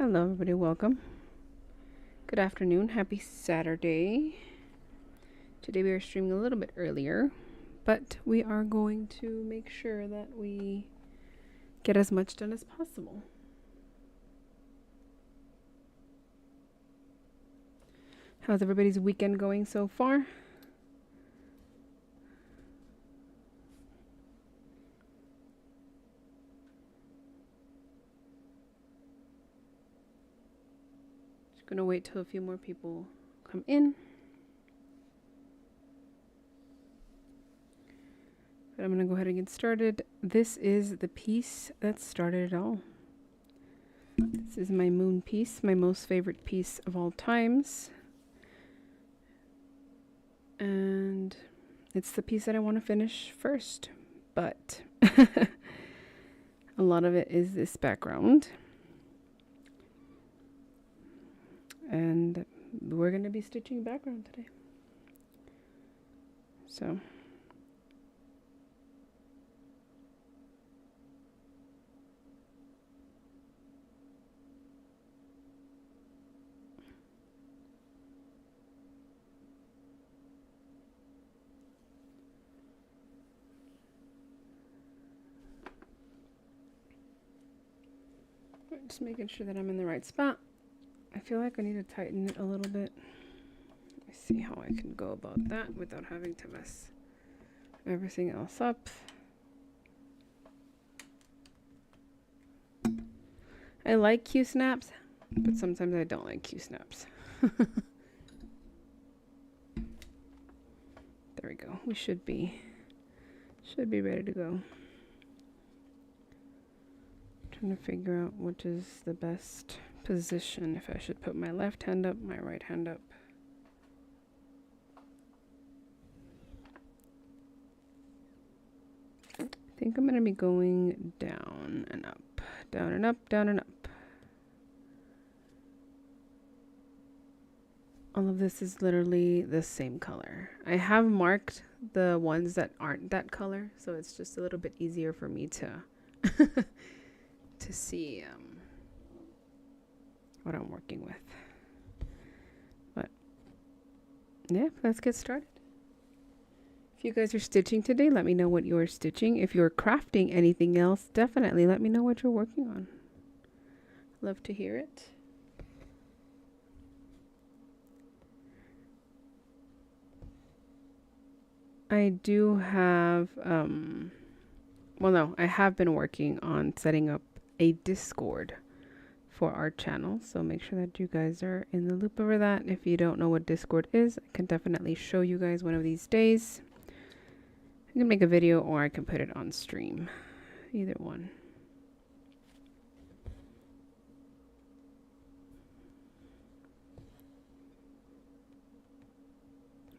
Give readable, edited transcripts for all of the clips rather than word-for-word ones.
Hello, everybody. Welcome. Good afternoon. Happy Saturday. Today we are streaming a little bit earlier, but we are going to make sure that we get as much done as possible. How's everybody's weekend going so far? Just gonna wait till a few more people come in. But I'm gonna go ahead and get started. This is the piece that started it all. This is my moon piece, my most favorite piece of all times. And it's the piece that I want to finish first, but a lot of it is this background. And we're going to be stitching background today. So just making sure that I'm in the right spot. I feel like I need to tighten it a little bit. Let me see how I can go about that without having to mess everything else up. I like Q-snaps, but sometimes I don't like Q-snaps. There we go. We should be ready to go. Trying to figure out which is the best position. If I should put my left hand up, my right hand up. I think I'm going to be going down and up, down and up, down and up. All of this is literally the same color. I have marked the ones that aren't that color, so it's just a little bit easier for me to to see what I'm working with. But yeah, let's get started. If you guys are stitching today, let me know what you're stitching. If you're crafting anything else, definitely let me know what you're working on. Love to hear it. I do have, well, no, I have been working on setting up a Discord for our channel. So make sure that you guys are in the loop over that. If you don't know what Discord is, I can definitely show you guys one of these days. I can make a video or I can put it on stream. Either one.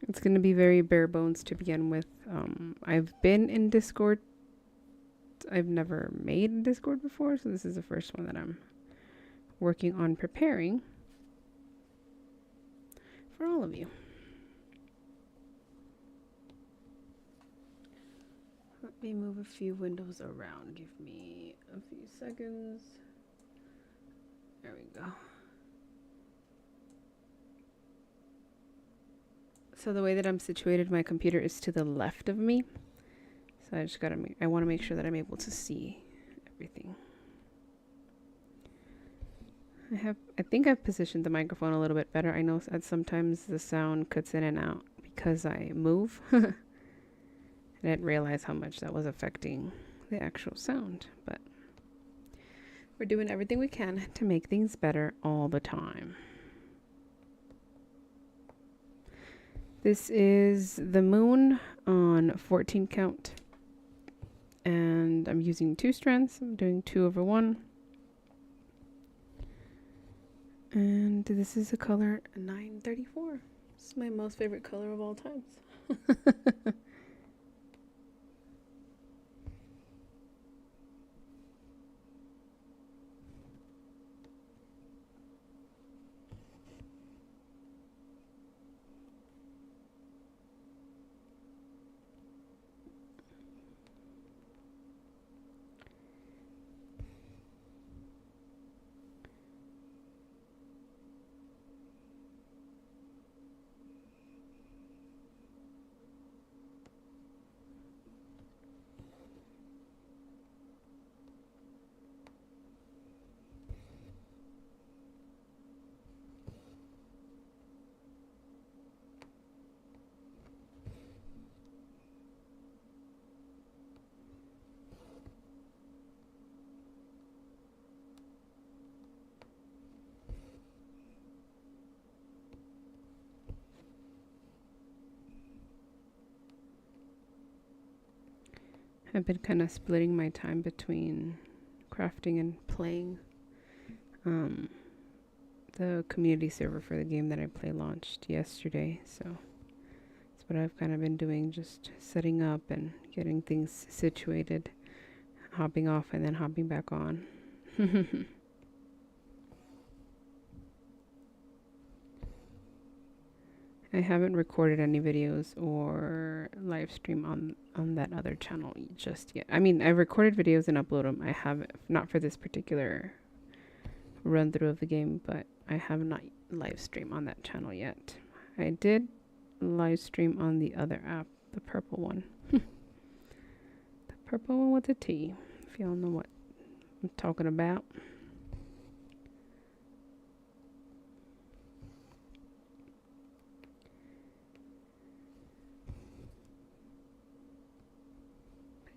It's going to be very bare bones to begin with. I've been in Discord. I've never made a Discord before, so this is the first one that I'm working on preparing for all of you. Let me move a few windows around. Give me a few seconds. There we go. So the way that I'm situated, my computer is to the left of me. So I just gotta I want to make sure that I'm able to see everything. I think I've positioned the microphone a little bit better. I know that sometimes the sound cuts in and out because I move. I didn't realize how much that was affecting the actual sound, but we're doing everything we can to make things better all the time. This is the moon on 14 count, and I'm using 2 strands. I'm doing 2/1. And this is the color 934. It's my most favorite color of all times. I've been kind of splitting my time between crafting and playing. The community server for the game that I play launched yesterday, so that's what I've kind of been doing, just setting up and getting things situated, hopping off and then hopping back on. I haven't recorded any videos or live stream on that other channel just yet. I mean, I've recorded videos and upload them. I haven't, not for this particular run through of the game, but I have not live stream on that channel yet. I did live stream on the other app, the purple one. The purple one with a T, if y'all know what I'm talking about.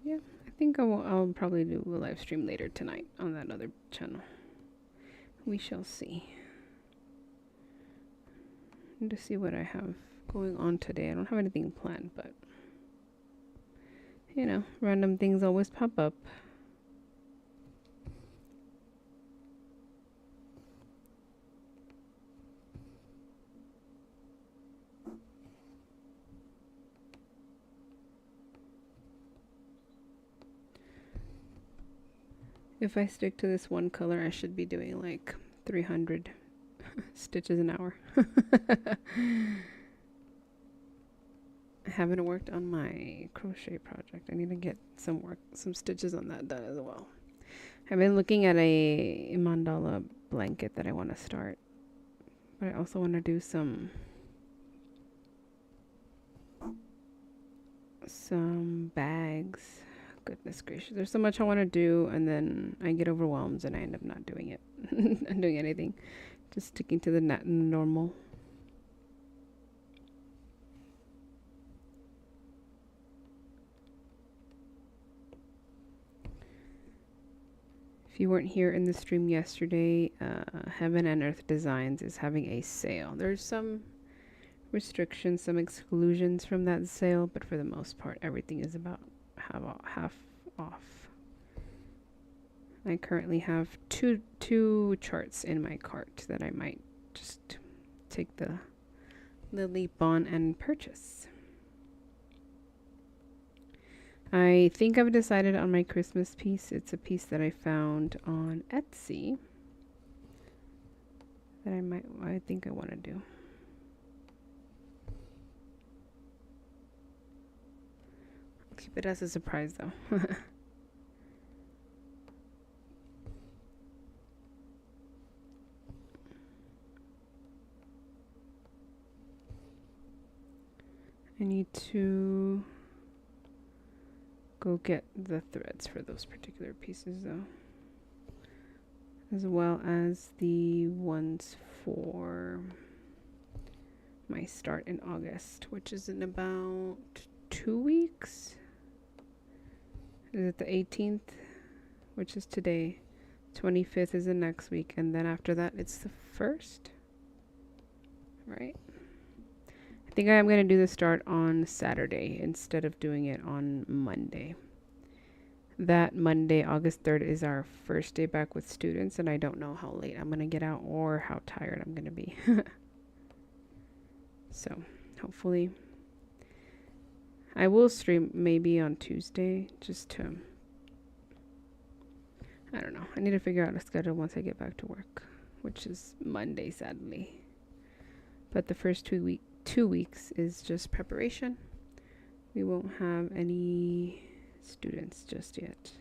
Yeah, I think I'll probably do a live stream later tonight on that other channel. We shall see. And to see what I have going on today. I don't have anything planned, but you know, random things always pop up. If I stick to this one color, I should be doing like 300 stitches an hour. I haven't worked on my crochet project. I need to get some stitches on that done as well. I've been looking at a mandala blanket that I want to start, but I also want to do some bags. Goodness gracious, there's so much I want to do, and then I get overwhelmed and I end up not doing it. Not doing anything, just sticking to the normal. If you weren't here in the stream yesterday, Heaven and Earth Designs is having a sale. There's some restrictions, some exclusions from that sale, but for the most part, everything is about half off. I currently have two charts in my cart that I might just take the leap on and purchase. I think I've decided on my Christmas piece. It's a piece that I found on Etsy that I think I want to do. I'll keep it as a surprise though. I need to go get the threads for those particular pieces though, as well as the ones for my start in August, which is in about 2 weeks. Is it the 18th, which is today? 25th is the next week, and then after that it's the 1st, right? I think I am going to do the start on Saturday instead of doing it on Monday. That Monday, August 3rd, is our first day back with students, and I don't know how late I'm going to get out or how tired I'm going to be. So, hopefully, I will stream maybe on Tuesday just to, I don't know. I need to figure out a schedule once I get back to work, which is Monday, sadly. But the first 2 weeks is just preparation. We won't have any students just yet.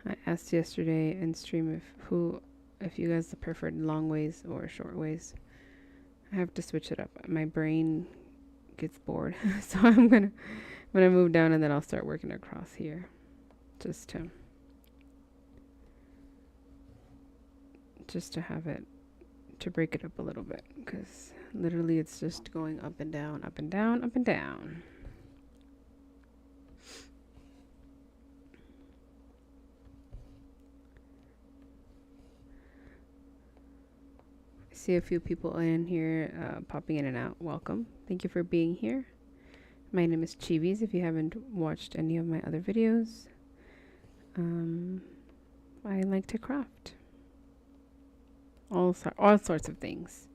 I asked yesterday in stream if you guys preferred long ways or short ways. I have to switch it up. My brain gets bored, so I'm gonna move down and then I'll start working across here, just to have it, to break it up a little bit, because Literally, it's just going up and down, up and down, up and down. I see a few people in here popping in and out. Welcome. Thank you for being here. My name is Chivis. If you haven't watched any of my other videos, I like to craft all sorts of things.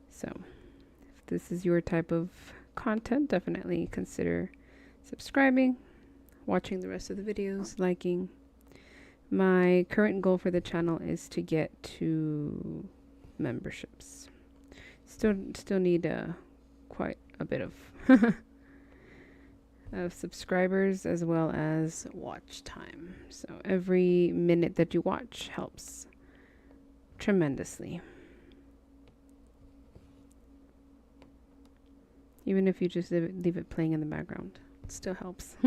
So if this is your type of content, definitely consider subscribing, watching the rest of the videos, liking. My current goal for the channel is to get to memberships. Still need quite a bit of of subscribers as well as watch time. So every minute that you watch helps tremendously. Even if you just leave it playing in the background, it still helps.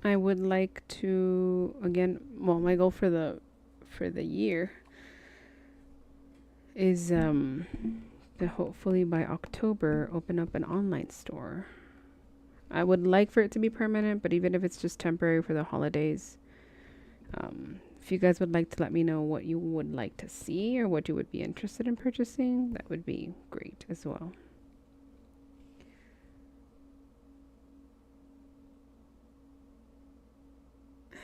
I would like to, again, well, my goal for the year is to hopefully by October open up an online store. I would like for it to be permanent, but even if it's just temporary for the holidays, if you guys would like to let me know what you would like to see or what you would be interested in purchasing, that would be great as well.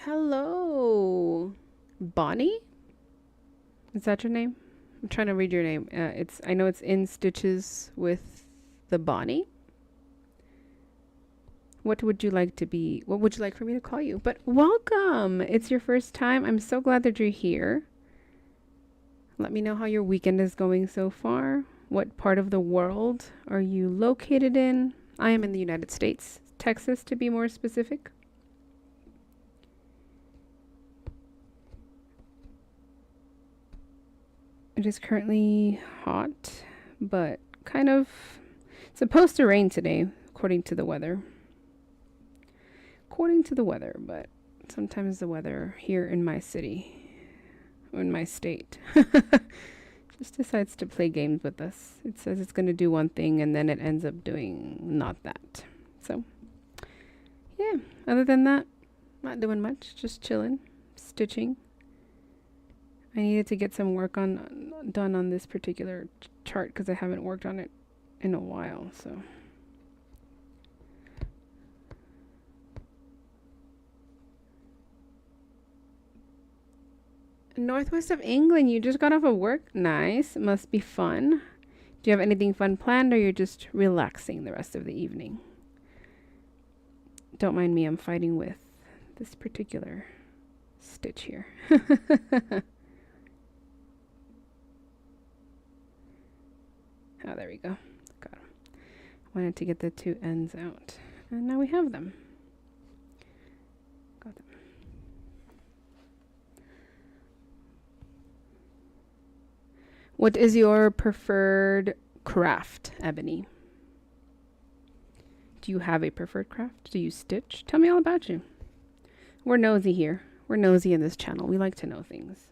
Hello, Bonnie? Is that your name? I'm trying to read your name. I know it's In Stitches with the Bonnie. What would you like for me to call you? But welcome. It's your first time. I'm so glad that you're here. Let me know how your weekend is going so far. What part of the world are you located in? I am in the United States, Texas to be more specific. It is currently hot, but kind of supposed to rain today, according to the weather. But sometimes the weather here in my city, or in my state, just decides to play games with us. It says it's going to do one thing and then it ends up doing not that. So, yeah, other than that, not doing much, just chilling, stitching. I needed to get some work done on this particular chart because I haven't worked on it in a while, so. Northwest of England, you just got off of work? Nice. Must be fun. Do you have anything fun planned or you're just relaxing the rest of the evening? Don't mind me, I'm fighting with this particular stitch here. Oh, there we go. Got them. Wanted to get the two ends out. And now we have them. Got them. What is your preferred craft, Ebony? Do you have a preferred craft? Do you stitch? Tell me all about you. We're nosy here. We're nosy in this channel. We like to know things.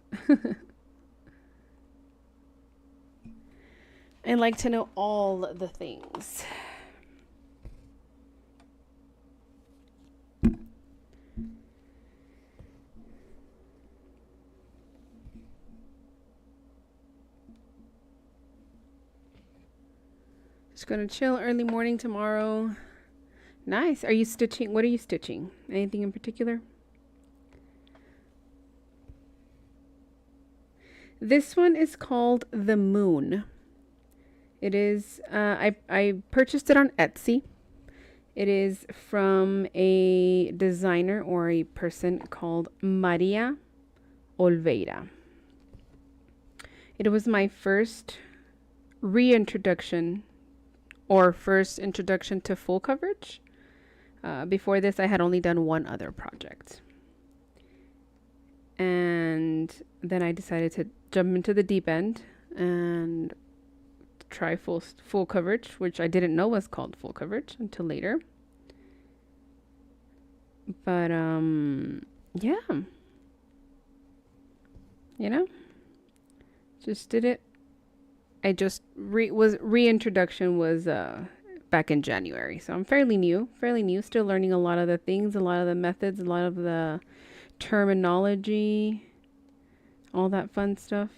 I like to know all the things. Just gonna chill early morning tomorrow. Nice. Are you stitching? What are you stitching? Anything in particular? This one is called The Moon. It is, I purchased it on Etsy. It is from a designer or a person called Maria Olveira. It was my first reintroduction or first introduction to full coverage. Before this, I had only done one other project. And then I decided to jump into the deep end and try full coverage, which I didn't know was called full coverage until later. But yeah, you know, just did it. I just reintroduction was back in January. So I'm fairly new, still learning a lot of the things, a lot of the methods, a lot of the terminology, all that fun stuff.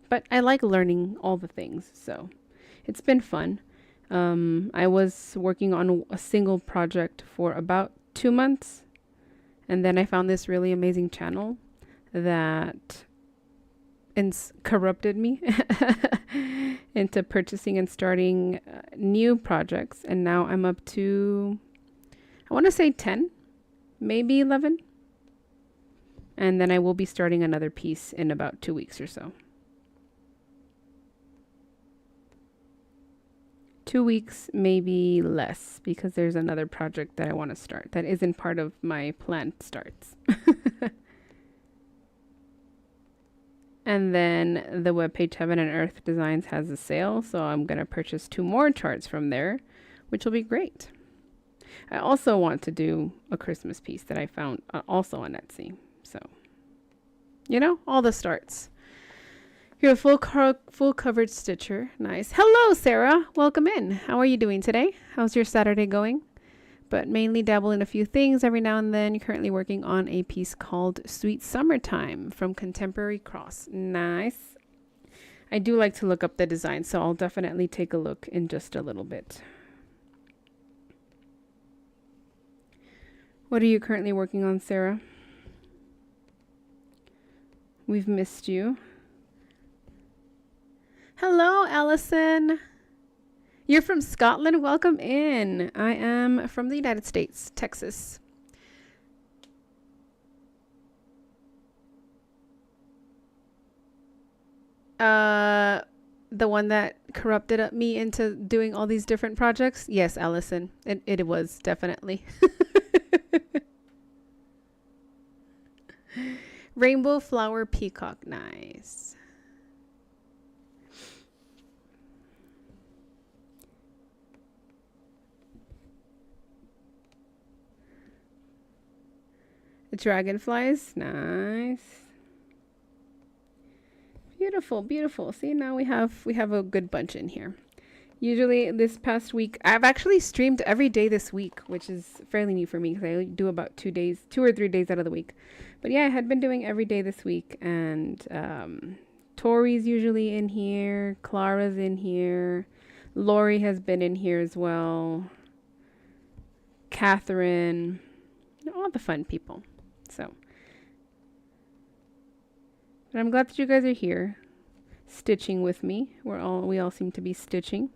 But I like learning all the things, so it's been fun. I was working on a single project for about 2 months, and then I found this really amazing channel that corrupted me into purchasing and starting new projects. And now I'm up to, I want to say 10, maybe 11. And then I will be starting another piece in about 2 weeks or so. 2 weeks, maybe less, because there's another project that I want to start that isn't part of my planned starts. And then the webpage Heaven and Earth Designs has a sale, so I'm going to purchase 2 more charts from there, which will be great. I also want to do a Christmas piece that I found also on Etsy. So, you know, all the starts. You're a full covered stitcher. Nice. Hello, Sarah. Welcome in. How are you doing today? How's your Saturday going? But mainly dabble in a few things every now and then. You're currently working on a piece called Sweet Summertime from Contemporary Cross. Nice. I do like to look up the design, so I'll definitely take a look in just a little bit. What are you currently working on, Sarah? We've missed you. Hello, Allison. You're from Scotland? Welcome in. I am from the United States, Texas. The one that corrupted me into doing all these different projects? Yes, Allison. It was definitely. Rainbow flower peacock. Nice. Dragonflies. Nice. Beautiful, beautiful. See, now we have a good bunch in here. Usually this past week, I've actually streamed every day this week, which is fairly new for me because I do about 2 or 3 days out of the week. But yeah, I had been doing every day this week, and Tori's usually in here, Clara's in here, Lori has been in here as well, Catherine, all the fun people. So, but I'm glad that you guys are here, stitching with me. We all seem to be stitching.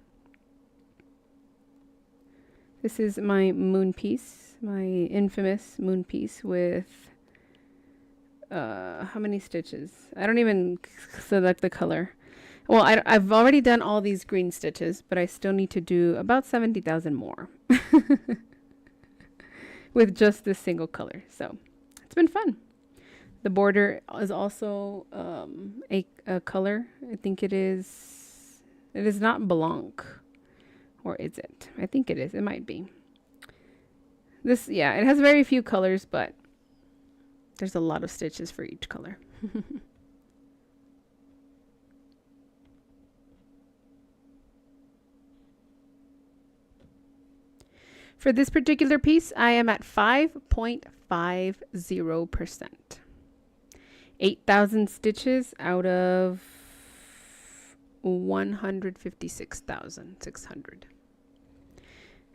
This is my moon piece, my infamous moon piece with how many stitches? I don't even select the color. Well, I've already done all these green stitches, but I still need to do about 70,000 more with just this single color. So it's been fun. The border is also a color. I think it is not Blanc. Or is it? I think it is. It might be. This, yeah, it has very few colors, but there's a lot of stitches for each color. For this particular piece, I am at 5.50%. 8,000 stitches out of 156,600.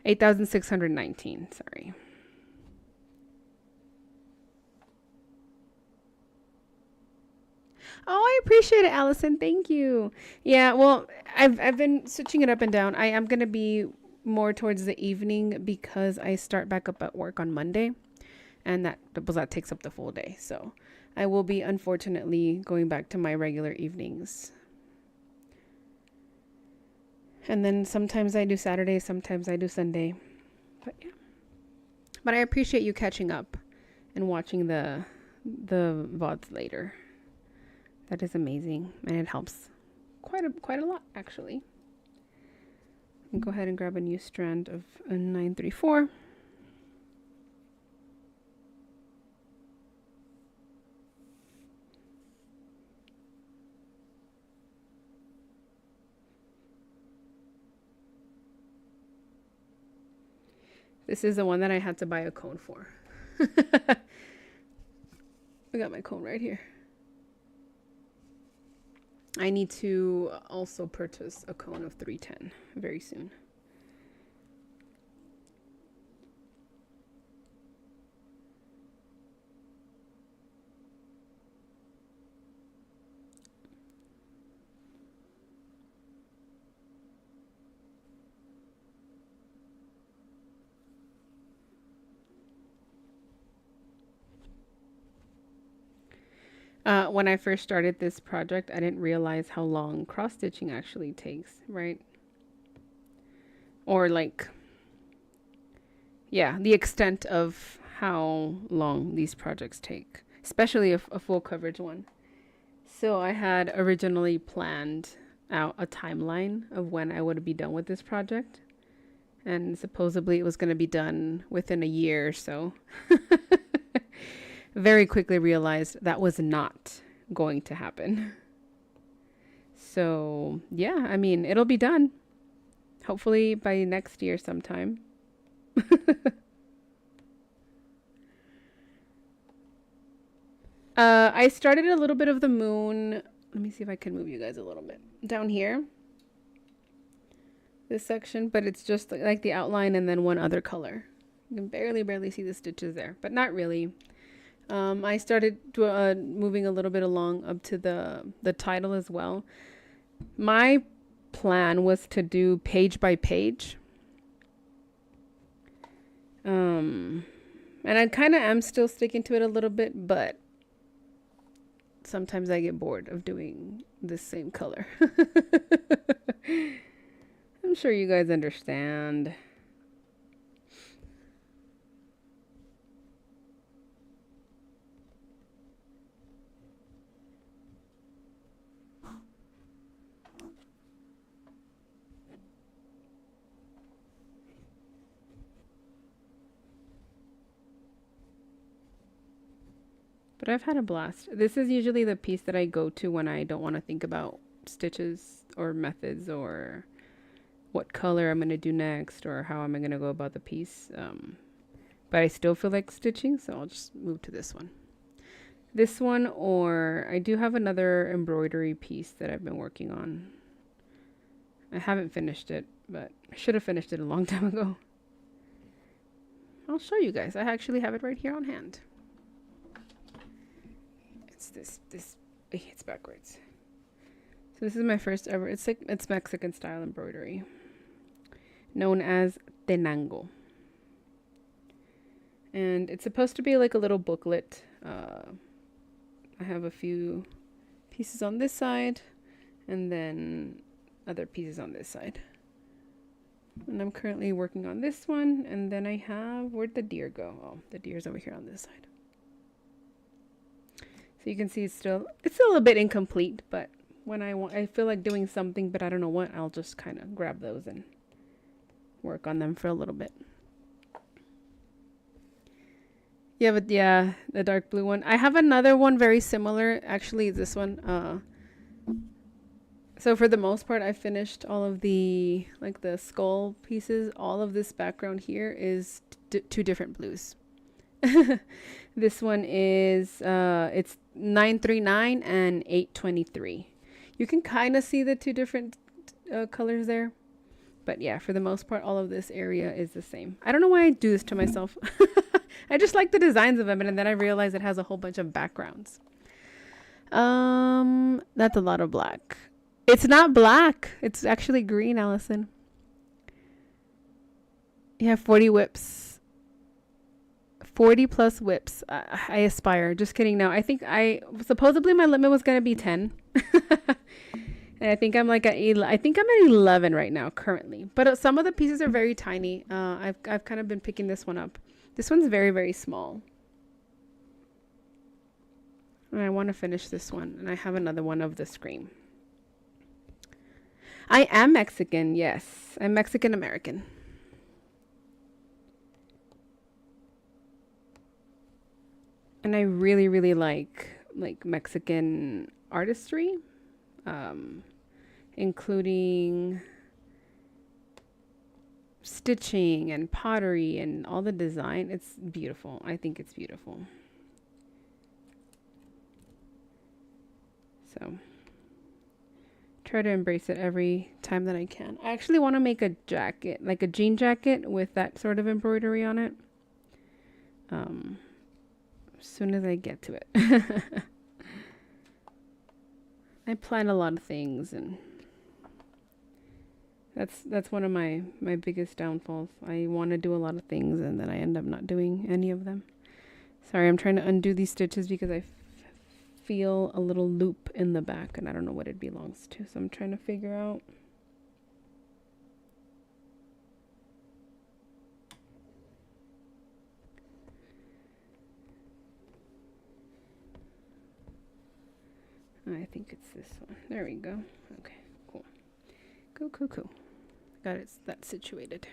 8,619, sorry. Oh, I appreciate it, Allison. Thank you. Yeah, well, I've been switching it up and down. I am going to be more towards the evening because I start back up at work on Monday, and that takes up the full day. So I will be unfortunately going back to my regular evenings. And then sometimes I do Saturday, sometimes I do Sunday. But yeah. But I appreciate you catching up and watching the VODs later. That is amazing, and it helps quite a lot actually. I'll go ahead and grab a new strand of 934. This is the one that I had to buy a cone for. I got my cone right here. I need to also purchase a cone of 310 very soon. When I first started this project, I didn't realize how long cross stitching actually takes, right? Or like, yeah, the extent of how long these projects take, especially a full coverage one. So I had originally planned out a timeline of when I would be done with this project. And supposedly it was going to be done within a year or so. Very quickly realized that was not going to happen. So, yeah, I mean, it'll be done. Hopefully by next year sometime. I started a little bit of the moon. Let me see if I can move you guys a little bit. Down here. This section, but it's just like the outline and then one other color. You can barely see the stitches there, but not really. I started moving a little bit along up to the title as well. My plan was to do page by page. And I kind of am still sticking to it a little bit, but sometimes I get bored of doing the same color. I'm sure you guys understand. But I've had a blast. This is usually the piece that I go to when I don't want to think about stitches or methods or what color I'm going to do next or how am I going to go about the piece. But I still feel like stitching, so I'll just move to this one. This one, or I do have another embroidery piece that I've been working on. I haven't finished it, but I should have finished it a long time ago. I'll show you guys. I actually have it right here on hand. It's it's backwards. So this is my first ever, it's Mexican style embroidery, known as tenango. And it's supposed to be like a little booklet. I have a few pieces on this side and then other pieces on this side. And I'm currently working on this one. And then I have, where'd the deer go? Oh, the deer's over here on this side. So you can see it's a little bit incomplete, but when I feel like doing something, but I don't know what, I'll just kind of grab those and work on them for a little bit. Yeah, but yeah, the dark blue one. I have another one very similar. Actually, this one. So for the most part, I finished all of the, like the skull pieces. All of this background here is two different blues. This one is, it's 939 and 823. You can kind of see the two different colors there. But yeah, for the most part, all of this area is the same. I don't know why I do this to myself. I just like the designs of them, and then I realize it has a whole bunch of backgrounds. That's a lot of black. It's not black. It's actually green, Allison. Yeah, 40 whips. 40 plus whips. I aspire. Just kidding. No, I think supposedly my limit was going to be 10. And I think I'm like at 11 right now currently. But some of the pieces are very tiny. I've kind of been picking this one up. This one's very, very small. And I want to finish this one. And I have another one of the Scream. I am Mexican, yes. I'm Mexican American. And I really, really like Mexican artistry. Including stitching and pottery and all the design. It's beautiful. I think it's beautiful. So try to embrace it every time that I can. I actually want to make a jacket, like a jean jacket with that sort of embroidery on it. As soon as I get to it. I plan a lot of things, and that's one of my biggest downfalls. I want to do a lot of things and then I end up not doing any of them. Sorry, I'm trying to undo these stitches because I feel a little loop in the back and I don't know what it belongs to, so I'm trying to figure out. I think it's this one. There we go. Okay, cool. Cool. Got it. That's situated.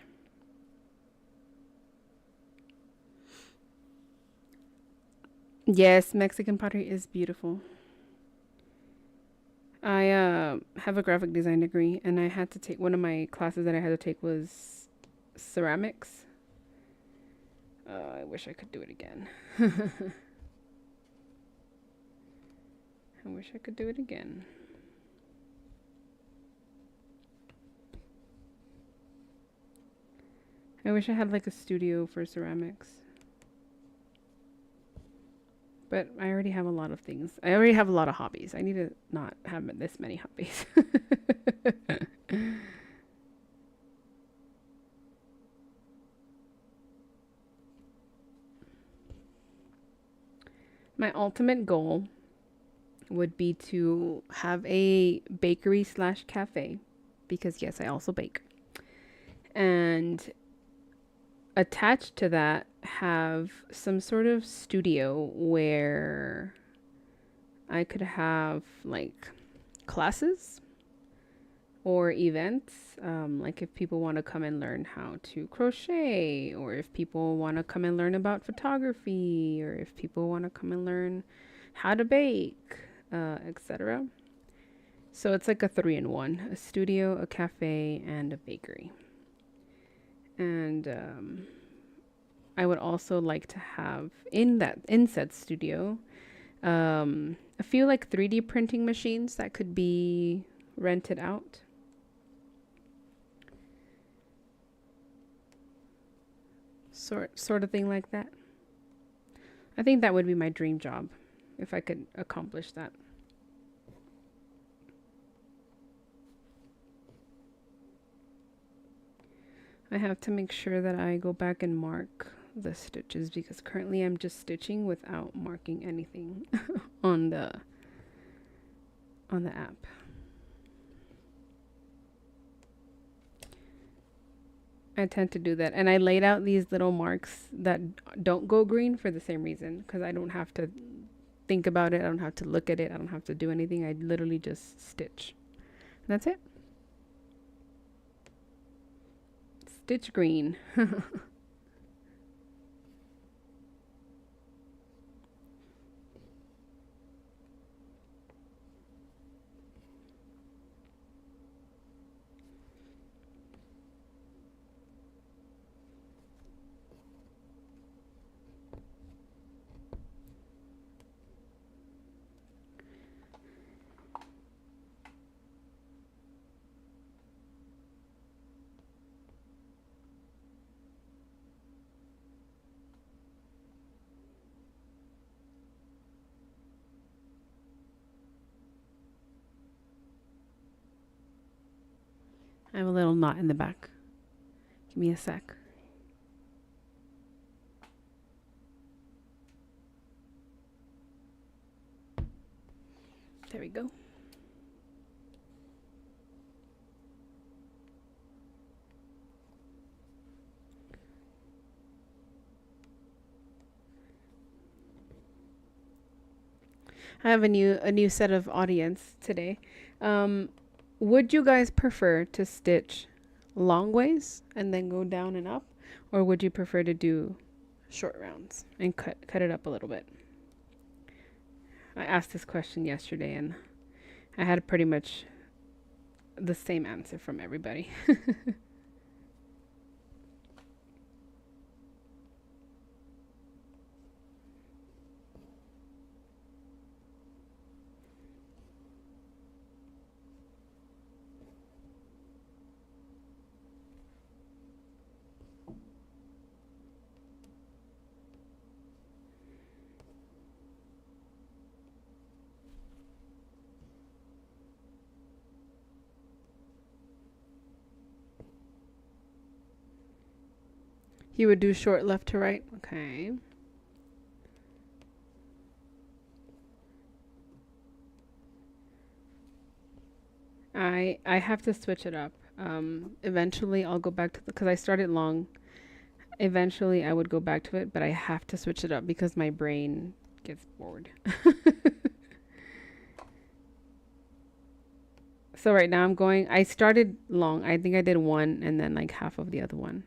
Yes, Mexican pottery is beautiful. I have a graphic design degree, and I had to take one of my classes that I had to take was ceramics. I wish I could do it again. I wish I could do it again. I wish I had like a studio for ceramics. But I already have a lot of things. I already have a lot of hobbies. I need to not have this many hobbies. My ultimate goal would be to have a bakery / cafe, because yes, I also bake. And attached to that, have some sort of studio where I could have like classes or events. Like if people want to come and learn how to crochet, or if people want to come and learn about photography, or if people want to come and learn how to bake, etc. So it's like a 3-in-1: a studio, a cafe, and a bakery. And I would also like to have in said studio a few like 3D printing machines that could be rented out. Sort of thing like that. I think that would be my dream job if I could accomplish that. I have to make sure that I go back and mark the stitches, because currently I'm just stitching without marking anything on the app. I tend to do that, and I laid out these little marks that don't go green for the same reason, because I don't have to think about it, I don't have to look at it, I don't have to do anything. I literally just stitch. And that's it. Stitch green. I have a little knot in the back. Give me a sec. There we go. I have a new set of audience today. Would you guys prefer to stitch long ways and then go down and up, or would you prefer to do short rounds and cut it up a little bit? I asked this question yesterday and I had pretty much the same answer from everybody. You would do short left to right? Okay. I have to switch it up. Eventually I'll go back to because I started long. Eventually I would go back to it, but I have to switch it up because my brain gets bored. So right now I started long. I think I did one and then like half of the other one.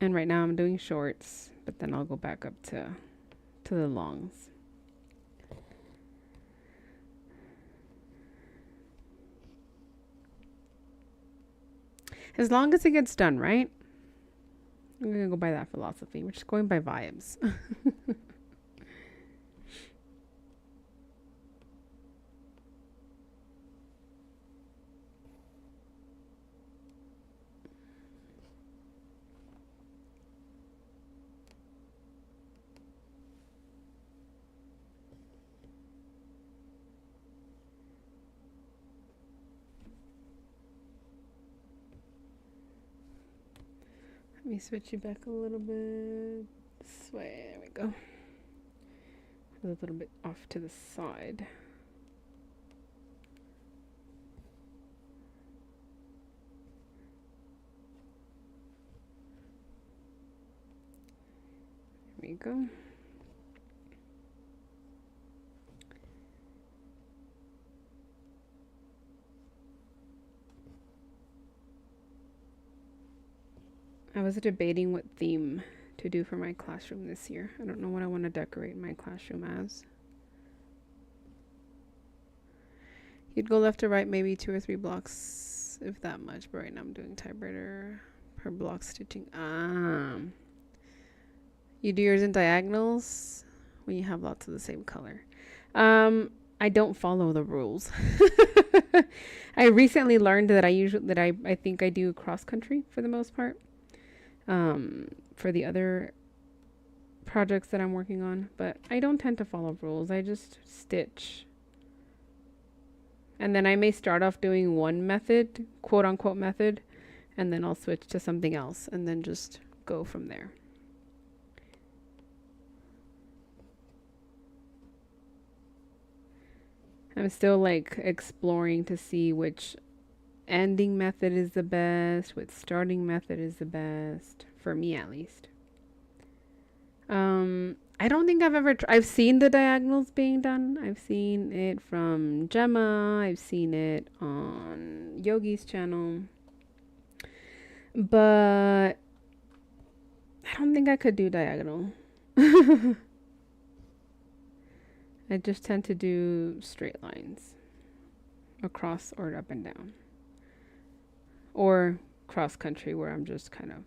And right now I'm doing shorts, but then I'll go back up to the longs. As long as it gets done, right? I'm gonna go by that philosophy. We're just going by vibes. Let me switch you back a little bit this way. There we go. A little bit off to the side. There we go. I was debating what theme to do for my classroom this year. I don't know what I want to decorate my classroom as. You'd go left to right maybe 2 or 3 blocks, if that much. But right now I'm doing typewriter per block stitching. You do yours in diagonals when you have lots of the same color. I don't follow the rules. I recently learned that I think I do cross country for the most part. For the other projects that I'm working on, but I don't tend to follow rules. I just stitch. And then I may start off doing one method, quote unquote method, and then I'll switch to something else and then just go from there. I'm still like exploring to see which ending method is the best, which starting method is the best, for me at least. I don't think I've seen the diagonals being done. I've seen it from Gemma. I've seen it on Yogi's channel. But I don't think I could do diagonal. I just tend to do straight lines across or up and down. Or cross country where I'm just kind of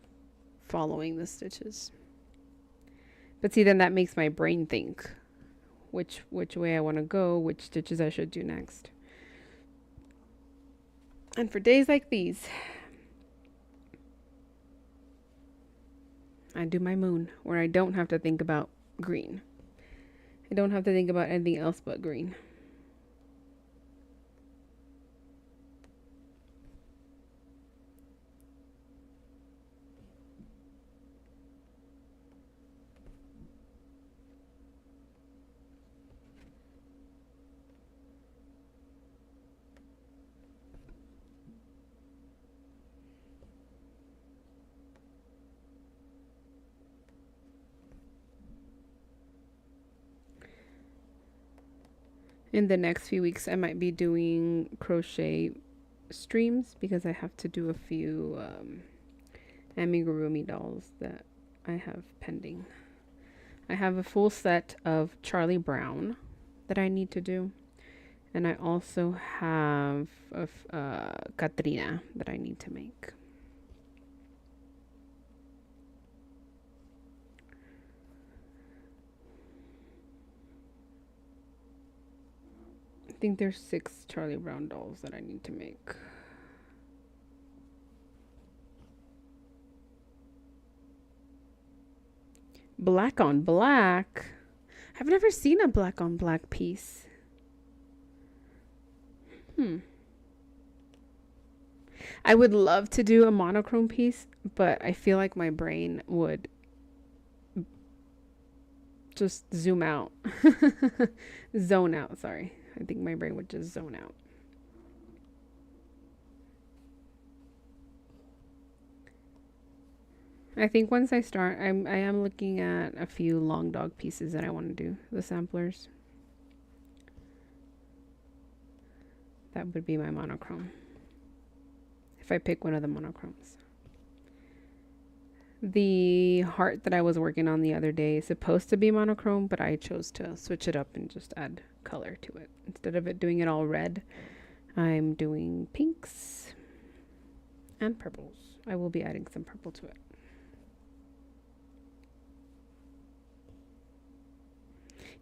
following the stitches. But see, then that makes my brain think which way I want to go, which stitches I should do next. And for days like these, I do my moon, where I don't have to think about green. I don't have to think about anything else but green. In the next few weeks, I might be doing crochet streams because I have to do a few amigurumi dolls that I have pending. I have a full set of Charlie Brown that I need to do. And I also have Katrina that I need to make. I think there's 6 Charlie Brown dolls that I need to make. Black on black? I've never seen a black on black piece. I would love to do a monochrome piece, but I feel like my brain would just zoom out. Zone out, sorry. I think my brain would just zone out. I think once I start, I am looking at a few long dog pieces that I want to do, the samplers. That would be my monochrome. If I pick one of the monochromes. The heart that I was working on the other day is supposed to be monochrome, but I chose to switch it up and just add color to it. Instead of it doing it all red, I'm doing pinks and purples. I will be adding some purple to it.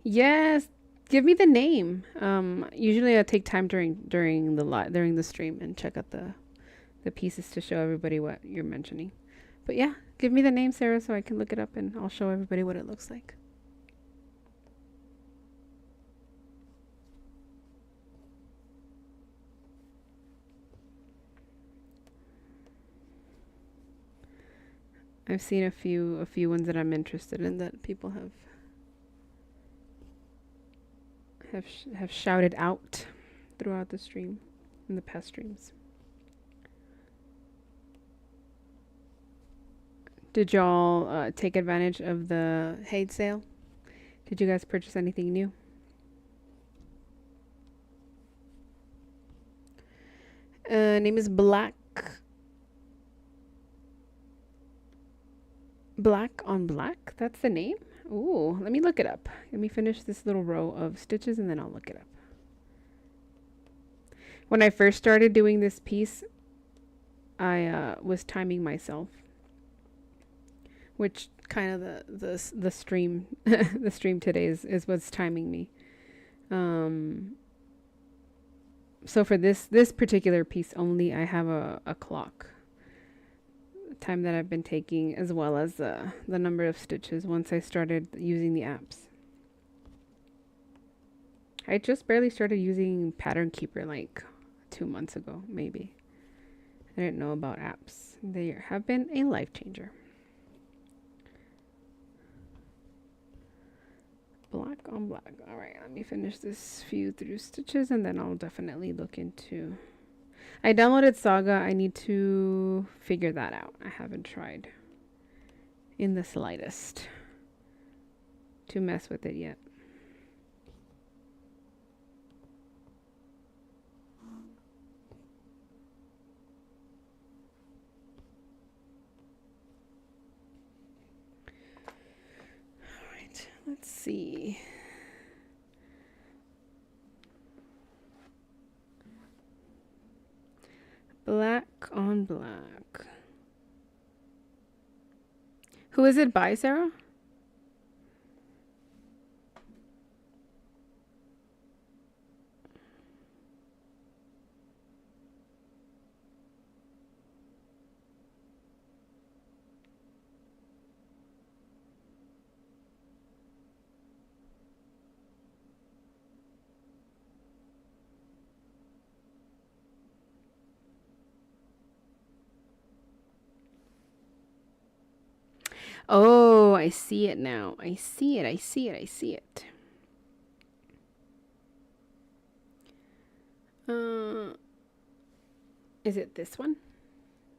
Yes, give me the name. Usually I take time during the stream and check out the pieces to show everybody what you're mentioning. But yeah, give me the name, Sarah, so I can look it up and I'll show everybody what it looks like. I've seen a few ones that I'm interested in that people have shouted out throughout the stream, in the past streams. Did y'all take advantage of the Haid sale? Did you guys purchase anything new? Name is Black. Black on Black? That's the name? Ooh, let me look it up. Let me finish this little row of stitches and then I'll look it up. When I first started doing this piece, I was timing myself, which kind of the stream the stream today is what's timing me. So for this particular piece only, I have a clock time that I've been taking, as well as the number of stitches once I started using the apps. I just barely started using Pattern Keeper like 2 months ago, maybe. I didn't know about apps. They have been a life changer. Black on Black. All right, let me finish this few through stitches and then I'll definitely look into... I downloaded Saga. I need to figure that out. I haven't tried in the slightest to mess with it yet. All right, let's see. Black on Black. Who is it by, Sarah? Oh, I see it now. I see it. I see it. I see it. Is it this one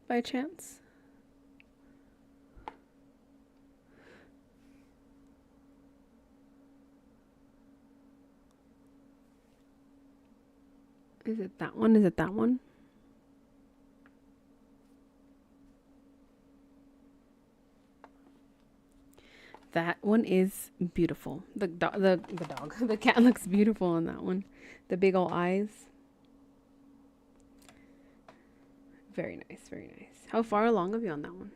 by chance? Is it that one? Is it that one? That one is beautiful. The cat looks beautiful on that one. The big old eyes. Very nice, very nice. How far along are you on that one?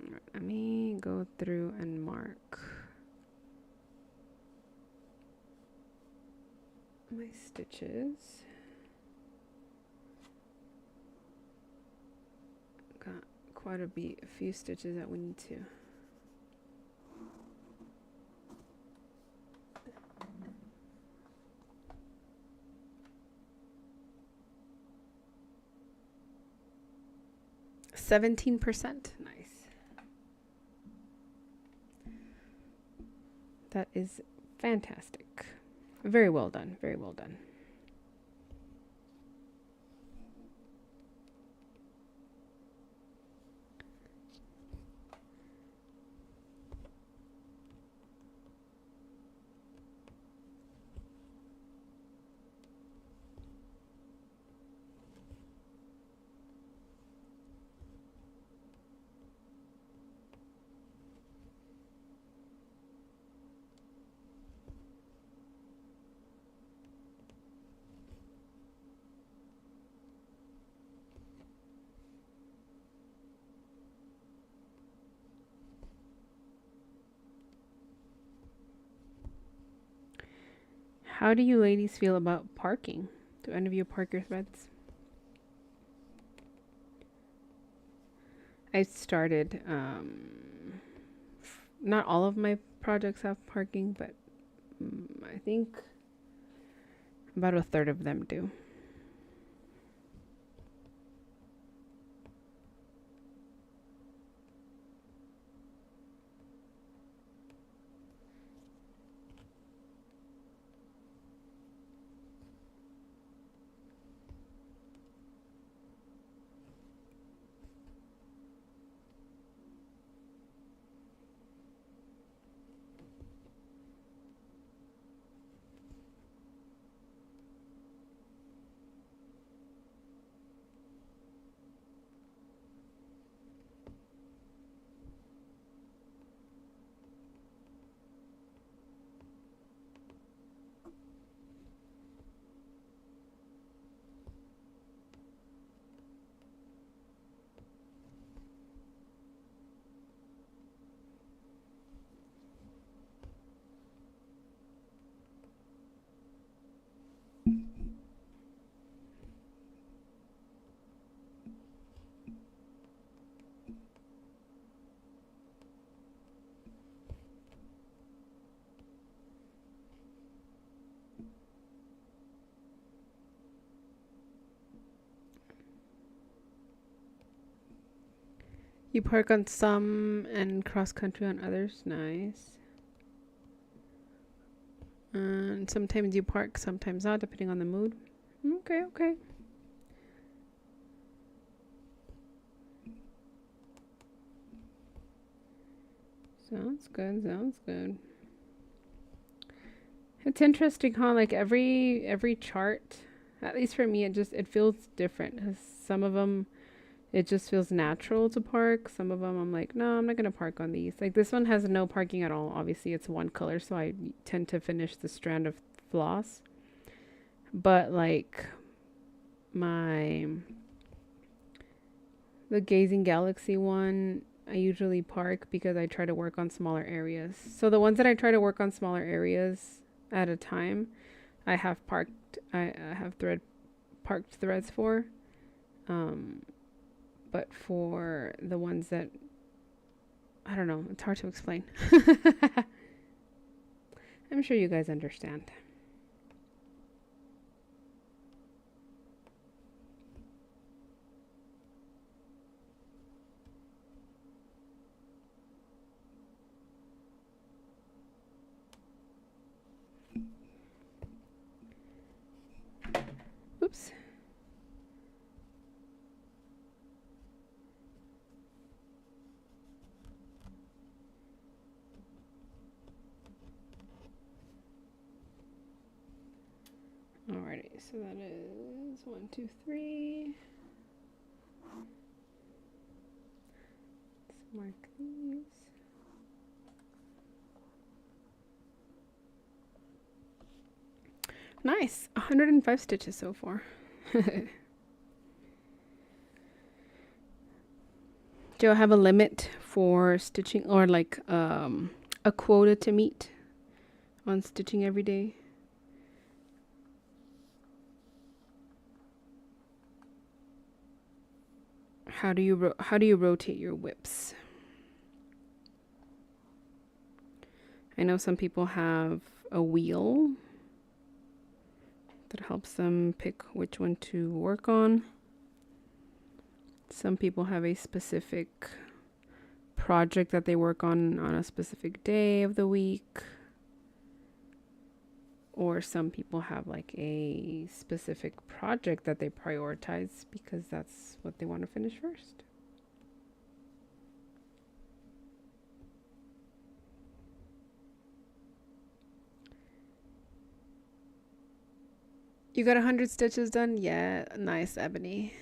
All right, let me go through and mark my stitches. Got quite a few stitches that we need to. 17%. Nice. That is fantastic. Very well done. Very well done. How do you ladies feel about parking? Do any of you park your threads? I started, not all of my projects have parking, but I think about a third of them do. You park on some and cross country on others. Nice. And sometimes you park, sometimes not, depending on the mood. Okay, okay. Sounds good, sounds good. It's interesting, huh? Like every chart, at least for me, it feels different. 'Cause some of them, it just feels natural to park. Some of them, I'm like, no, I'm not gonna park on these. Like this one has no parking at all. Obviously, it's one color, so I tend to finish the strand of floss. But like the Gazing Galaxy one, I usually park because I try to work on smaller areas. So the ones that I try to work on smaller areas at a time, I have parked threads for. But for the ones that, I don't know, it's hard to explain. I'm sure you guys understand. Oops. Alrighty, so that is 1, 2, 3. Let's mark these. Nice, 105 stitches so far. Do I have a limit for stitching, or like a quota to meet on stitching every day? How do you rotate your whips? I know some people have a wheel that helps them pick which one to work on. Some people have a specific project that they work on a specific day of the week. Or some people have like a specific project that they prioritize because that's what they want to finish first. You got 100 stitches done? Yeah, nice, Ebony.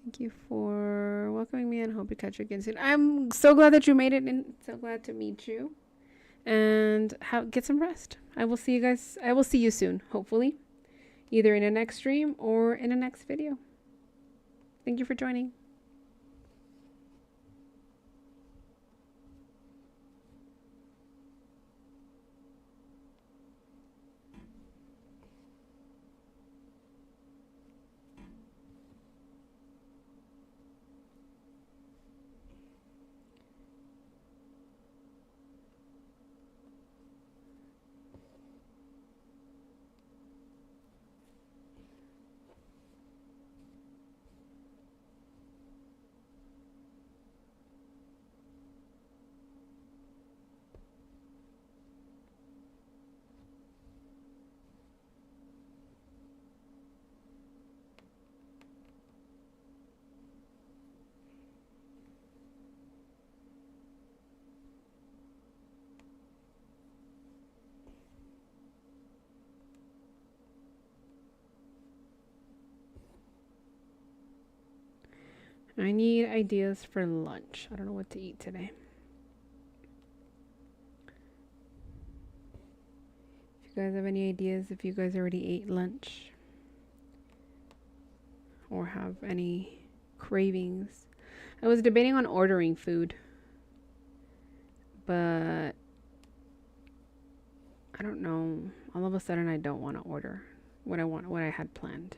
Thank you for welcoming me and hope to catch you again soon. I'm so glad that you made it and so glad to meet you. And get some rest. I will see you guys. I will see you soon, hopefully, either in a next stream or in a next video. Thank you for joining. I need ideas for lunch. I don't know what to eat today. If you guys have any ideas, if you guys already ate lunch or have any cravings. I was debating on ordering food, but I don't know. All of a sudden I don't want to order what I had planned.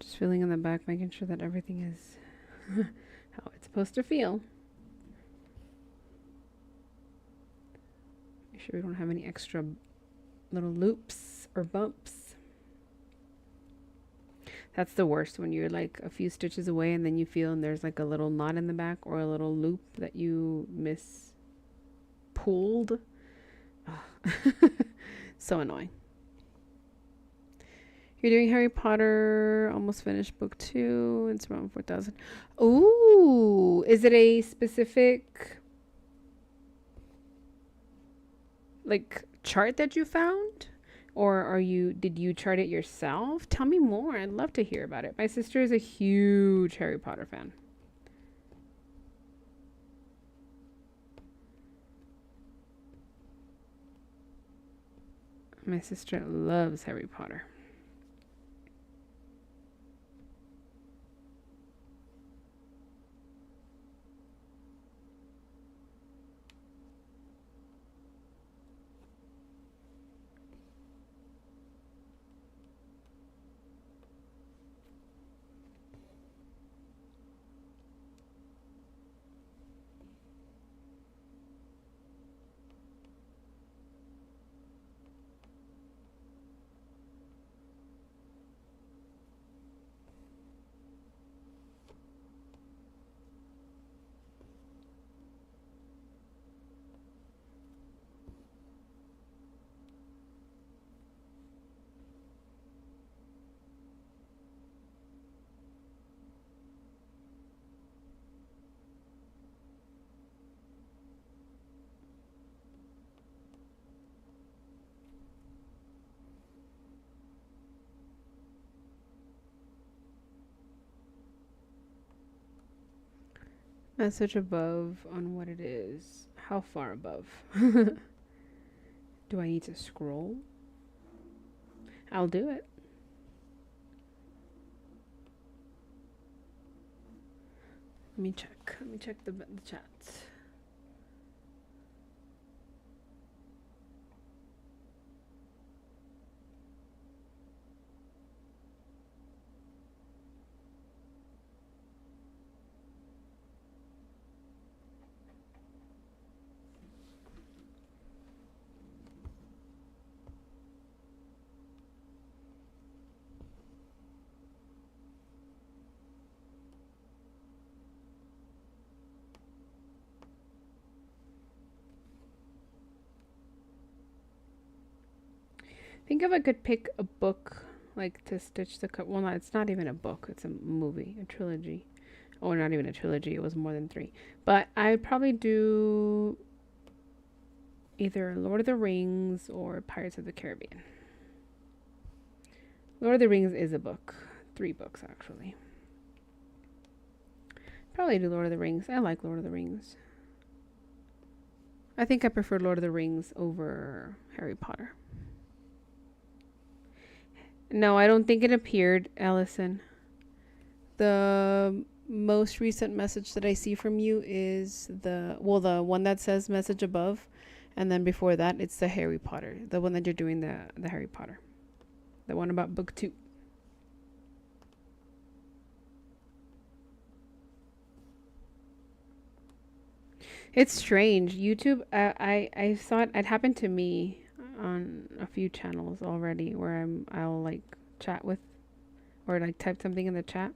Just feeling in the back, making sure that everything is how it's supposed to feel. Make sure we don't have any extra little loops or bumps. That's the worst, when you're like a few stitches away and then you feel and there's like a little knot in the back or a little loop that you pulled. So annoying. You're doing Harry Potter, almost finished book 2. It's around 4,000. Ooh, is it a specific like chart that you found? Or did you chart it yourself? Tell me more. I'd love to hear about it. My sister is a huge Harry Potter fan. My sister loves Harry Potter. Message above on what it is. How far above? Do I need to scroll? I'll do it. Let me check. Let me check the chats. Think if I could pick a book like to stitch the cup. Well, no, it's not even a book. It's a movie, a trilogy. Or not even a trilogy. It was more than 3. But I'd probably do either Lord of the Rings or Pirates of the Caribbean. Lord of the Rings is a book. 3 books, actually. Probably do Lord of the Rings. I like Lord of the Rings. I think I prefer Lord of the Rings over Harry Potter. No, I don't think it appeared, Allison. The most recent message that I see from you is the one that says message above, and then before that it's the Harry Potter, the one that you're doing, the Harry Potter, the one about book 2. It's strange. YouTube, I saw it happened to me on a few channels already where I'll like chat with or like type something in the chat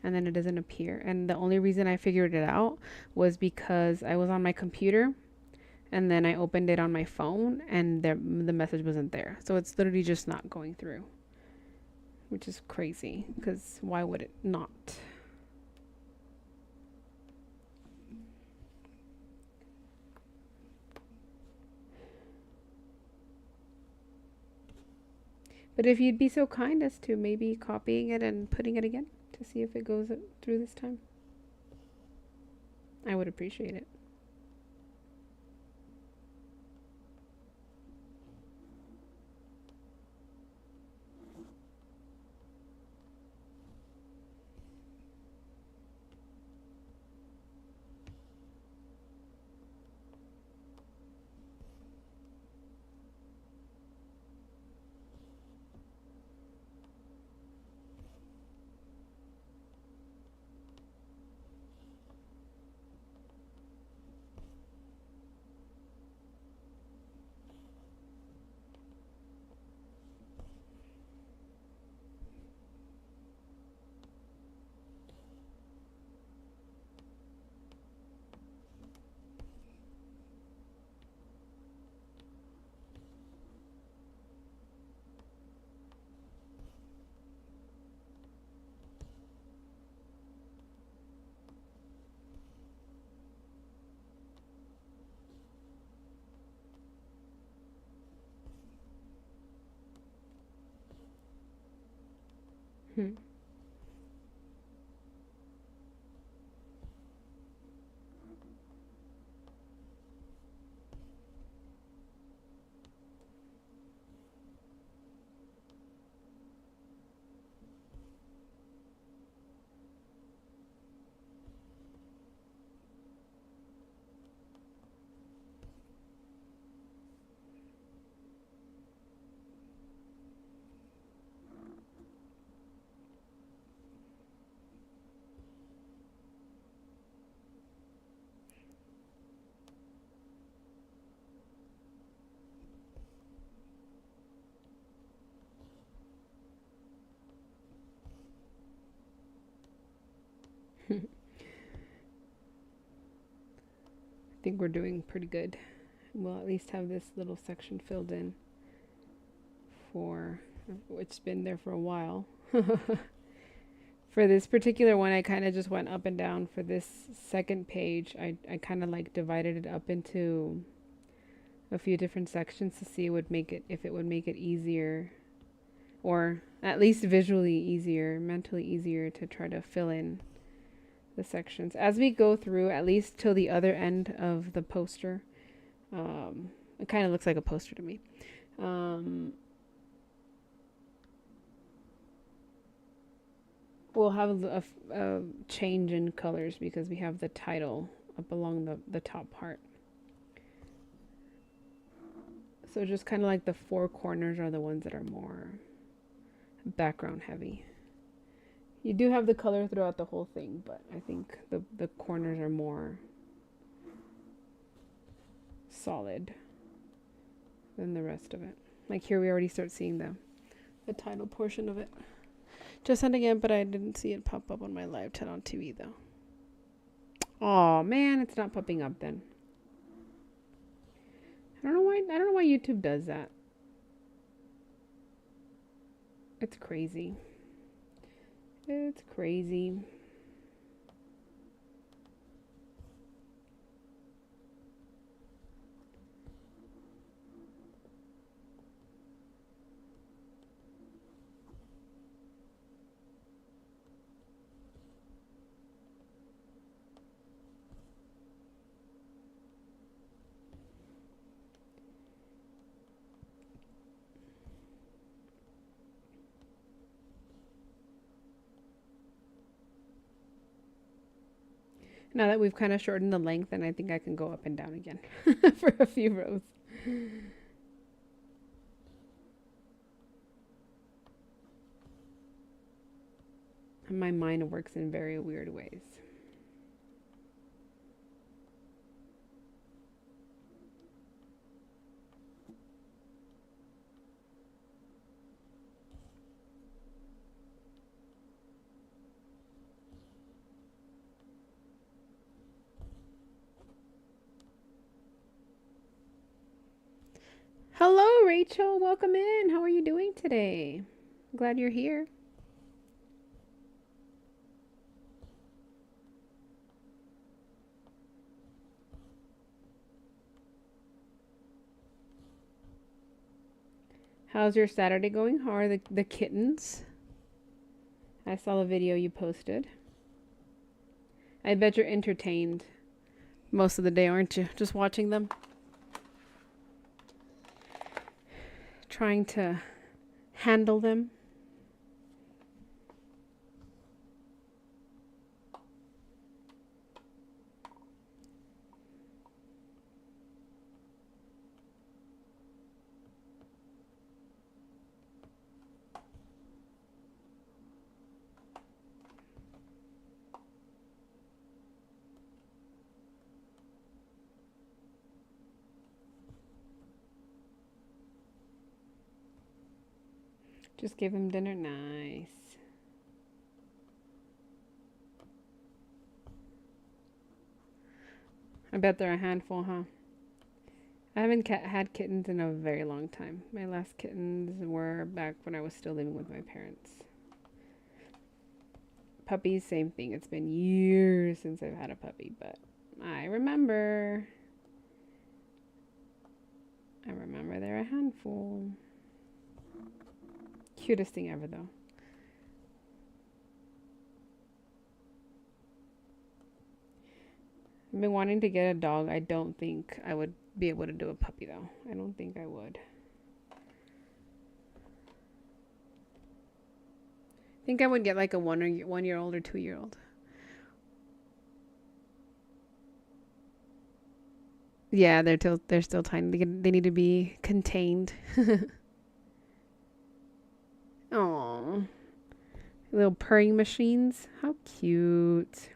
and then it doesn't appear. And the only reason I figured it out was because I was on my computer and then I opened it on my phone and the message wasn't there. So it's literally just not going through, which is crazy because why would it not? But if you'd be so kind as to maybe copying it and putting it again to see if it goes through this time, I would appreciate it. Hmm. I think we're doing pretty good. We'll at least have this little section filled in for it's been there for a while. For this particular one, I kind of just went up and down. For this second page, I kind of like divided it up into a few different sections to see if it would make it easier, or at least visually easier, mentally easier to try to fill in the sections as we go through, at least till the other end of the poster. It kind of looks like a poster to me. We'll have a change in colors because we have the title up along the top part. So just kind of like the four corners are the ones that are more background heavy. You do have the color throughout the whole thing, but I think the corners are more solid than the rest of it. Like here we already start seeing the title portion of it. Just sent again, but I didn't see it pop up on my live chat on TV though. Oh man, it's not popping up then. I don't know why YouTube does that. It's crazy. It's crazy. Now that we've kind of shortened the length, and I think I can go up and down again for a few rows. And my mind works in very weird ways. Hello, Rachel. Welcome in. How are you doing today? Glad you're here. How's your Saturday going? How are the kittens? I saw the video you posted. I bet you're entertained most of the day, aren't you? Just watching them? Trying to handle them? Just give him dinner. Nice. I bet they're a handful, huh? I haven't had kittens in a very long time. My last kittens were back when I was still living with my parents. Puppies, same thing. It's been years since I've had a puppy, but I remember. They're a handful. Cutest thing ever, though. I've been wanting to get a dog. I don't think I would be able to do a puppy, though. I don't think I would. I think I would get like a 1-year-old or 2-year-old. Yeah, they're still tiny. They need to be contained. Oh, little purring machines. How cute.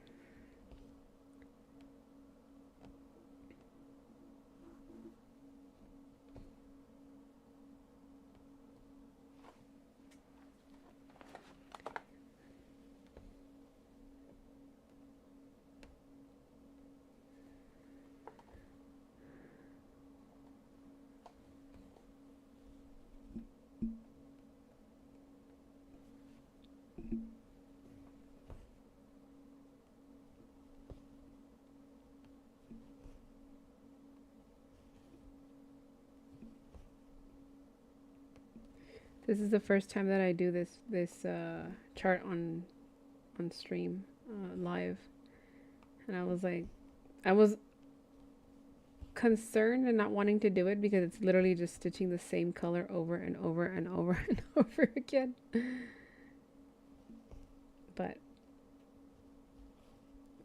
This is the first time that I do this chart on stream live. And I was concerned and not wanting to do it because it's literally just stitching the same color over and over and over and over again. But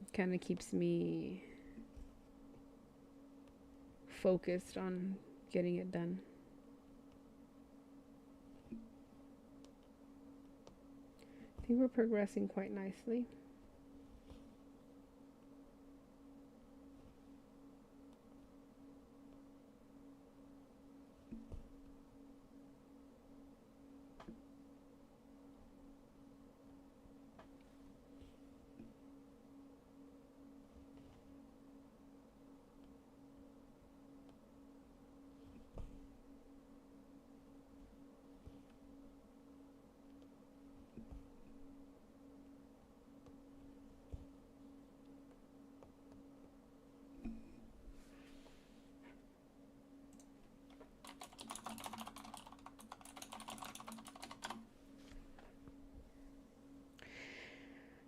it kind of keeps me focused on getting it done. I think we're progressing quite nicely.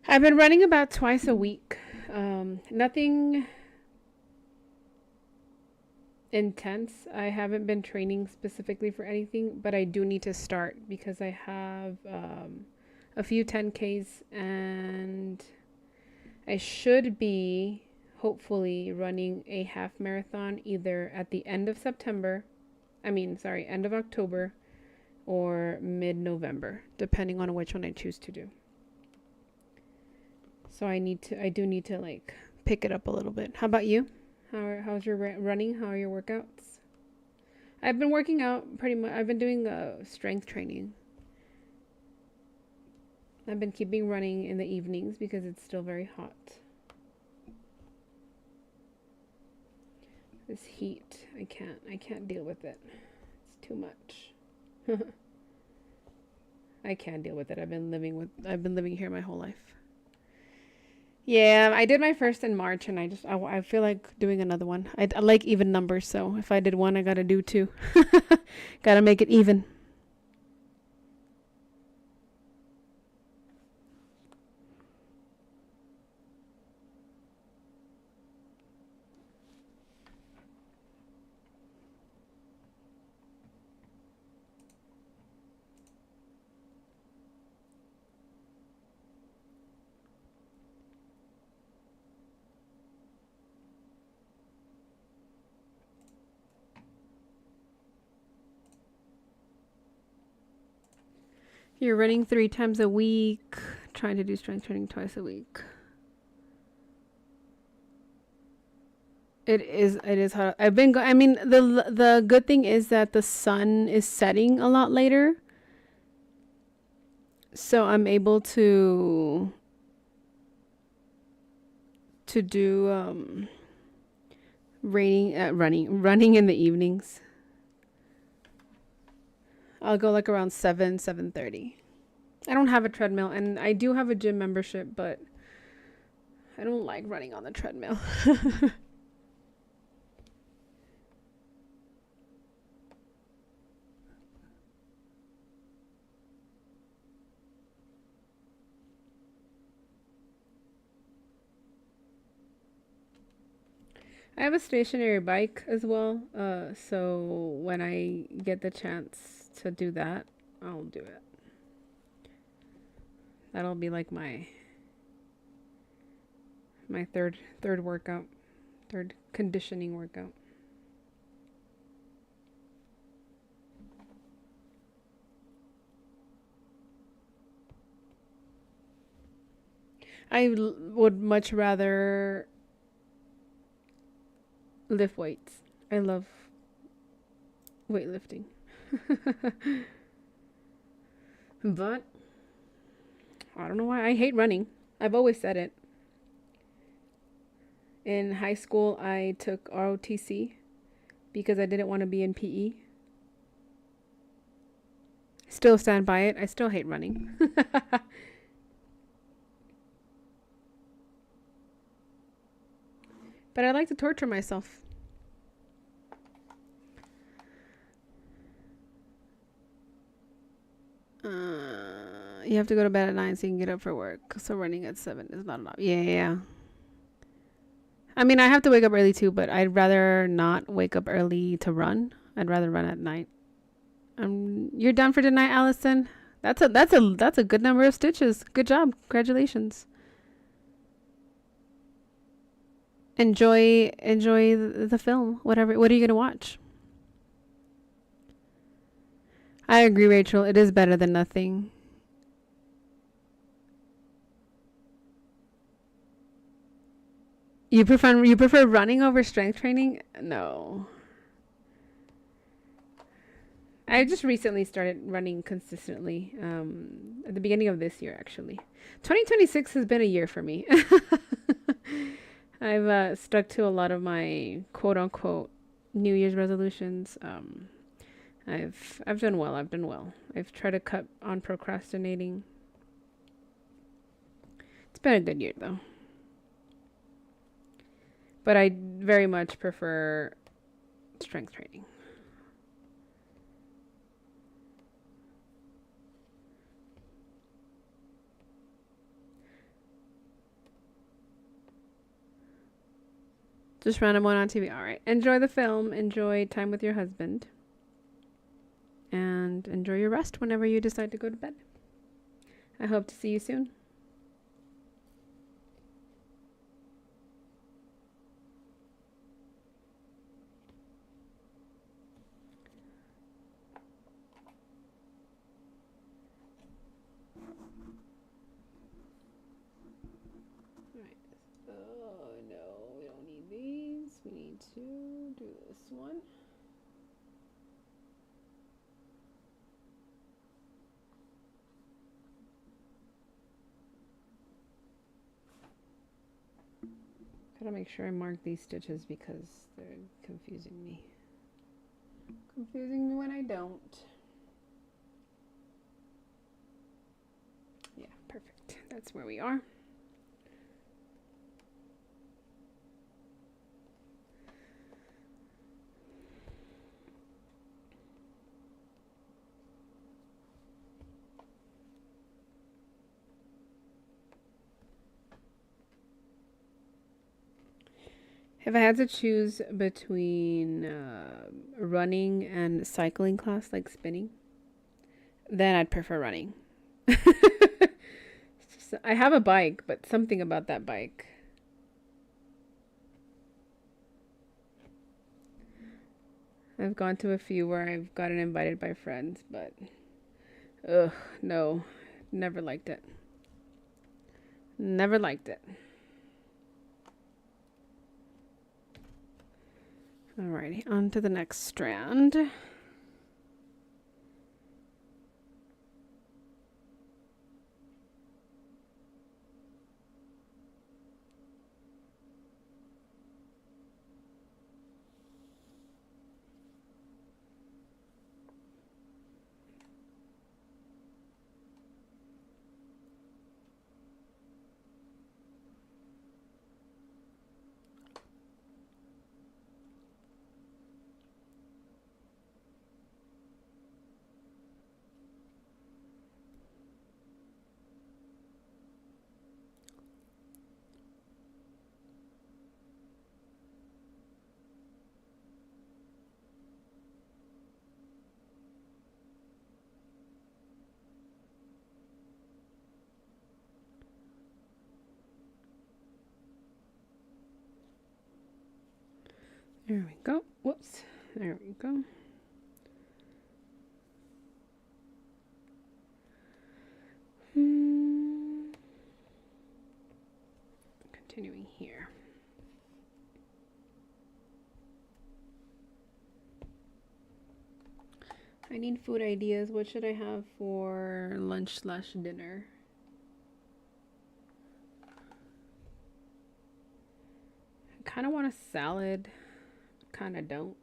I've been running about twice a week. Nothing intense. I haven't been training specifically for anything, but I do need to start because I have a few 10Ks and I should be hopefully running a half marathon either at the end of end of October or mid-November, depending on which one I choose to do. So I do need to like pick it up a little bit. How about you? How's your running? How are your workouts? I've been working out pretty much. I've been doing strength training. I've been keeping running in the evenings because it's still very hot. This heat, I can't deal with it. It's too much. I can't deal with it. I've been living here my whole life. Yeah, I did my first in March, and I feel like doing another one. I like even numbers, so if I did one, I gotta do two. Gotta make it even. You're running 3 times a week, trying to do strength training twice a week. It is hard. I mean, the good thing is that the sun is setting a lot later. So I'm able to do running in the evenings. I'll go like around 7:30. I don't have a treadmill, and I do have a gym membership, but I don't like running on the treadmill. I have a stationary bike as well, so when I get the chance to do that, I'll do it. That'll be like my third workout, third conditioning workout. Would much rather lift weights. I love weightlifting. But I don't know why I hate running. I've always said it. In high school, I took ROTC because I didn't want to be in PE. Still stand by it. I still hate running. But I like to torture myself. You have to go to bed at 9 so you can get up for work. So running at 7 is not enough. Yeah. I mean, I have to wake up early too, but I'd rather not wake up early to run. I'd rather run at night. You're done for tonight, Allison. That's a good number of stitches. Good job. Congratulations. Enjoy the film. Whatever. What are you gonna watch? I agree, Rachel. It is better than nothing. You prefer running over strength training? No. I just recently started running consistently. At the beginning of this year, actually. 2026 has been a year for me. I've stuck to a lot of my quote unquote New Year's resolutions. I've done well. I've done well. I've tried to cut on procrastinating. It's been a good year though. But I very much prefer strength training. Just random one on TV. All right. Enjoy the film. Enjoy time with your husband. And enjoy your rest whenever you decide to go to bed. I hope to see you soon. Oh no, we don't need these. We need to do this one. Gotta make sure I mark these stitches because they're confusing me. Confusing me when I don't. Yeah, perfect. That's where we are. If I had to choose between running and cycling class, like spinning, then I'd prefer running. I have a bike, but something about that bike. I've gone to a few where I've gotten invited by friends, but ugh, no, never liked it. Never liked it. Alrighty, on to the next strand. There we go. Whoops. There we go. Continuing here. I need food ideas. What should I have for lunch/dinner? I kind of want a salad. Kind of don't.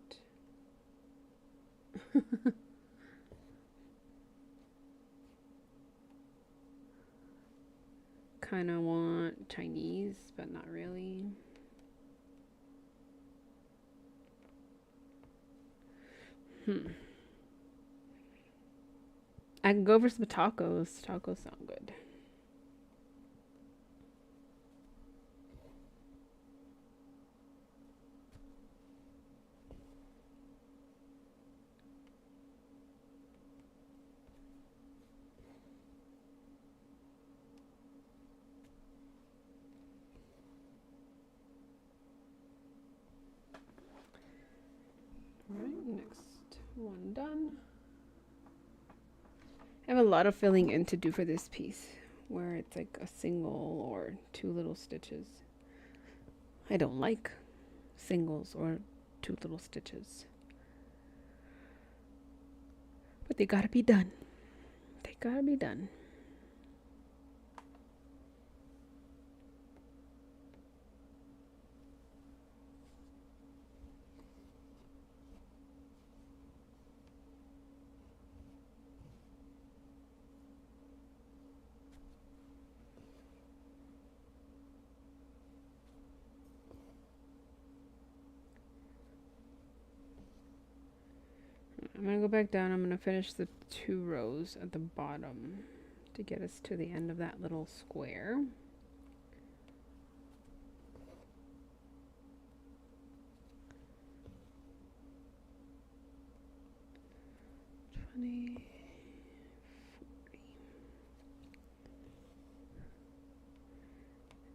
Kind of want Chinese, but not really. I can go for some tacos. Tacos sound good. One done. I have a lot of filling in to do for this piece, where it's like a single or two little stitches. I don't like singles or two little stitches, but they gotta be done. They gotta be done. I'm gonna go back down. I'm gonna finish the 2 rows at the bottom to get us to the end of that little square.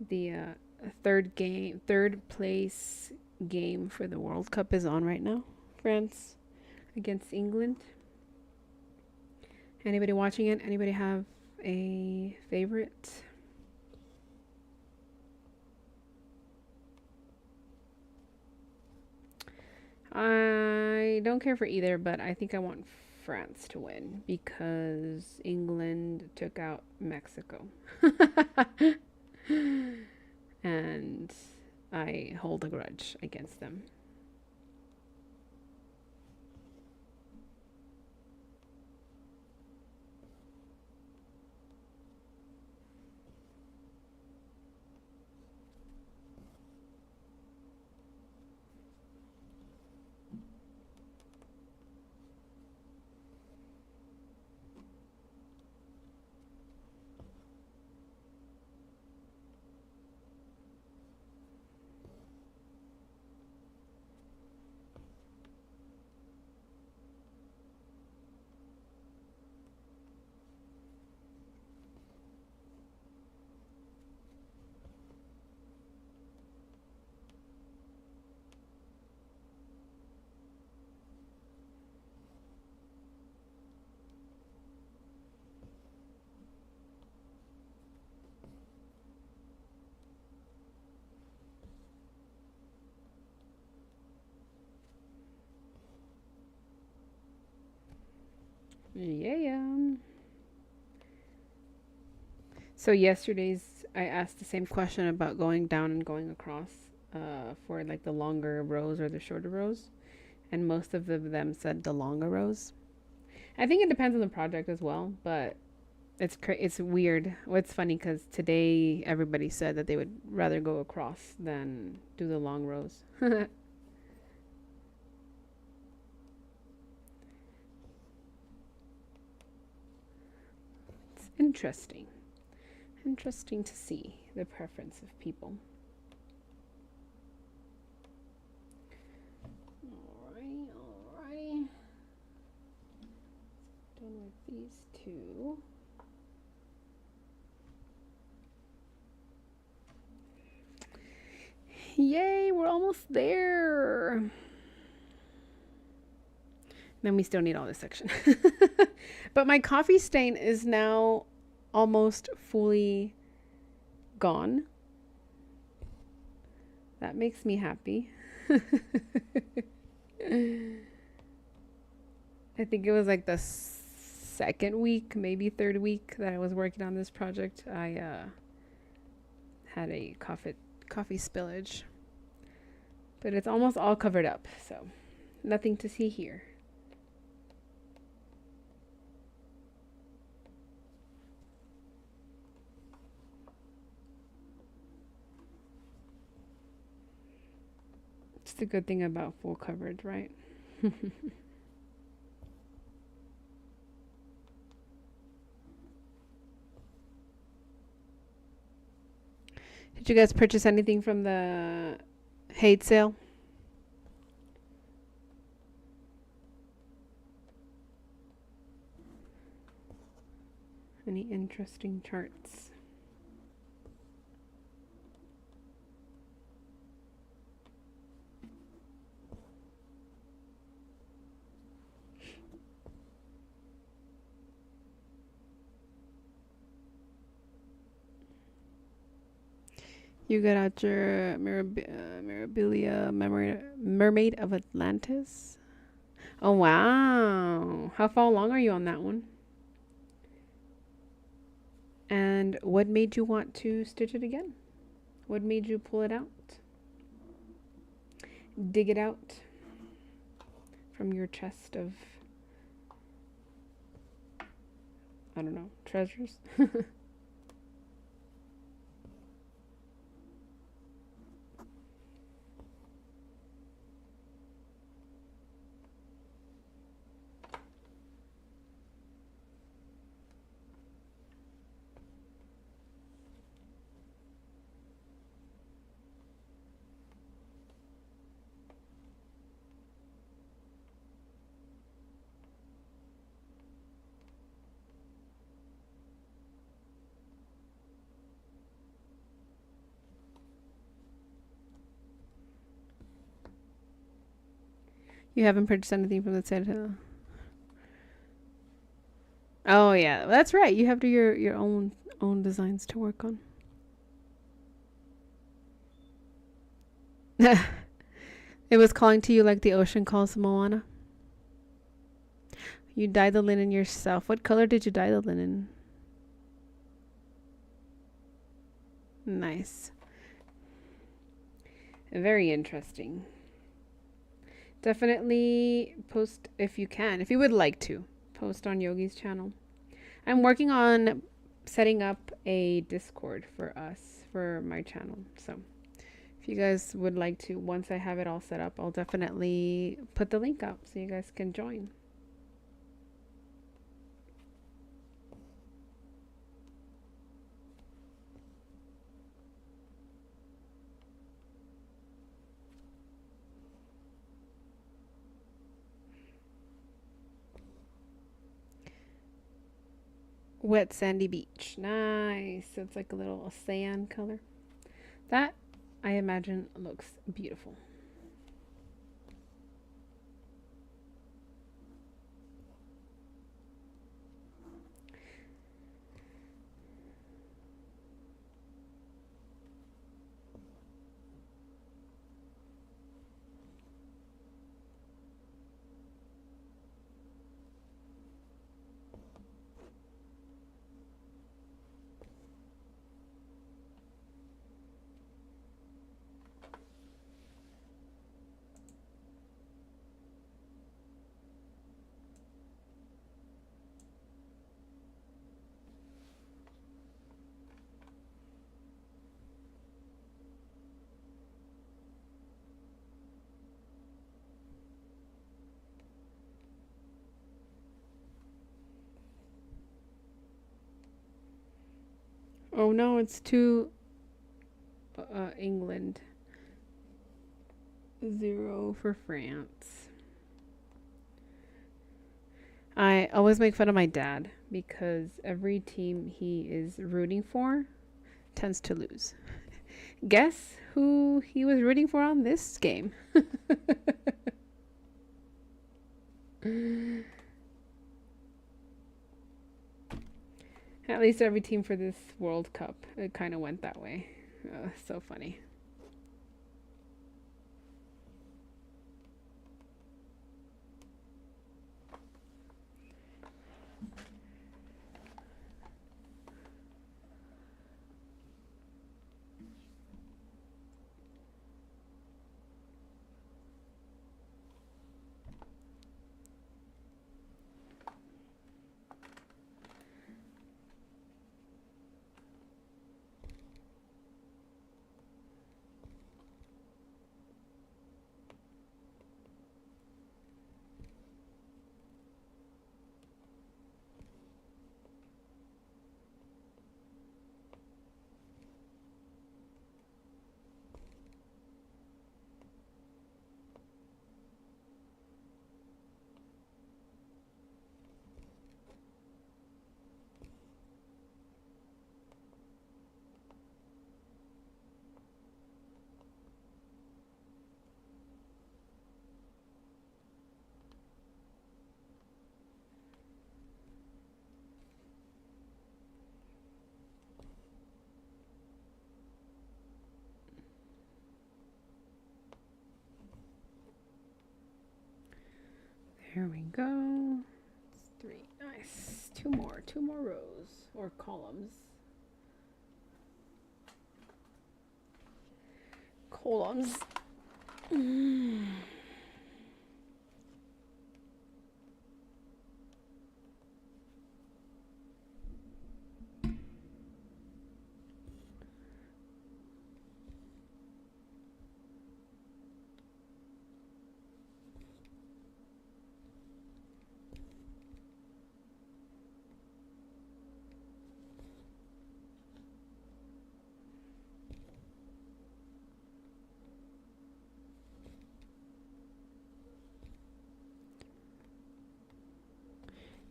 The third place game for the World Cup is on right now. France against England. Anybody watching it? Anybody have a favorite? I don't care for either, but I think I want France to win because England took out Mexico. And I hold a grudge against them. Yeah. So yesterday's I asked the same question about going down and going across for like the longer rows or the shorter rows, and most of them said the longer rows. I think it depends on the project as well, but it's weird. What's funny because today everybody said that they would rather go across than do the long rows. It's interesting. Interesting to see the preference of people. Alright. Done with these 2. Yay, we're almost there. Then we still need all this section. But my coffee stain is now almost fully gone. That makes me happy. I think it was like the second week, maybe third week that I was working on this project. I had a coffee spillage. But it's almost all covered up, so nothing to see here. It's the good thing about full coverage, right? Did you guys purchase anything from the Hate sale? Any interesting charts? You got out your Mirabilia Mermaid of Atlantis. Oh, wow. How far along are you on that one? And what made you want to stitch it again? What made you pull it out? Dig it out from your chest of, I don't know, treasures? You haven't purchased anything from the sale? Oh yeah, that's right. You have your own designs to work on. It was calling to you like the ocean calls Moana. You dyed the linen yourself. What color did you dye the linen? Nice. Very interesting. Definitely post if you can, if you would like to, post on Yogi's channel. I'm working on setting up a Discord for us, for my channel. So if you guys would like to, once I have it all set up, I'll definitely put the link up so you guys can join. Wet sandy beach. Nice. So it's like a little sand color. That, I imagine, looks beautiful. Oh no, it's to England. 0 for France. I always make fun of my dad because every team he is rooting for tends to lose. Guess who he was rooting for on this game? At least every team for this World Cup, it kind of went that way. So funny. There we go. It's 3. Nice. Two more rows or columns. Columns.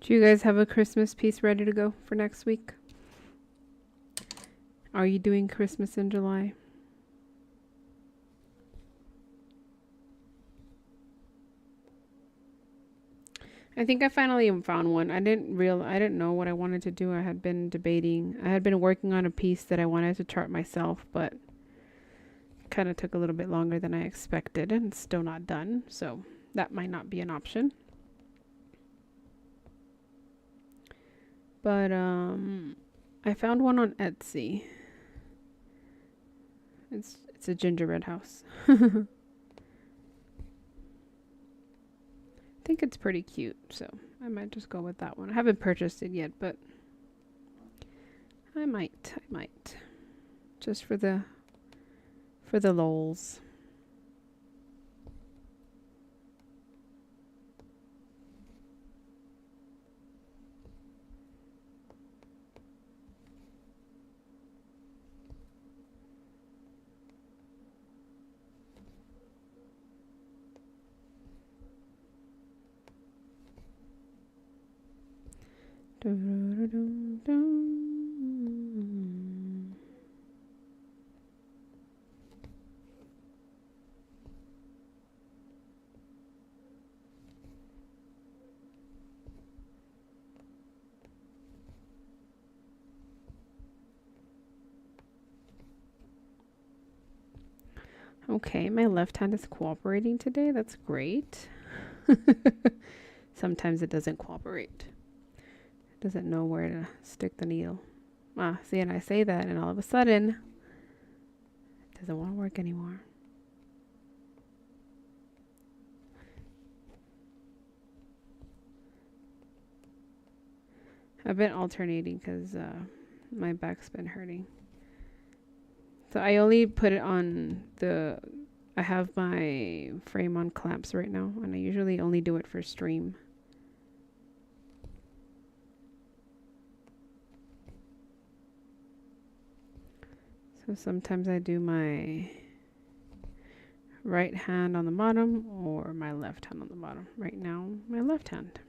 Do you guys have a Christmas piece ready to go for next week? Are you doing Christmas in July? I think I finally found one. I didn't know what I wanted to do. I had been debating. I had been working on a piece that I wanted to chart myself, but kind of took a little bit longer than I expected and it's still not done. So that might not be an option. But I found one on Etsy. It's a gingerbread house. I think it's pretty cute, so I might just go with that one. I haven't purchased it yet, but I might. Just for the lols. Okay, my left hand is cooperating today. That's great. Sometimes it doesn't cooperate. It doesn't know where to stick the needle. See, and I say that, and all of a sudden, it doesn't want to work anymore. I've been alternating because my back's been hurting. So I only put it on I have my frame on clamps right now, and I usually only do it for stream. So sometimes I do my right hand on the bottom or my left hand on the bottom. Right now, my left hand.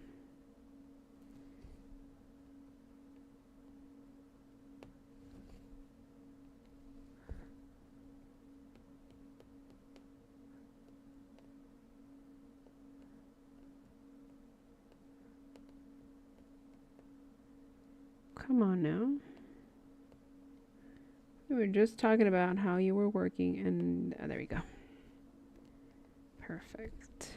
Come on now. We were just talking about how you were working, and there we go. Perfect.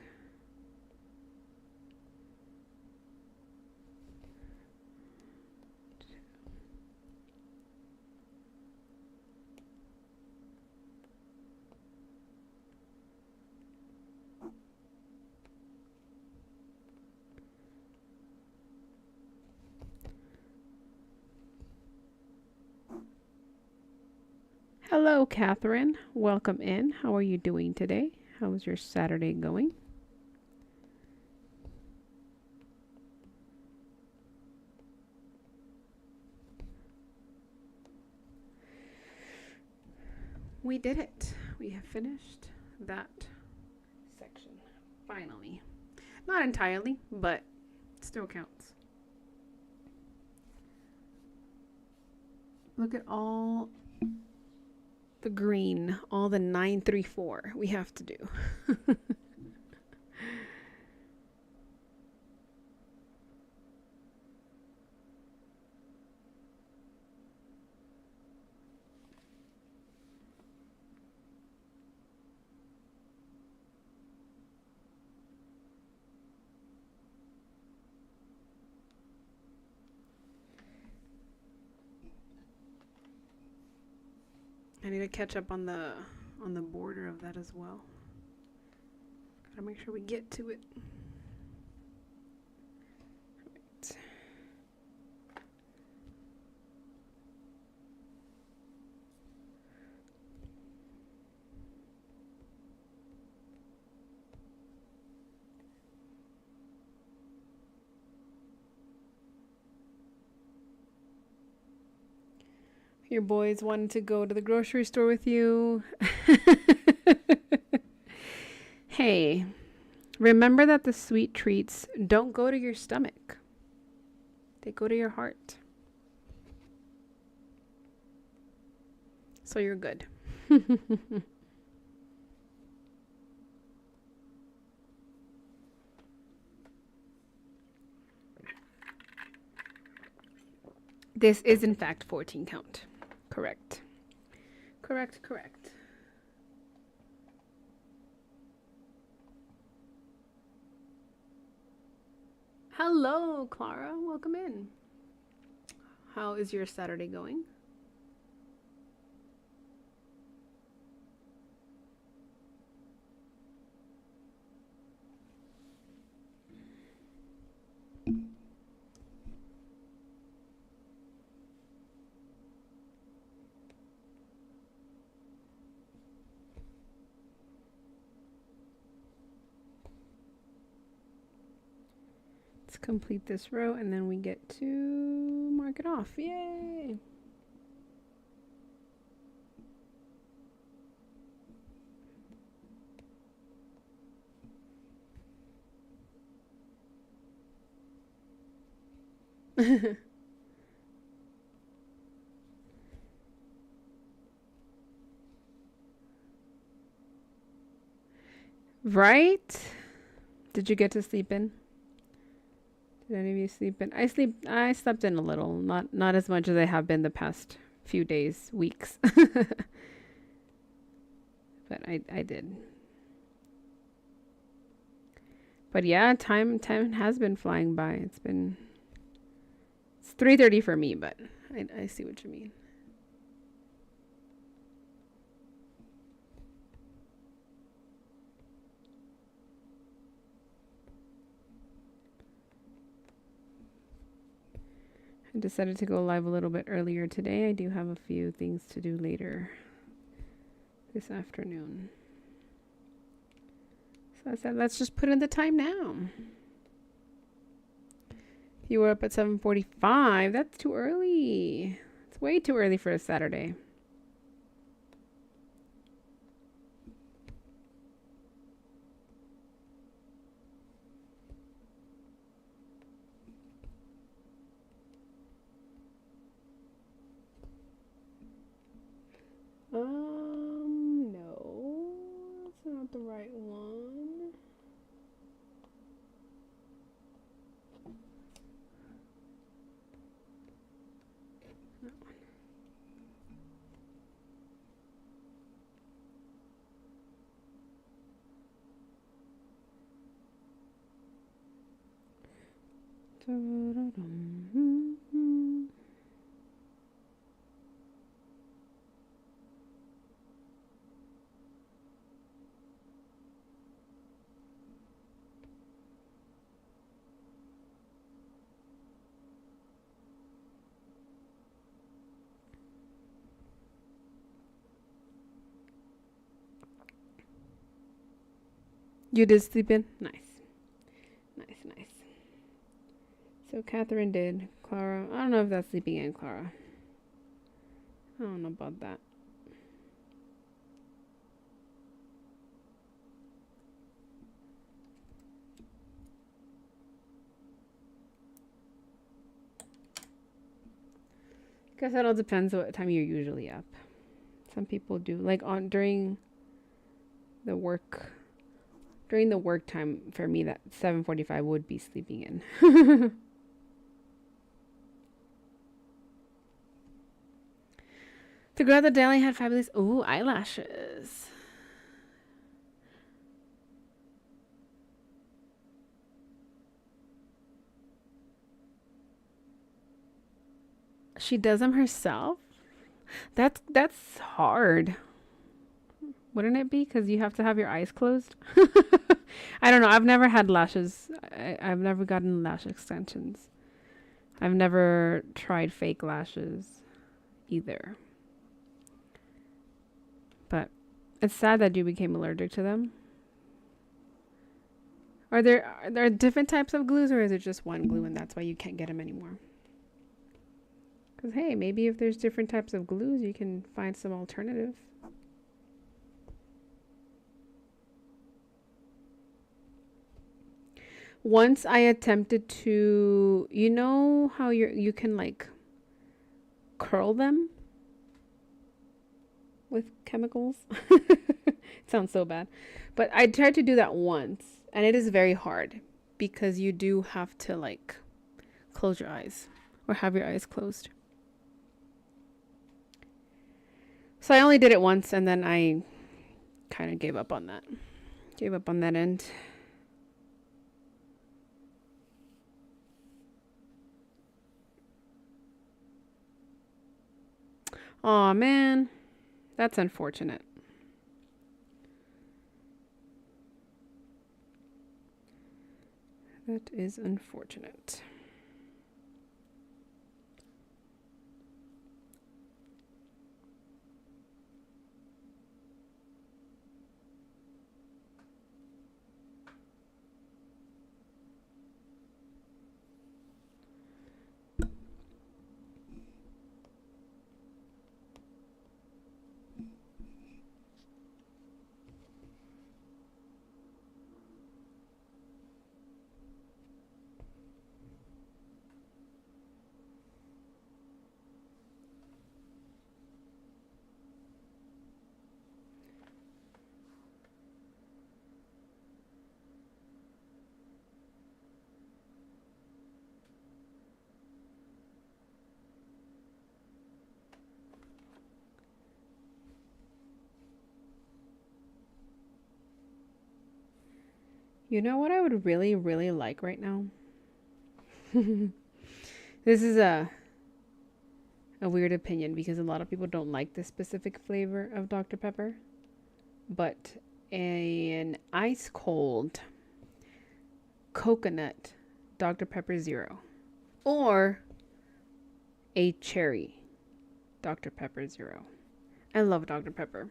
Hello, Catherine. Welcome in. How are you doing today? How is your Saturday going? We did it. We have finished that section. Finally. Not entirely, but it still counts. Look at all the green, all the 934 we have to do. I need to catch up on the border of that as well. Gotta make sure we get to it. Right. Your boys wanted to go to the grocery store with you. Hey, remember that the sweet treats don't go to your stomach. They go to your heart. So you're good. This is in fact 14 count. Correct. Correct. Hello, Clara. Welcome in. How is your Saturday going? Let's complete this row and then we get to mark it off. Yay! Right? Did you get to sleep in? Did any of you sleep in? I slept in a little, not as much as I have been the past few days, weeks. But I did. But yeah, time has been flying by. It's 3:30 for me, but I see what you mean. I decided to go live a little bit earlier today. I do have a few things to do later this afternoon. So I said, let's just put in the time now. You were up at 7:45. That's too early. It's way too early for a Saturday. No, that's not the right one. That one. You did sleep in? Nice. So Catherine did. Clara, I don't know if that's sleeping in, Clara. I don't know about that. Guess that all depends what time you're usually up. Some people do, like during the work time for me, that 7:45 would be sleeping in. The girl at the deli had fabulous eyelashes. She does them herself? That's hard. Wouldn't it be? Because you have to have your eyes closed. I don't know. I've never had lashes. I've never gotten lash extensions. I've never tried fake lashes either. But it's sad that you became allergic to them. Are there different types of glues, or is it just one glue and that's why you can't get them anymore? Because hey, maybe if there's different types of glues, you can find some alternative. Once I attempted to, you know how you can like curl them with chemicals? It sounds so bad. But I tried to do that once, and it is very hard because you do have to like close your eyes or have your eyes closed. So I only did it once, and then I kind of gave up on that. Gave up on that end. Aw, man. That's unfortunate. That is unfortunate. You know what I would really, really like right now? This is a weird opinion because a lot of people don't like this specific flavor of Dr. Pepper, but an ice cold coconut Dr. Pepper Zero or a cherry Dr. Pepper Zero. I love Dr. Pepper.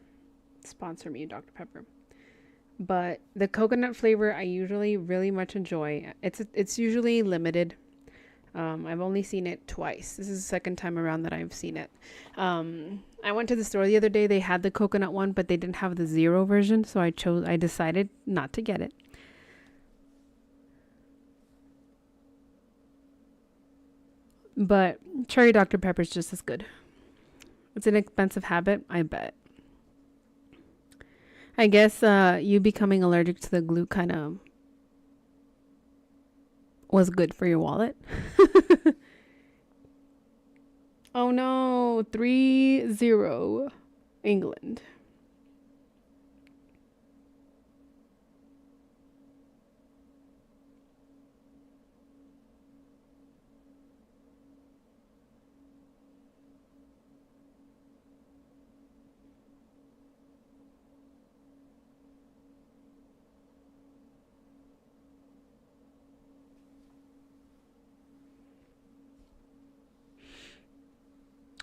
Sponsor me, Dr. Pepper. But the coconut flavor I usually really much enjoy. It's usually limited. I've only seen it twice. This is the second time around that I've seen it. I went to the store the other day. They had the coconut one, but they didn't have the zero version, so I decided not to get it. But cherry Dr. Pepper is just as good. It's an expensive habit, I bet. I guess you becoming allergic to the glue kind of was good for your wallet. Oh no, 3-0 England.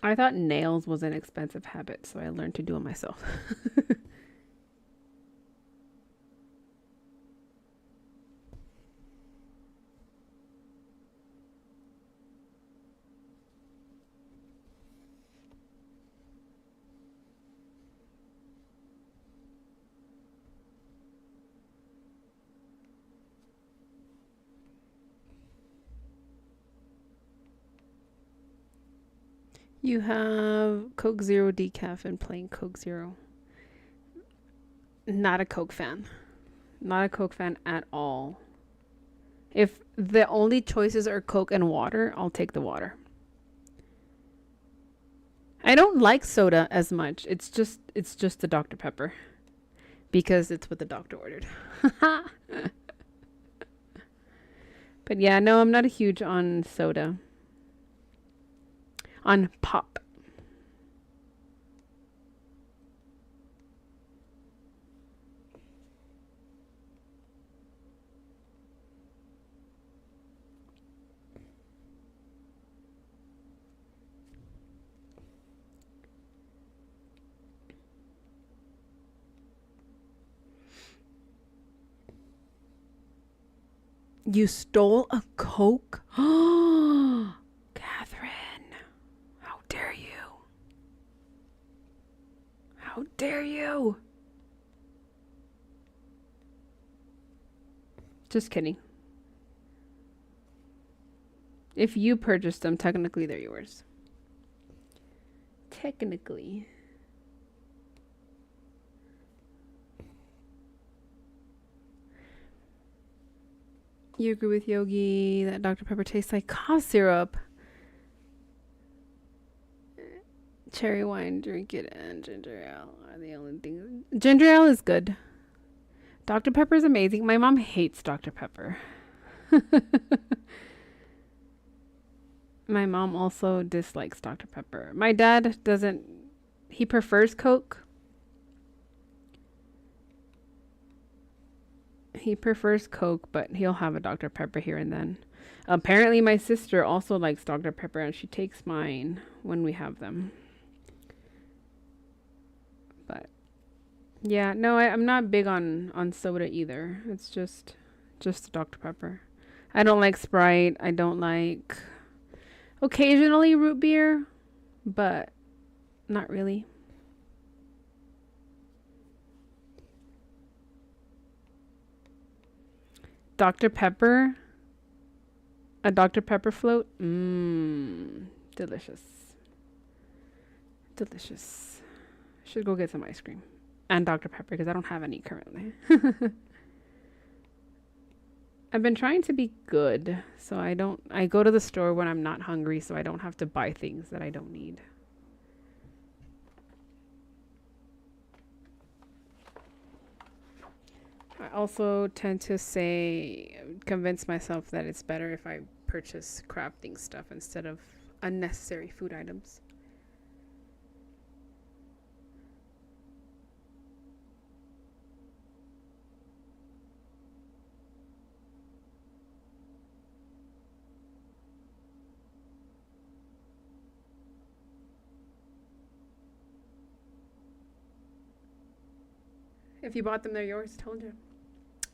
I thought nails was an expensive habit, so I learned to do it myself. You have Coke Zero decaf and plain Coke Zero. Not a Coke fan. Not a Coke fan at all. If the only choices are Coke and water, I'll take the water. I don't like soda as much. It's just the Dr. Pepper because it's what the doctor ordered. But yeah, no, I'm not a huge on soda. On pop. You stole a Coke? Oh, Catherine. How dare you? How dare you? Just kidding. If you purchased them, technically they're yours. Technically. You agree with Yogi that Dr. Pepper tastes like cough syrup? Cherry wine, drink it, and ginger ale are the only things. Ginger ale is good. Dr. Pepper is amazing. My mom hates Dr. Pepper. My mom also dislikes Dr. Pepper. My dad doesn't. He prefers Coke. He prefers Coke, but he'll have a Dr. Pepper here and then. Apparently, my sister also likes Dr. Pepper, and she takes mine when we have them. But yeah, no, I'm not big on soda either. It's just Dr. Pepper. I don't like Sprite. I don't like occasionally root beer, but not really. Dr. Pepper, a Dr. Pepper float. Delicious. Delicious. Should go get some ice cream and Dr. Pepper because I don't have any currently. I've been trying to be good, so I go to the store when I'm not hungry so I don't have to buy things that I don't need. I also tend to convince myself that it's better if I purchase crafting stuff instead of unnecessary food items. If you bought them, they're yours. Told you.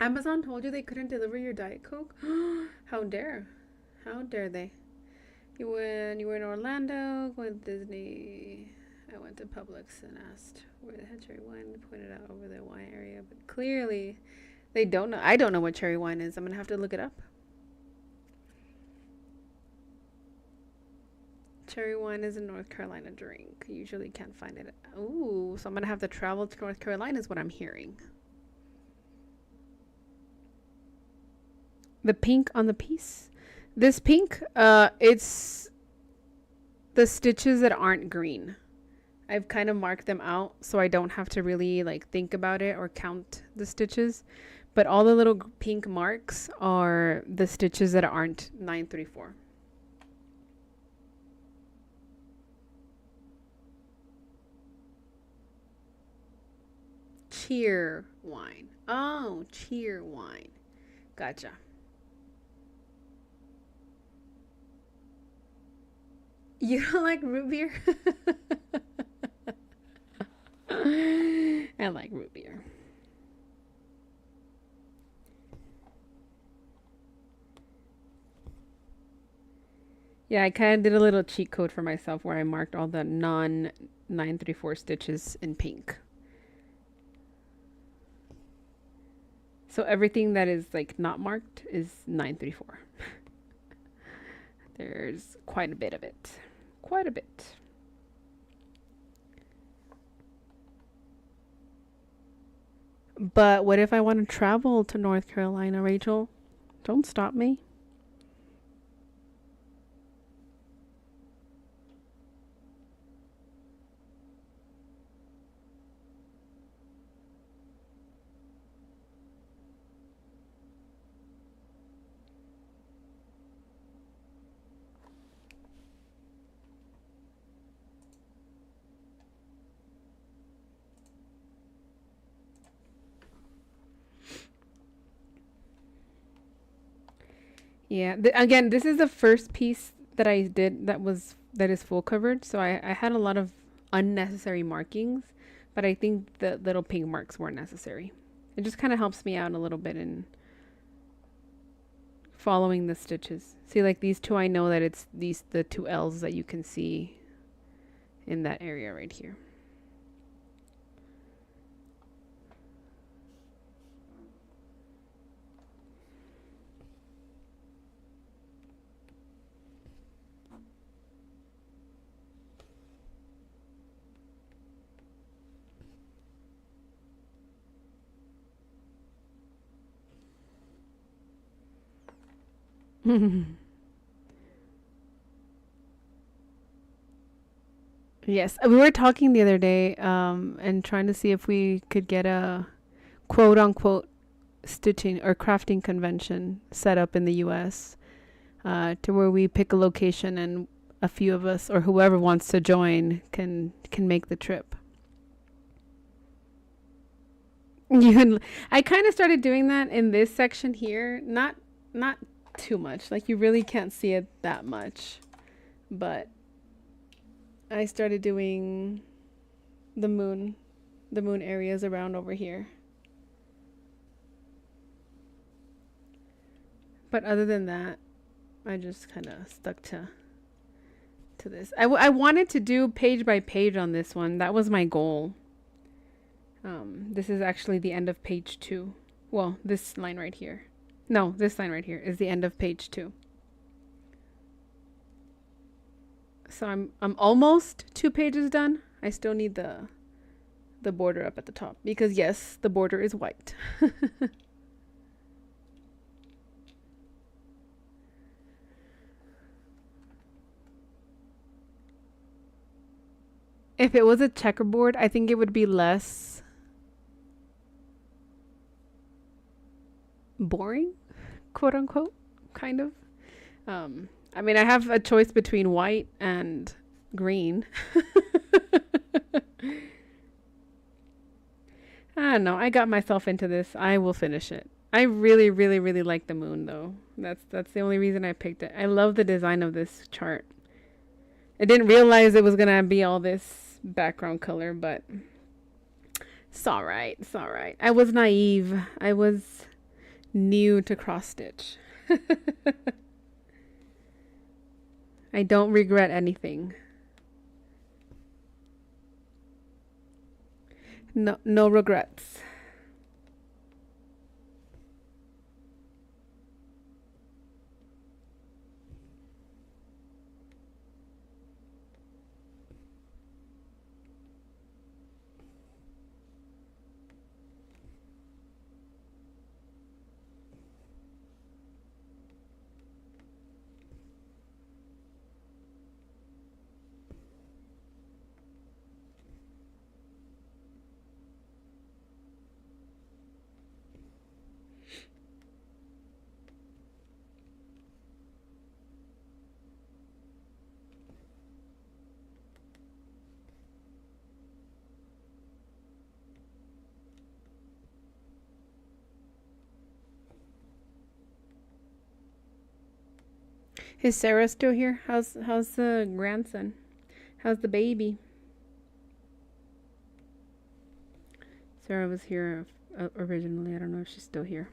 Amazon told you they couldn't deliver your Diet Coke? How dare. How dare they? You were in Orlando, going to Disney. I went to Publix and asked where they had cherry wine. They pointed out over the wine area, but clearly they don't know. I don't know what cherry wine is. I'm gonna have to look it up. Cherry wine is a North Carolina drink. You usually can't find it. Ooh, so I'm gonna have to travel to North Carolina is what I'm hearing. The pink on the piece. This pink, it's the stitches that aren't green. I've kind of marked them out so I don't have to really like think about it or count the stitches. But all the little pink marks are the stitches that aren't 934. Cheer wine. Oh, cheer wine. Gotcha. You don't like root beer? I like root beer. Yeah, I kind of did a little cheat code for myself where I marked all the non 934 stitches in pink. So everything that is like not marked is 934. There's quite a bit of it. Quite a bit. But what if I want to travel to North Carolina, Rachel? Don't stop me. Yeah. Again, this is the first piece that I did that is full covered. So I had a lot of unnecessary markings, but I think the little pink marks weren't necessary. It just kind of helps me out a little bit in following the stitches. See, like these two, I know that it's the two L's that you can see in that area right here. Yes, we were talking the other day, and trying to see if we could get a quote unquote stitching or crafting convention set up in the U.S. To where we pick a location and a few of us or whoever wants to join can make the trip. I kind of started doing that in this section here, not too much. Like you really can't see it that much, but I started doing the moon areas around over here. But other than that, I just kind of stuck to this. I wanted to do page by page on this one. That was my goal. This is actually the end of page 2. Well, this line right here. No, this line right here is the end of page 2. So I'm almost 2 pages done. I still need the border up at the top because yes, the border is white. If it was a checkerboard, I think it would be less boring, quote unquote, kind of. I mean, I have a choice between white and green. I don't know. I got myself into this. I will finish it. I really, really, really like the moon, though. That's the only reason I picked it. I love the design of this chart. I didn't realize it was gonna be all this background color, but it's all right. It's all right. I was naive. I was new to cross stitch. I don't regret anything. No regrets. Is Sarah still here? How's the grandson? How's the baby? Sarah was here originally. I don't know if she's still here.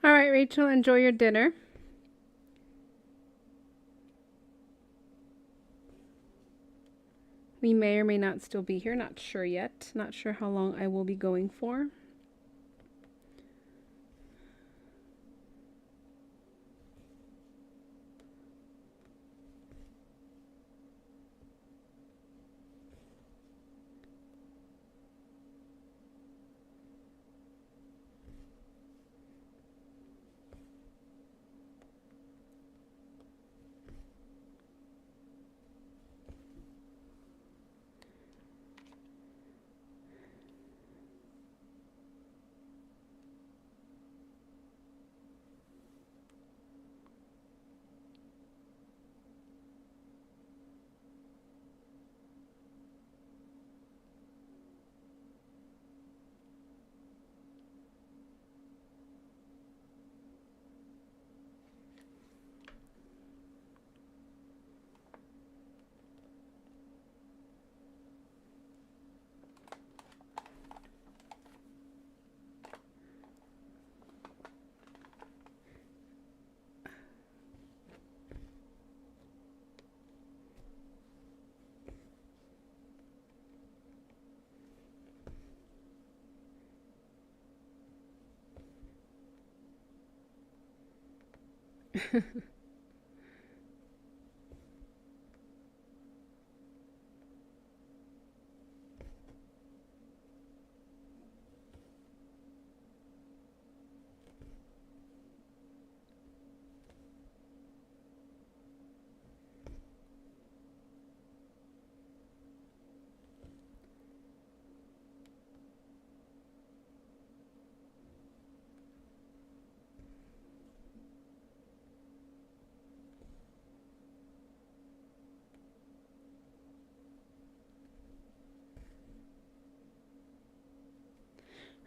All right, Rachel, enjoy your dinner. We may or may not still be here. Not sure yet. Not sure how long I will be going for.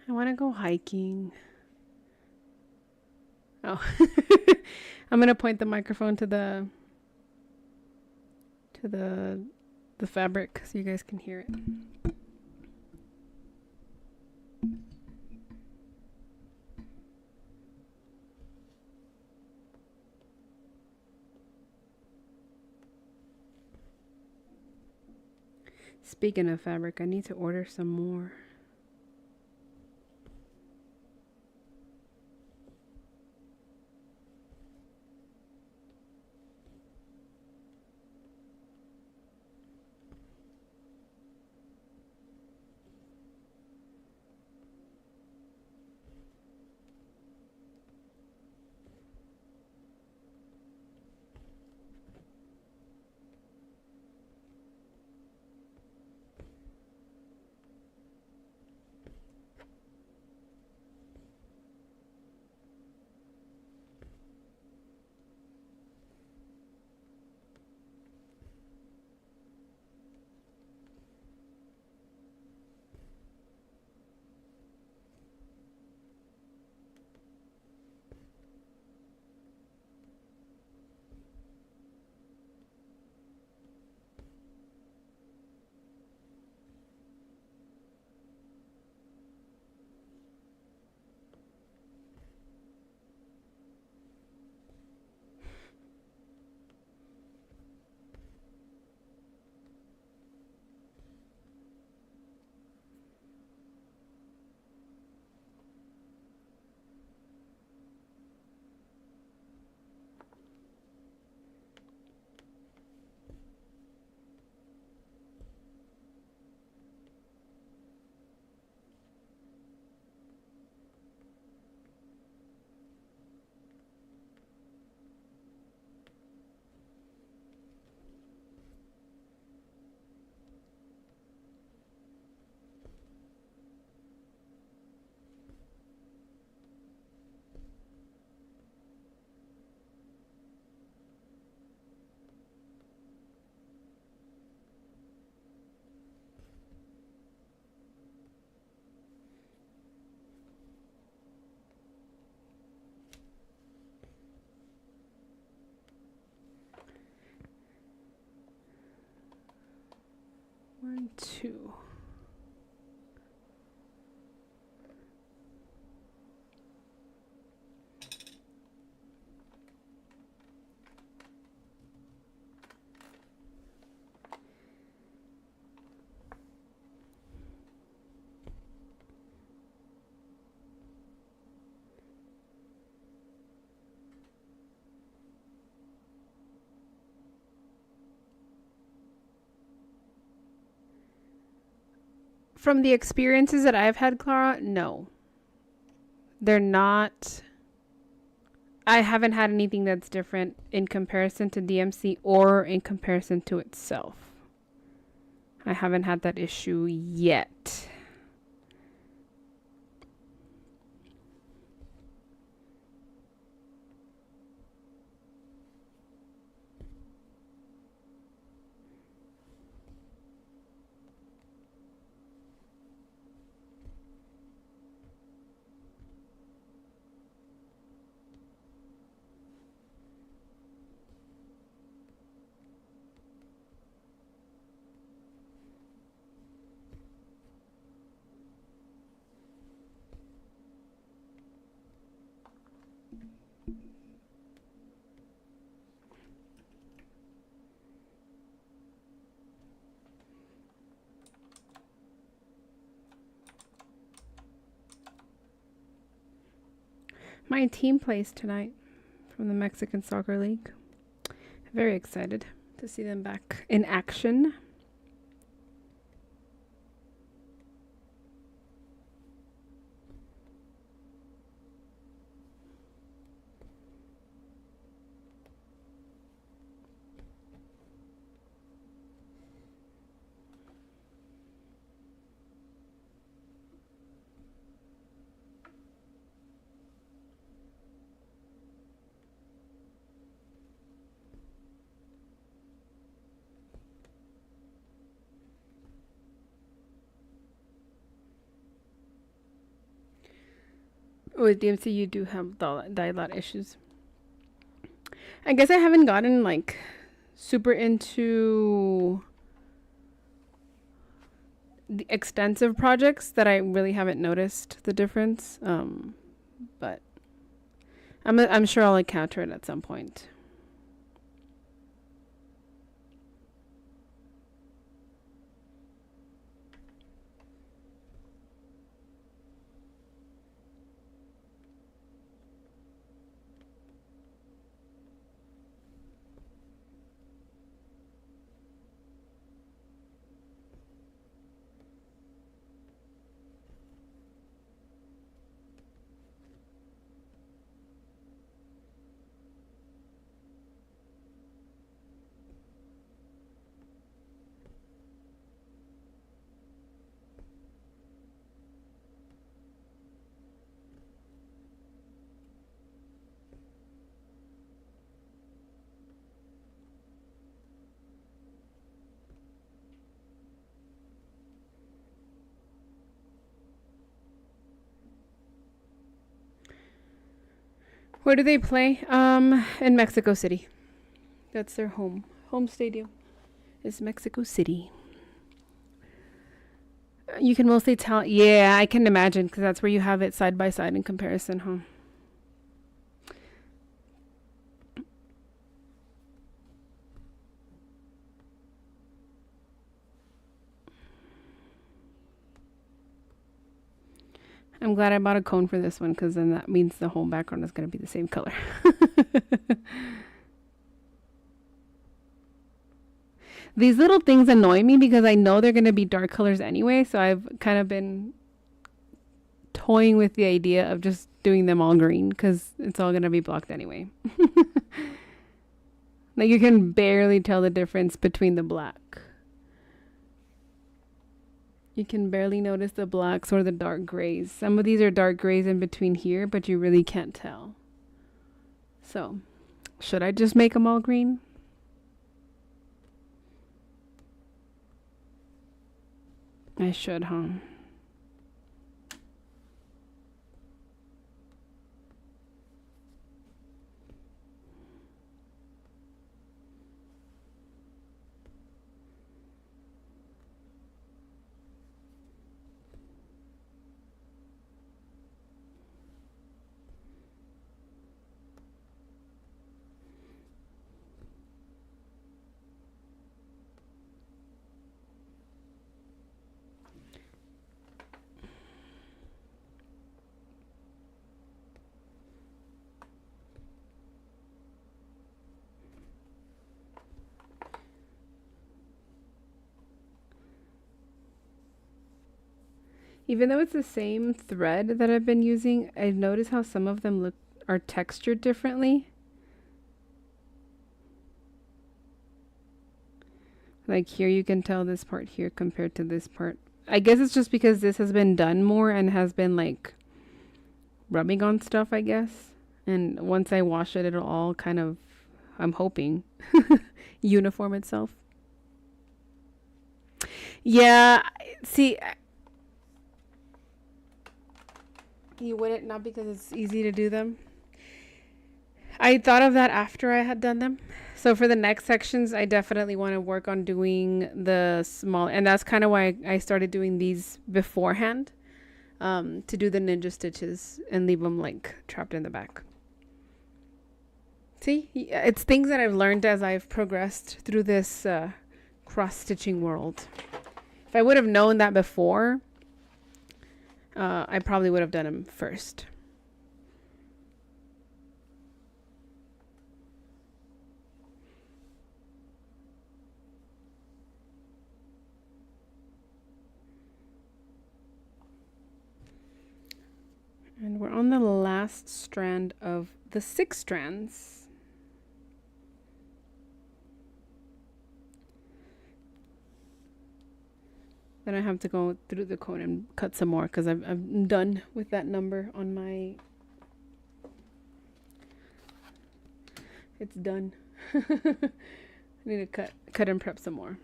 I want to go hiking. Oh, I'm gonna point the microphone to the fabric so you guys can hear it. Speaking of fabric, I need to order some more. 2. From the experiences that I've had, Clara, no. They're not. I haven't had anything that's different in comparison to DMC or in comparison to itself. I haven't had that issue yet. My team plays tonight from the Mexican Soccer League. Very excited to see them back in action. With DMC, you do have dialogue issues. I guess I haven't gotten like super into the extensive projects that I really haven't noticed the difference. But I'm sure I'll encounter it at some point. Where do they play? In Mexico City. That's their home stadium. Is Mexico City. You can mostly tell. Yeah, I can imagine because that's where you have it side by side in comparison, huh? I'm glad I bought a cone for this one because then that means the whole background is going to be the same color. These little things annoy me because I know they're going to be dark colors anyway, so I've kind of been toying with the idea of just doing them all green because it's all going to be blocked anyway. Like you can barely tell the difference between the black. You can barely notice the blacks or the dark grays. Some of these are dark grays in between here, but you really can't tell. So, should I just make them all green? I should, huh? Even though it's the same thread that I've been using, I've noticed how some of them are textured differently. Like here you can tell this part here compared to this part. I guess it's just because this has been done more and has been like rubbing on stuff, I guess. And once I wash it, it'll all kind of, I'm hoping, uniform itself. Yeah, see, you wouldn't, not because it's easy to do them. I thought of that after I had done them. So for the next sections, I definitely want to work on doing the small, and that's kind of why I started doing these beforehand, to do the ninja stitches and leave them like trapped in the back. See, it's things that I've learned as I've progressed through this cross-stitching world. If I would have known that before, I probably would have done them first. And we're on the last strand of the 6 strands. Then I have to go through the cone and cut some more because I'm done with that number on my... It's done. I need to cut and prep some more.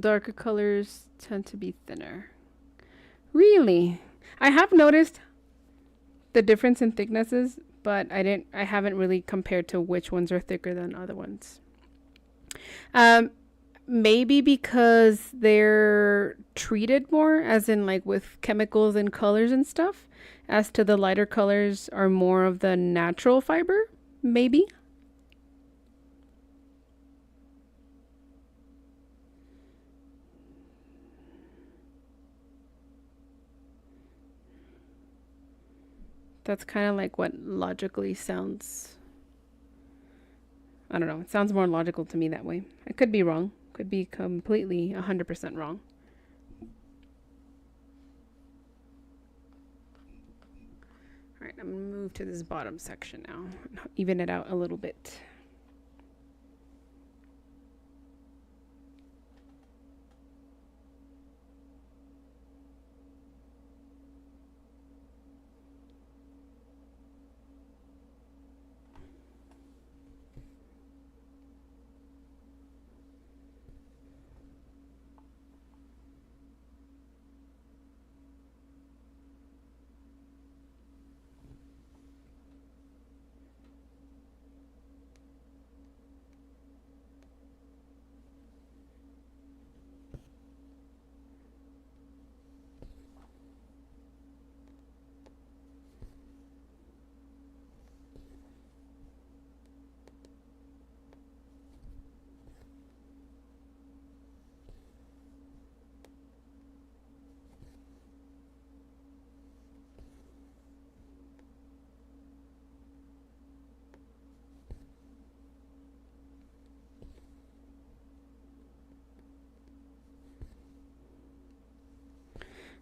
Darker colors tend to be thinner. Really? I have noticed the difference in thicknesses, but I haven't really compared to which ones are thicker than other ones. Maybe because they're treated more, as in like with chemicals and colors and stuff, as to the lighter colors are more of the natural fiber, maybe. That's kind of like what logically sounds. I don't know. It sounds more logical to me that way. I could be wrong. Could be completely 100% wrong. All right, I'm going to move to this bottom section now. Even it out a little bit.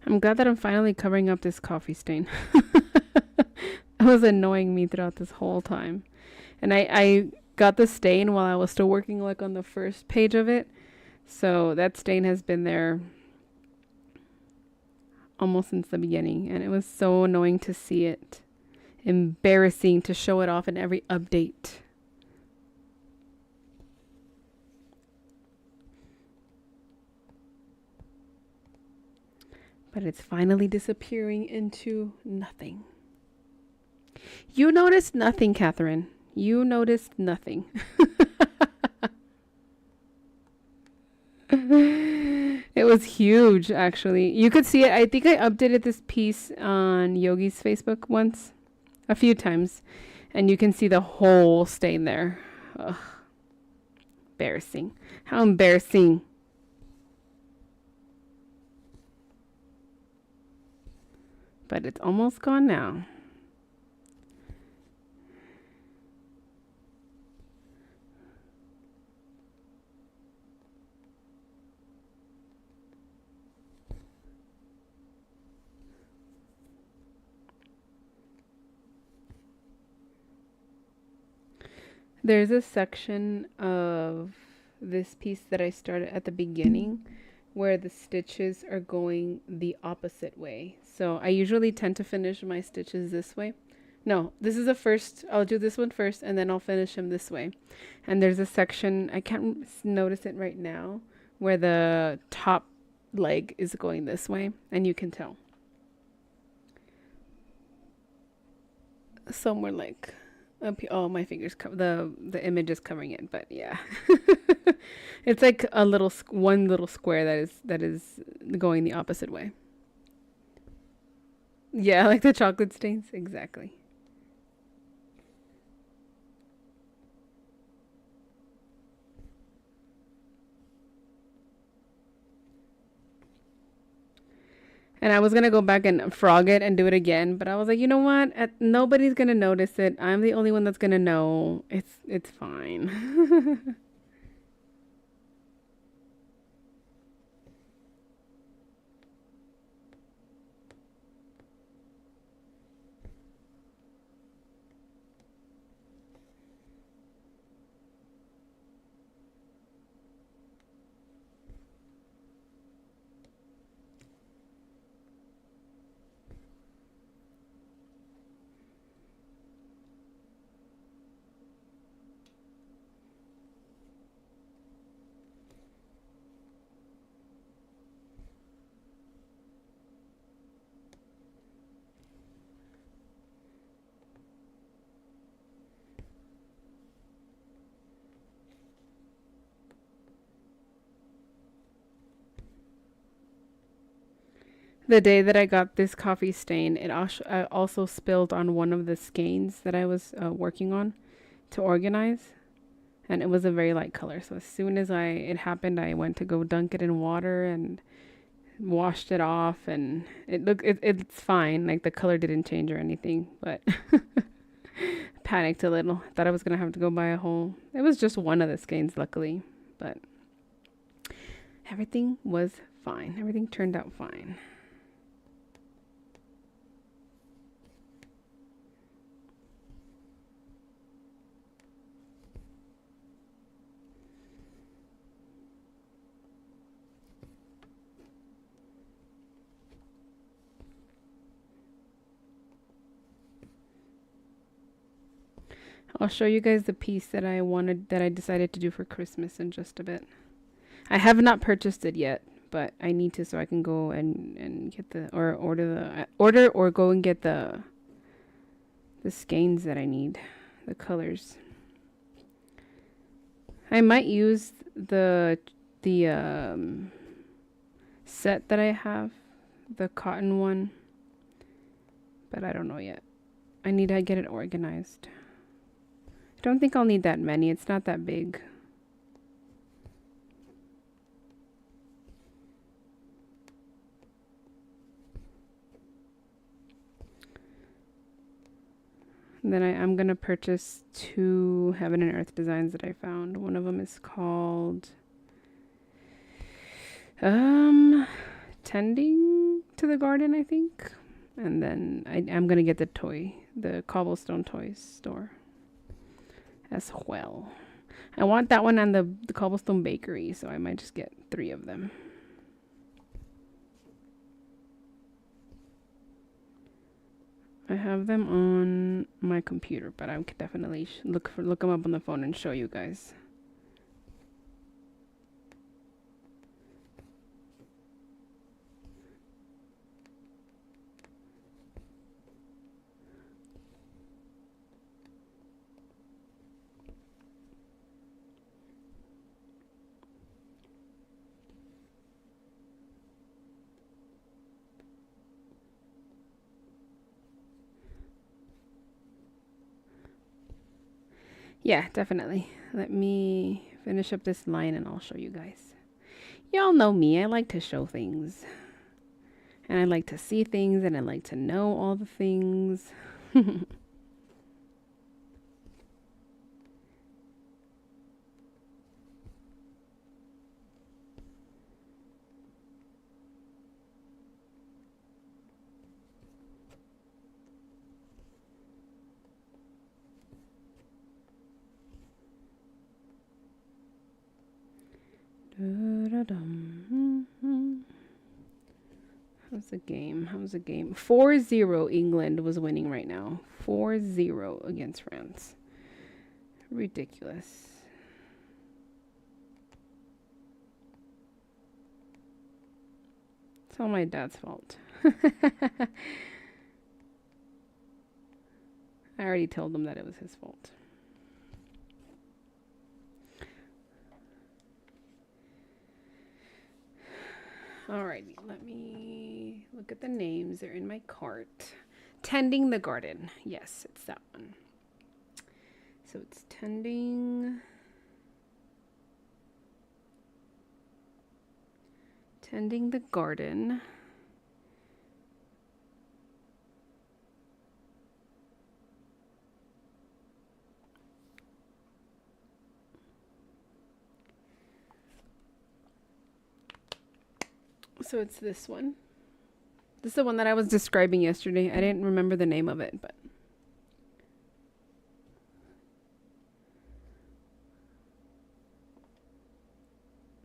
I'm glad that I'm finally covering up this coffee stain. It was annoying me throughout this whole time. And I got the stain while I was still working like on the first page of it. So that stain has been there almost since the beginning. And it was so annoying to see it. Embarrassing to show it off in every update. But it's finally disappearing into nothing. You noticed nothing, Catherine. You noticed nothing. It was huge, actually. You could see it. I think I updated this piece on Yogi's Facebook once, a few times, and you can see the whole stain there. Ugh. Embarrassing. How embarrassing. But it's almost gone now. There's a section of this piece that I started at the beginning where the stitches are going the opposite way. So I usually tend to finish my stitches this way. No, this is the first. I'll do this one first and then I'll finish them this way. And there's a section, I can't notice it right now, where the top leg is going this way and you can tell. Somewhere like up here. Oh, my fingers the image is covering it, but yeah. It's like a little one little square that is going the opposite way. Yeah, like the chocolate stains, exactly. And I was gonna go back and frog it and do it again, but I was like, you know what? Nobody's gonna notice it. I'm the only one that's gonna know. It's fine. The day that I got this coffee stain, it also spilled on one of the skeins that I was working on to organize, and it was a very light color. So as soon as I it happened, I went to go dunk it in water and washed it off, and it's fine. Like the color didn't change or anything, but panicked a little. Thought I was gonna have to go buy a whole. It was just one of the skeins, luckily, but everything was fine. Everything turned out fine. I'll show you guys the piece that I decided to do for Christmas in just a bit. I have not purchased it yet, but I need to so I can go and get the or order or go and get the skeins that I need, the colors. I might use the set that I have, the cotton one, but I don't know yet. I need to get it organized. I don't think I'll need that many. It's not that big. And then I'm gonna purchase two Heaven and Earth designs that I found. One of them is called Tending to the Garden, I think. And then I'm gonna get the Cobblestone Toys store as well. I want that one and the Cobblestone Bakery, so I might just get 3 of them. I have them on my computer, but I could definitely look them up on the phone and show you guys. Yeah, definitely. Let me finish up this line and I'll show you guys. Y'all know me. I like to show things. And I like to see things and I like to know all the things. How's the game? How's the game? 4-0 England was winning right now. 4-0 against France. Ridiculous. It's all my dad's fault. I already told him that it was his fault. Alrighty, let me look at the names. They're in my cart. Tending the Garden. Yes, it's that one. So it's Tending the Garden. So it's this one. This is the one that I was describing yesterday. I didn't remember the name of it, but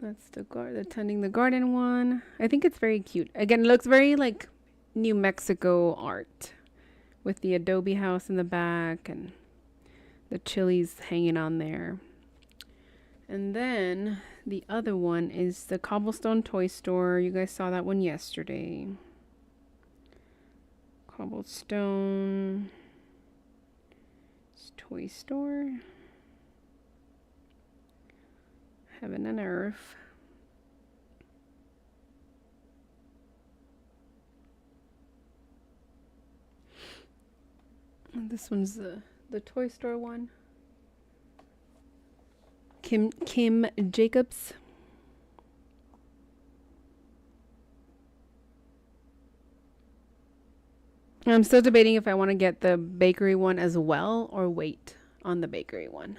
that's the Tending the Garden one. I think it's very cute. Again, it looks very like New Mexico art with the adobe house in the back and the chilies hanging on there. And then the other one is the Cobblestone Toy Store. You guys saw that one yesterday. Cobblestone Toy Store. Heaven and Earth. And this one's the Toy Store one. Kim Jacobs. I'm still debating if I want to get the bakery one as well or wait on the bakery one.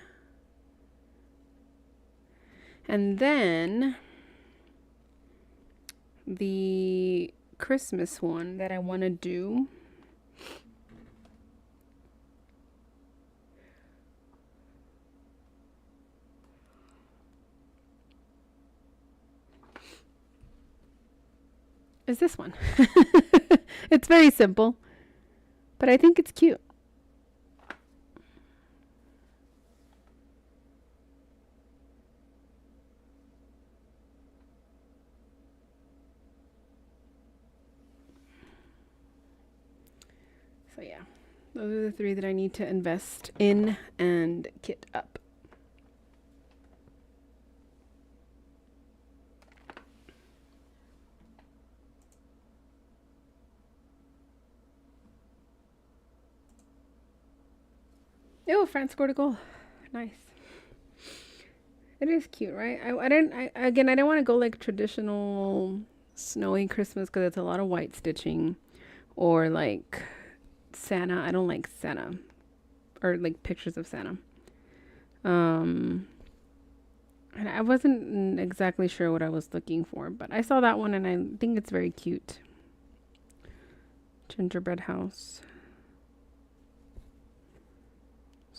And then the Christmas one that I want to do. Is this one. It's very simple, but I think it's cute. So yeah, those are the three that I need to invest in and kit up. Oh, France scored a goal. Nice. It is cute, right? I didn't want to go like traditional snowy Christmas because it's a lot of white stitching, or like Santa. I don't like Santa, or like pictures of Santa. And I wasn't exactly sure what I was looking for, but I saw that one and I think it's very cute. Gingerbread house.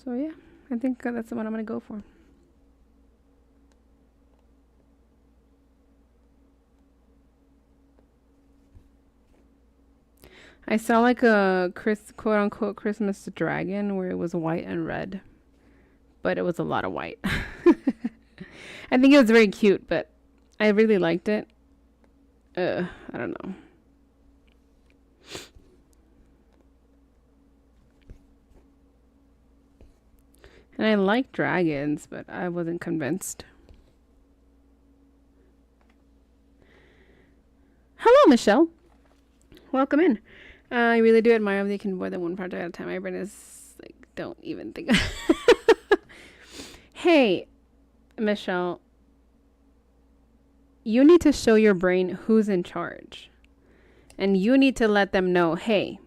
So yeah, I think that's the one I'm gonna go for. I saw like a quote unquote Christmas dragon where it was white and red, but it was a lot of white. I think it was very cute, but I really liked it. I don't know. And I like dragons, but I wasn't convinced. Hello, Michelle. Welcome in. I really do admire they can more than one project at a time. My brain is like, don't even think. Hey, Michelle, you need to show your brain who's in charge. And you need to let them know, hey,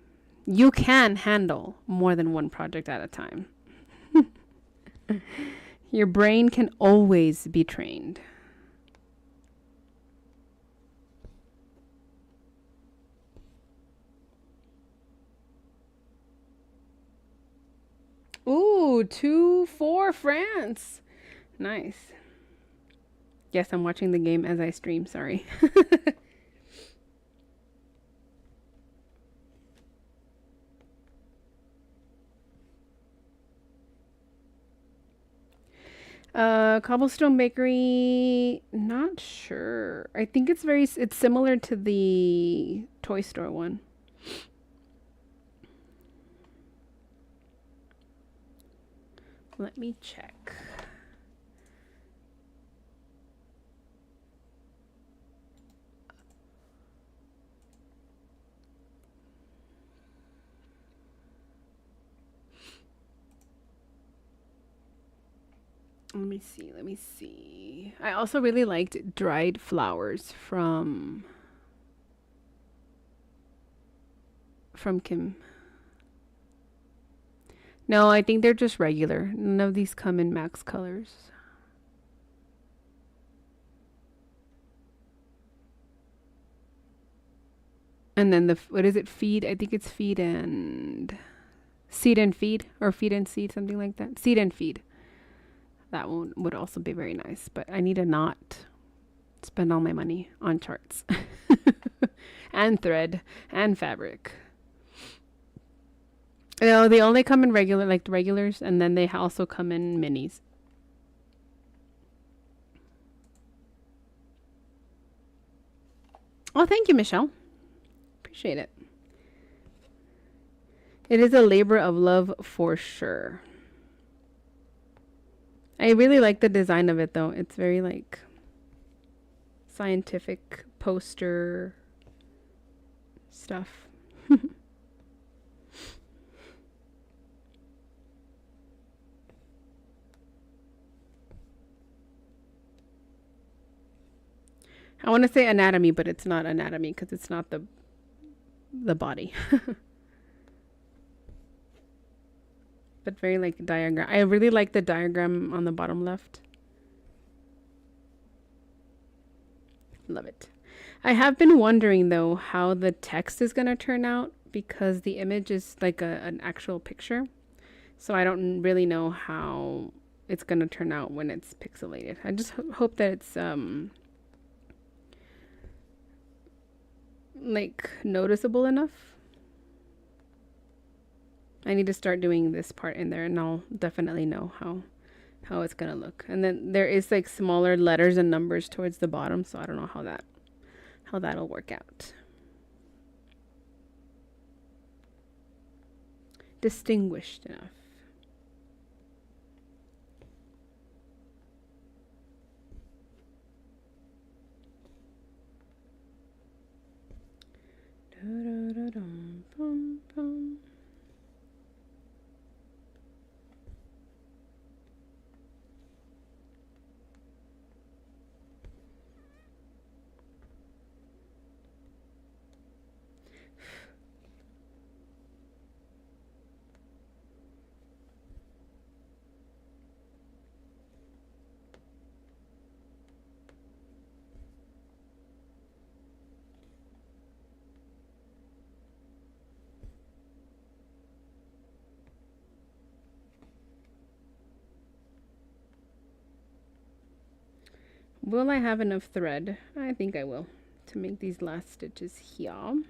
you can handle more than one project at a time. Your brain can always be trained. Ooh, 2-4 France. Nice. Yes, I'm watching the game as I stream. Sorry. Cobblestone Bakery, not sure. I think it's similar to the toy store one. Let me check. Let me see. I also really liked dried flowers from Kim. No, I think they're just regular. None of these come in max colors. And then what is it? Feed. I think it's feed and seed and feed, or feed and seed, something like that. Seed and feed. That one would also be very nice, but I need to not spend all my money on charts and thread and fabric. No, they only come in regular, like the regulars, and then they also come in minis. Oh, thank you, Michelle. Appreciate it. It is a labor of love for sure. I really like the design of it, though. It's very like scientific poster stuff. I want to say anatomy, but it's not anatomy because it's not the body. But very like diagram. I really like the diagram on the bottom left. Love it. I have been wondering though how the text is going to turn out because the image is like an actual picture. So I don't really know how it's going to turn out when it's pixelated. I just hope that it's like noticeable enough. I need to start doing this part in there and I'll definitely know how it's gonna look. And then there is like smaller letters and numbers towards the bottom, so I don't know how that'll work out. Distinguished enough. Da-da-da-dum-bum-bum. Will I have enough thread? I think I will to make these last stitches here.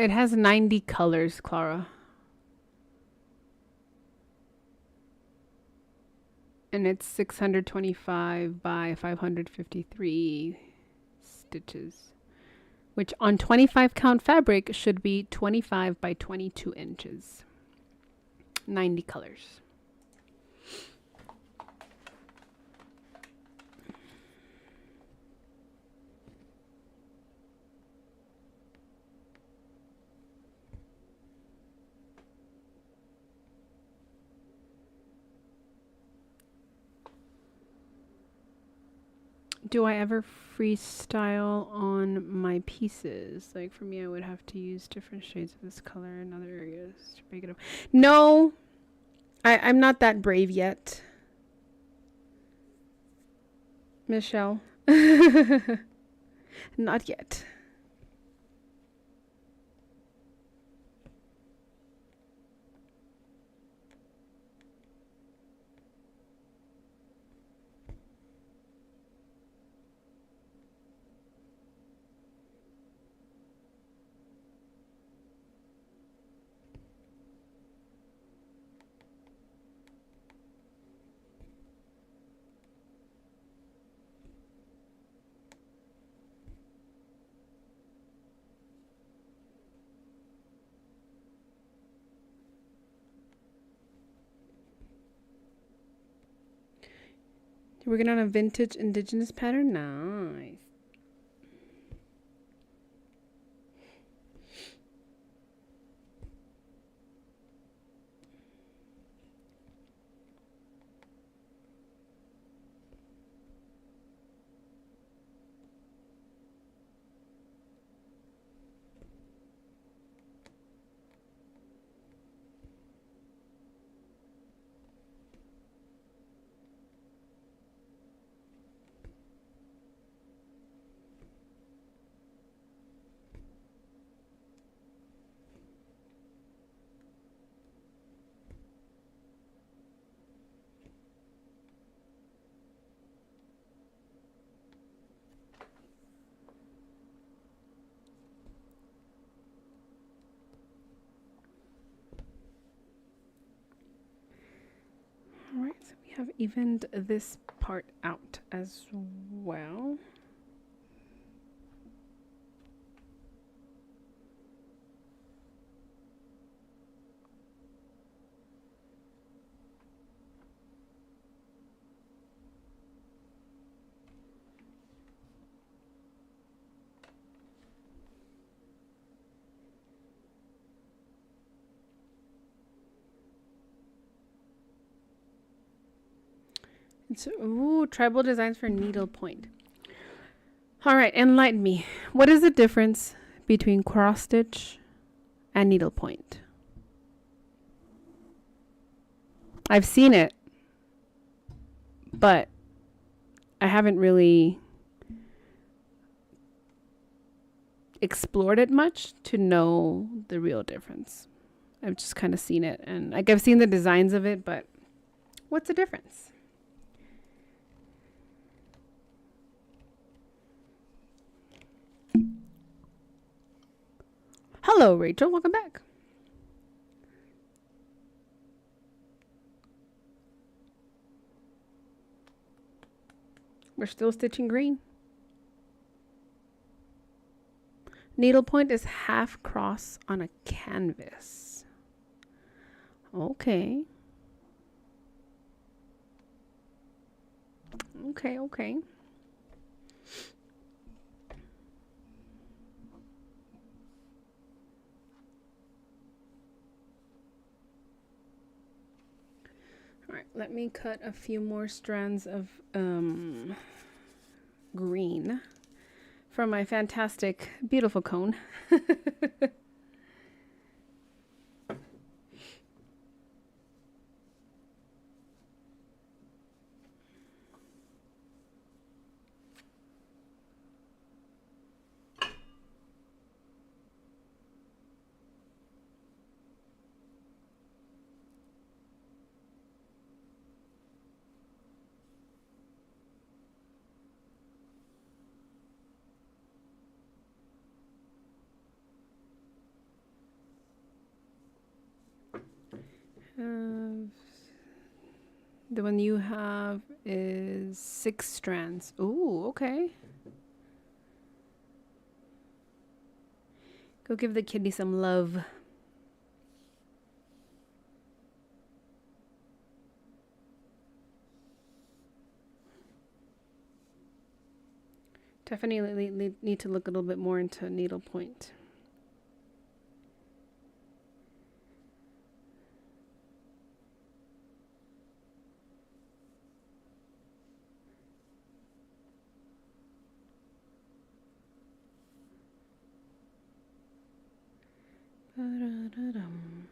It has 90 colors, Clara. And it's 625 by 553 stitches, which on 25 count fabric should be 25 by 22 inches. 90 colors. Do I ever freestyle on my pieces? Like for me, I would have to use different shades of this color in other areas to break it up. No, I'm not that brave yet, Michelle. Not yet. You're working on a vintage indigenous pattern? Nice. All right, so we have evened this part out as well. It's, ooh, tribal designs for needlepoint. All right, enlighten me. What is the difference between cross stitch and needlepoint? I've seen it, but I haven't really explored it much to know the real difference. I've just kind of seen it, and like I've seen the designs of it, but what's the difference? Hello, Rachel. Welcome back. We're still stitching green. Needlepoint is half cross on a canvas. Okay. Okay, okay. All right, let me cut a few more strands of green from my fantastic, beautiful cone. The one you have is 6 strands. Ooh, okay. Go give the kitty some love. Definitely need to look a little bit more into needlepoint. Ba-da-da-dum.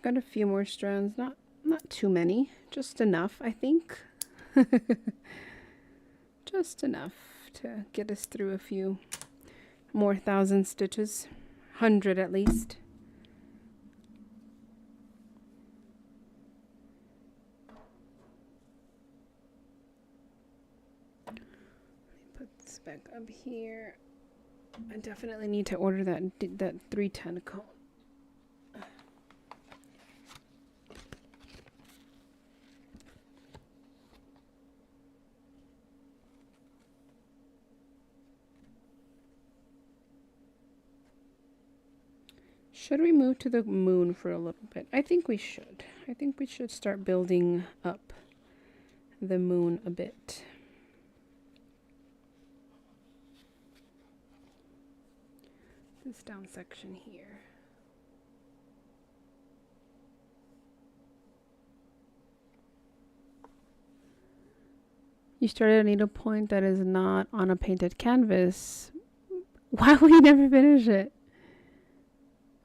Got a few more strands, not too many, just enough, I think. Just enough to get us through a few more 1,000 stitches, 100 at least. Let me put this back up here. I definitely need to order that 310 comb. Should we move to the moon for a little bit? I think we should. I think we should start building up the moon a bit. This down section here. You started a needlepoint that is not on a painted canvas. Why will you never finish it?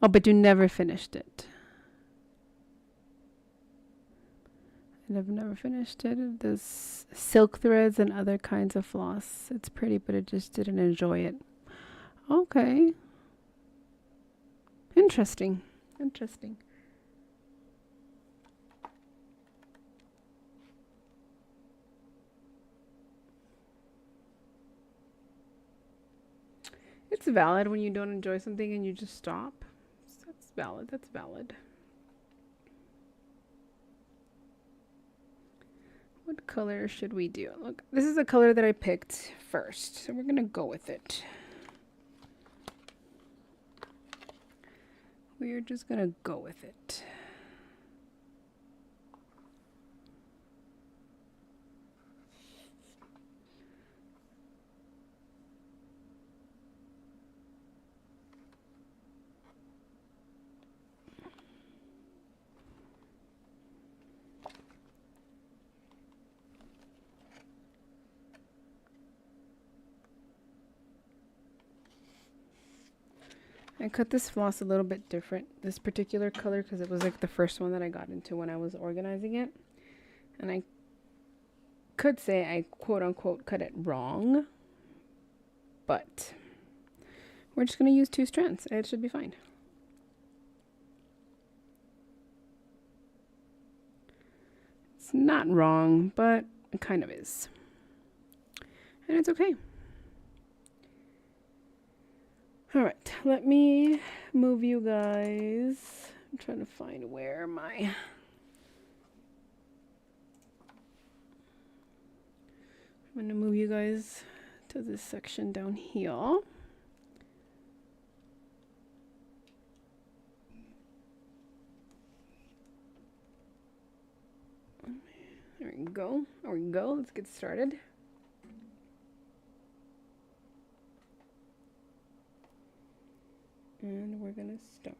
Oh, but you never finished it. I've never finished it. There's silk threads and other kinds of floss. It's pretty, but I just didn't enjoy it. Okay. Interesting. Interesting. It's valid when you don't enjoy something and you just stop. That's valid. That's valid. What color should we do? Look, this is the color that I picked first, so we're gonna go with it. We're just gonna go with it. I cut this floss a little bit different, this particular color, because it was like the first one that I got into when I was organizing it. And I could say I quote unquote cut it wrong, but we're just going to use 2 strands. It should be fine. It's not wrong, but it kind of is. And it's okay. All right, let me move you guys. I'm trying to find where my... I'm going to move you guys to this section down here. There we go. There we go. Let's get started. And we're going to start.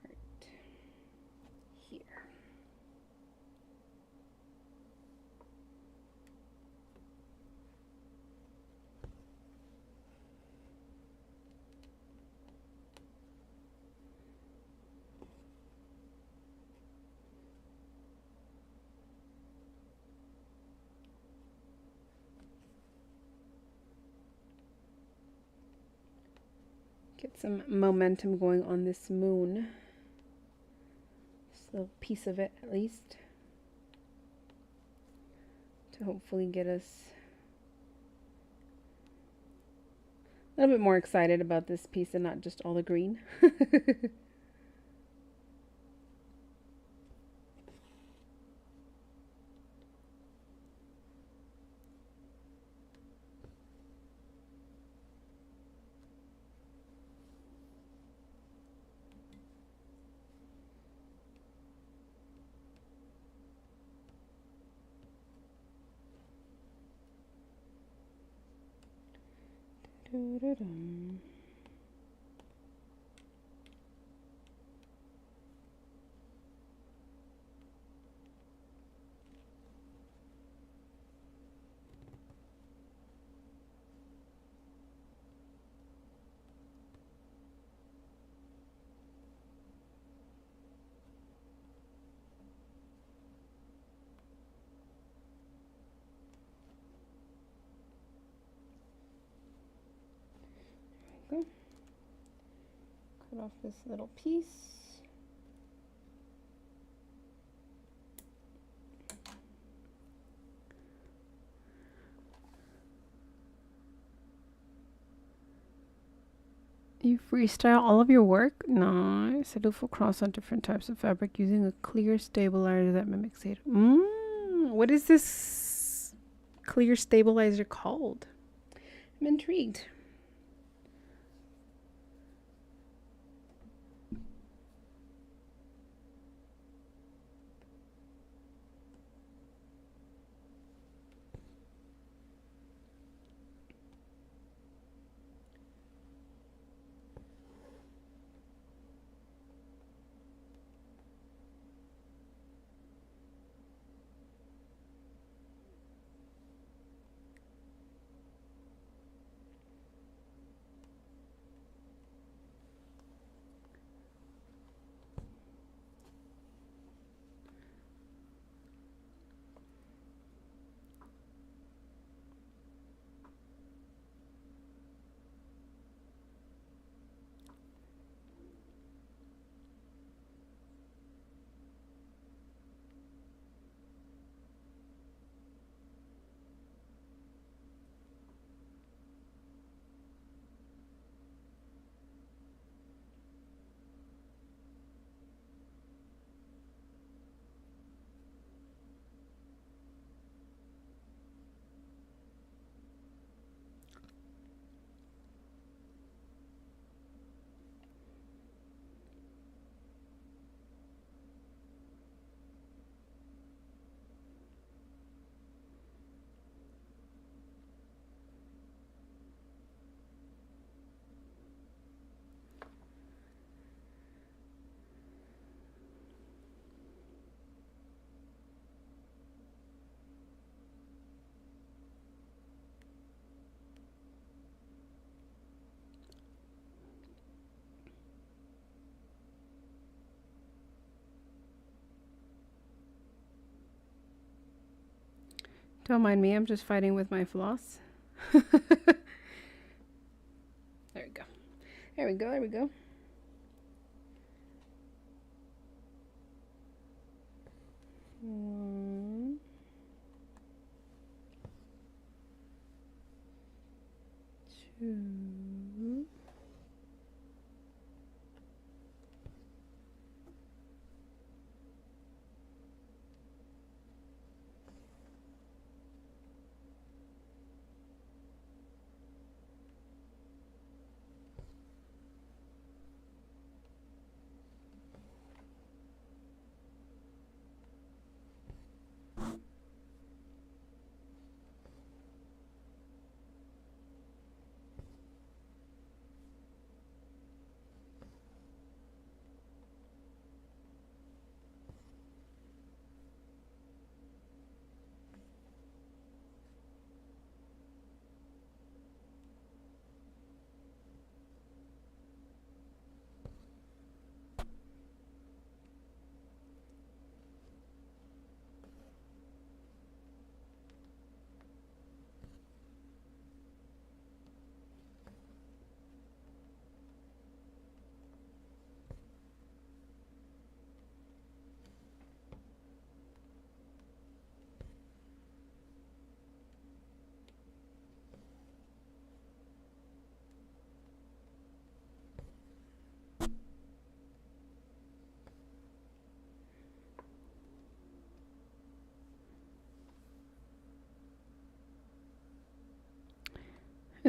Get some momentum going on this moon. This little piece of it, at least. To hopefully get us a little bit more excited about this piece and not just all the green. Doo-doo-dum. There we go. Cut off this little piece. You freestyle all of your work? Nice. I do full cross on different types of fabric using a clear stabilizer that mimics it. What is this clear stabilizer called? I'm intrigued. Don't mind me, I'm just fighting with my floss. There we go. There we go, there we go. One, two,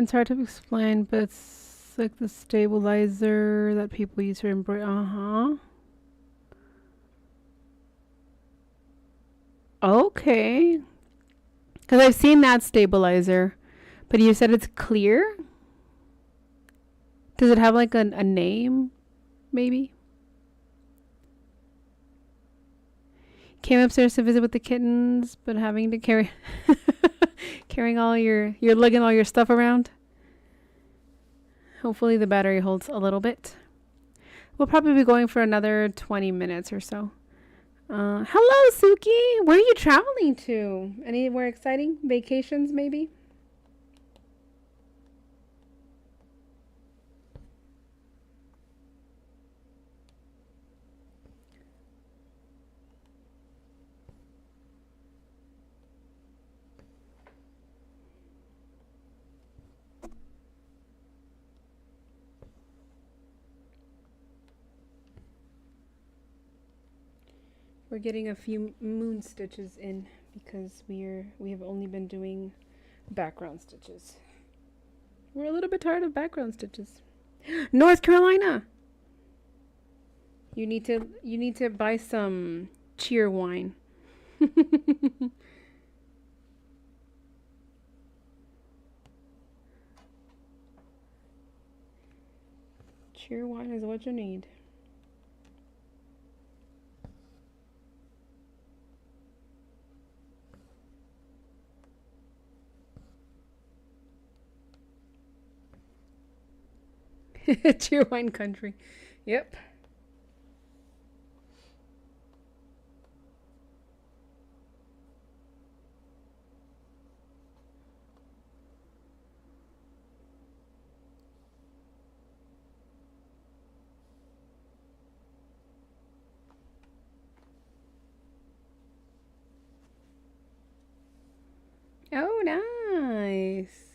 It's hard to explain, but it's like the stabilizer that people use for embroidery. Uh-huh. Okay. Because I've seen that stabilizer. But you said it's clear? Does it have like a name, maybe? Came upstairs to visit with the kittens, but having to carry carrying all you're lugging all your stuff around. Hopefully the battery holds a little bit. We'll probably be going for another 20 minutes or so. Hello, Suki. Where are you traveling to? Anywhere exciting? Vacations, maybe? We're getting a few moon stitches in because we have only been doing background stitches. We're a little bit tired of background stitches. North Carolina. You need to buy some cheer wine. Cheer wine is what you need. Cheer wine country. Yep. Oh, nice.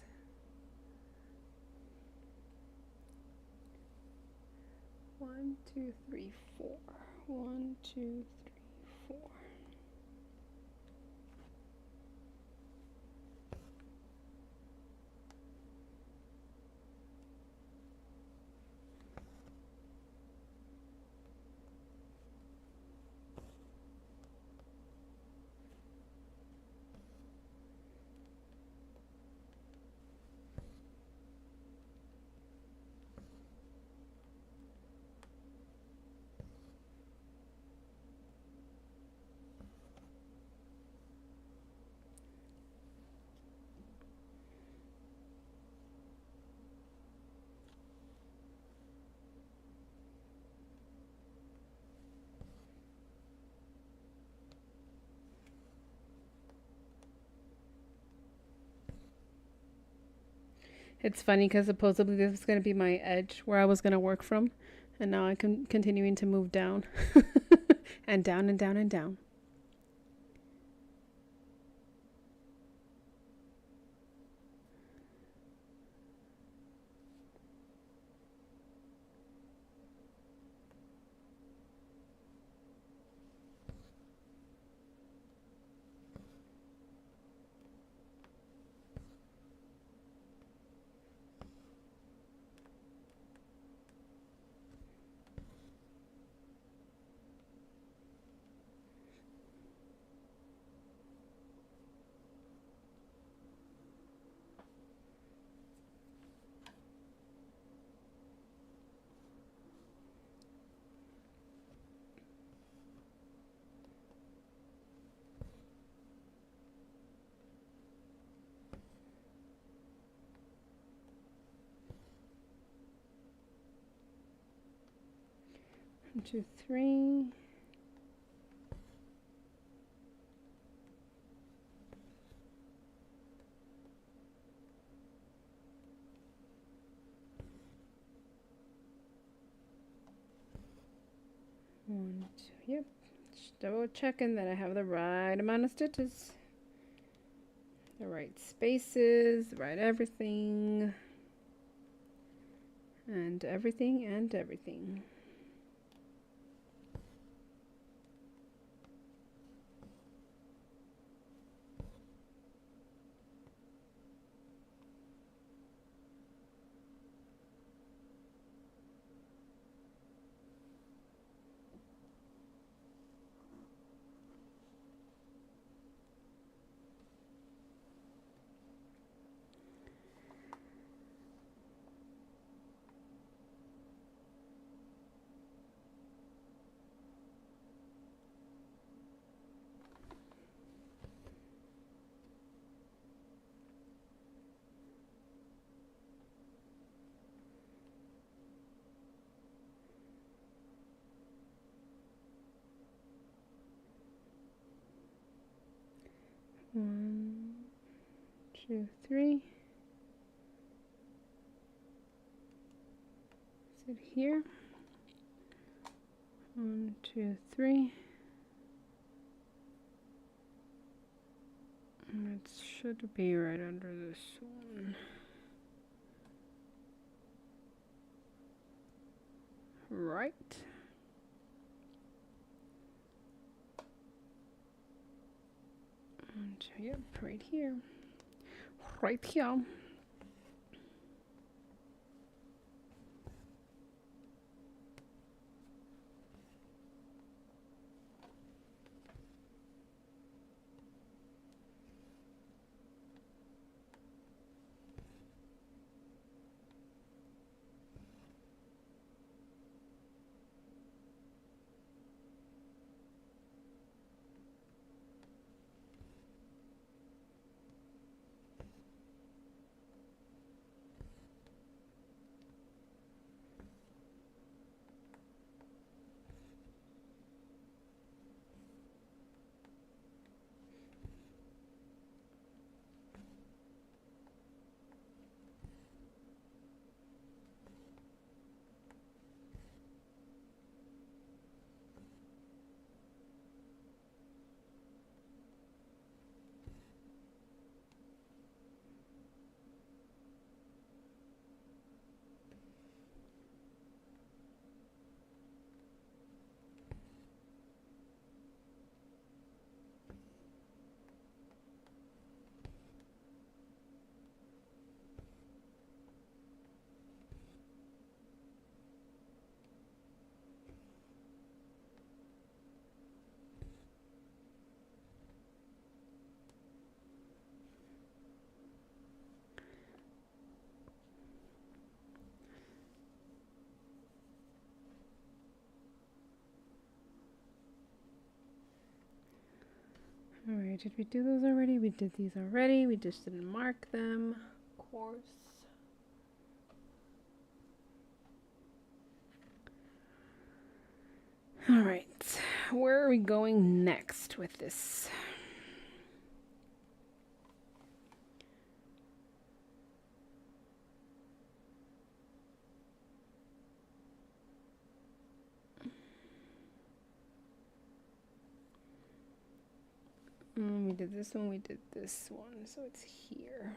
One, two, three, four. One, two, three, four. It's funny because supposedly this was going to be my edge where I was going to work from, and now I can continuing to move down and down and down and down. One, two, three. One, two. Yep. Just double checking that I have the right amount of stitches, the right spaces, the right everything, and everything and everything. 1, 2, 3. Is it here? 1, 2, 3. And it should be right under this one. Right. And yep, right here. Right here. Alright, did we do those already? We did these already. We just didn't mark them. Of course. Alright, where are we going next with this? We did this one, we did this one, so it's here.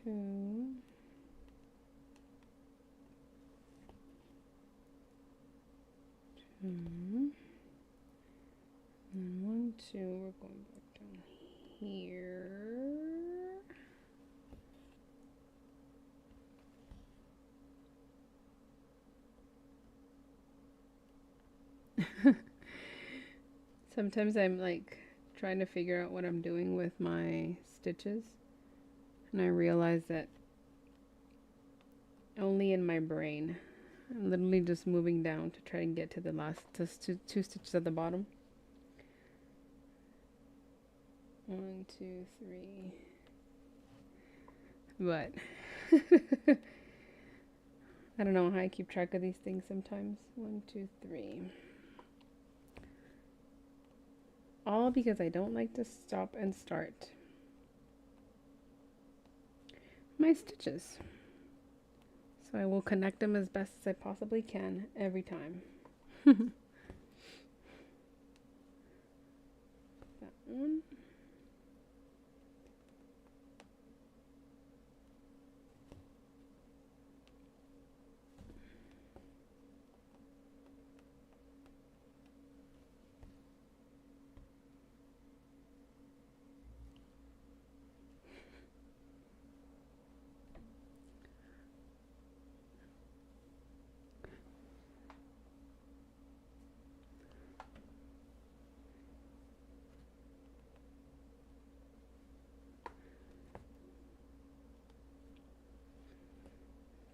Two. Two. And 1, 2, we're going back down here. Sometimes I'm like trying to figure out what I'm doing with my stitches, and I realize that Only in my brain. I'm literally just moving down to try and get to the last two stitches at the bottom. 1, 2, 3. But I don't know how I keep track of these things sometimes. 1, 2, 3. All because I don't like to stop and start my stitches. So I will connect them as best as I possibly can every time. That one.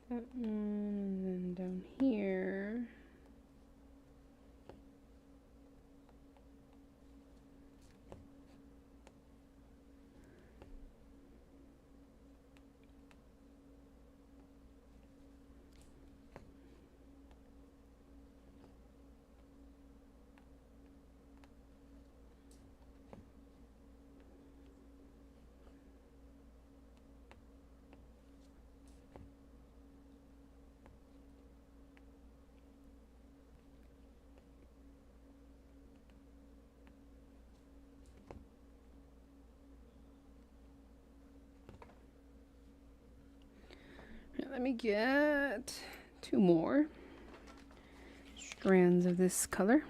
That one, and then down here. Let me get 2 more strands of this color.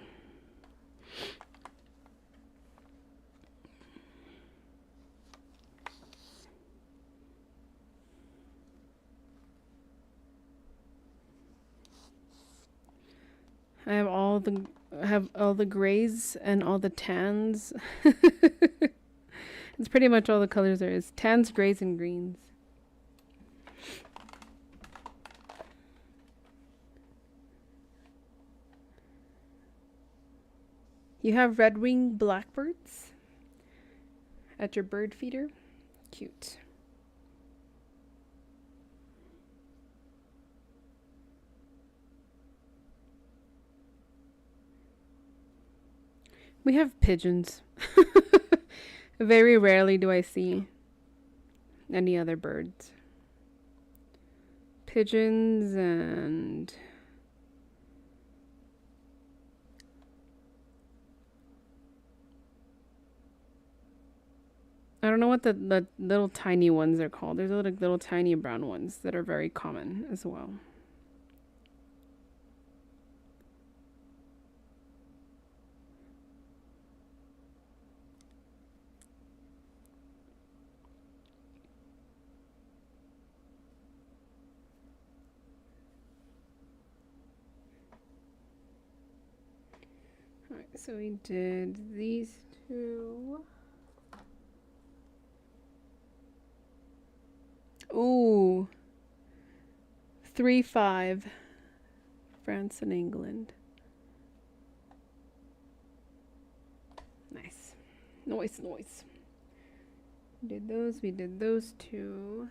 I have all the grays and all the tans. It's pretty much all the colors there is. Tans, grays, and greens. You have red-winged blackbirds at your bird feeder. Cute. We have pigeons. Very rarely do I see any other birds. Pigeons and I don't know what the little tiny ones are called. There's little tiny brown ones that are very common as well. Alright, so we did these 2. Ooh. 3-5. France and England. Nice. Noise. We did those 2.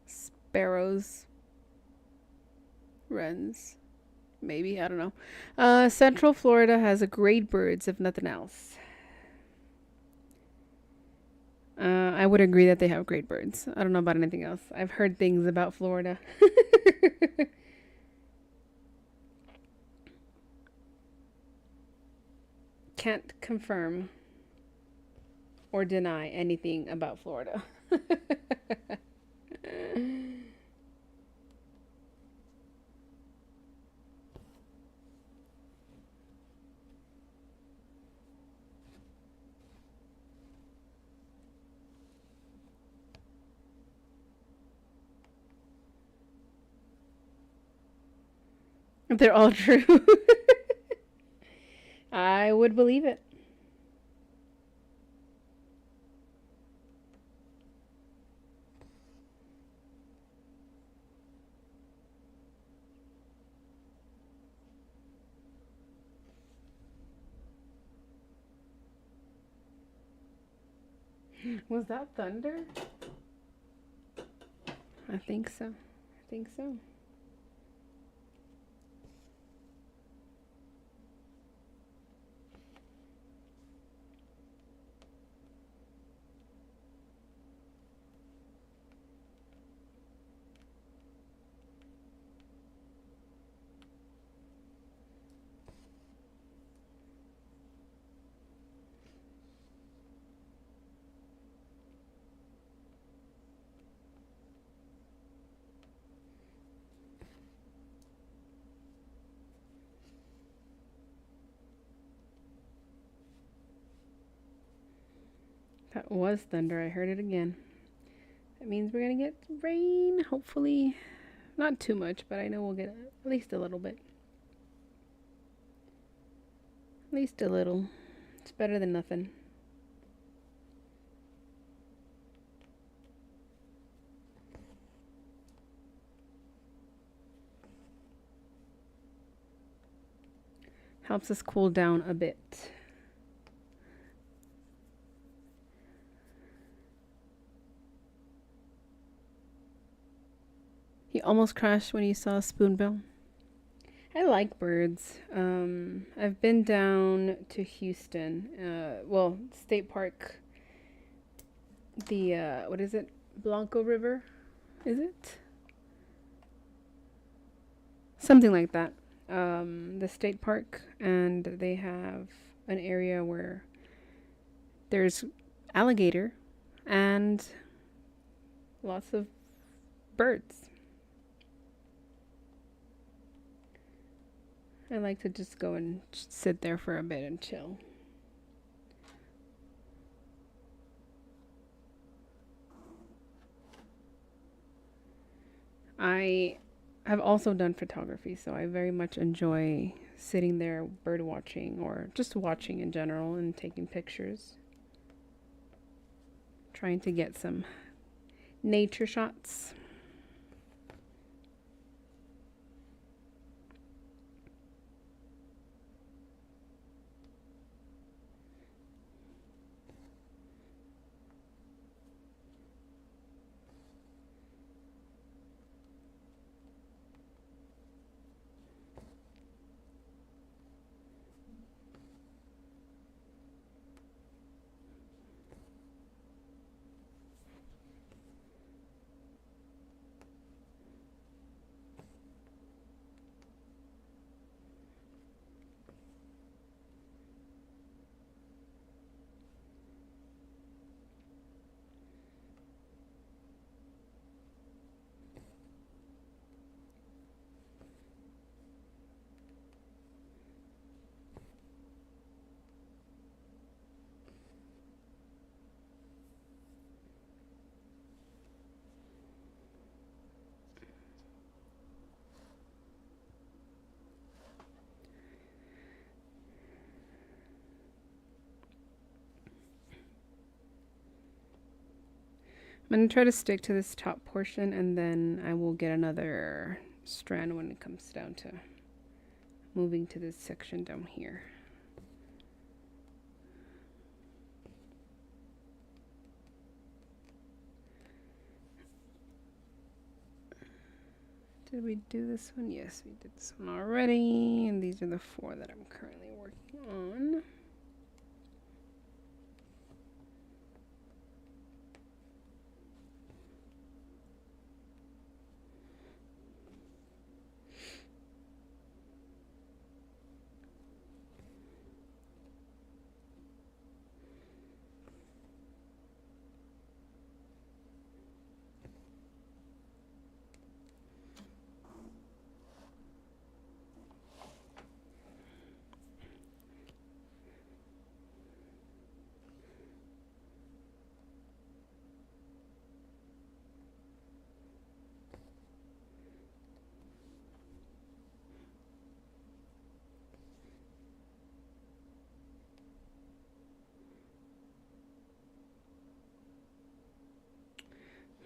Sparrows. Wrens. Maybe, I don't know. Central Florida has great birds, if nothing else. I would agree that they have great birds. I don't know about anything else. I've heard things about Florida. Can't confirm or deny anything about Florida. They're all true. I would believe it. Was that thunder? I think so. I think so. That was thunder. I heard it again. That means we're gonna get rain. Hopefully, not too much, but I know we'll get at least a little bit. At least a little. It's better than nothing. Helps us cool down a bit. You almost crashed when you saw a spoonbill. I like birds. I've been down to Houston. Well, State Park. The what is it? Blanco River, is it? Something like that. The state park, and they have an area where there's alligator and lots of birds. I like to just go and sit there for a bit and chill. I have also done photography, so I very much enjoy sitting there bird watching or just watching in general and taking pictures. Trying to get some nature shots. I'm going to try to stick to this top portion, and then I will get another strand when it comes down to moving to this section down here. Did we do this one? Yes, we did this one already, and these are the 4 that I'm currently working on.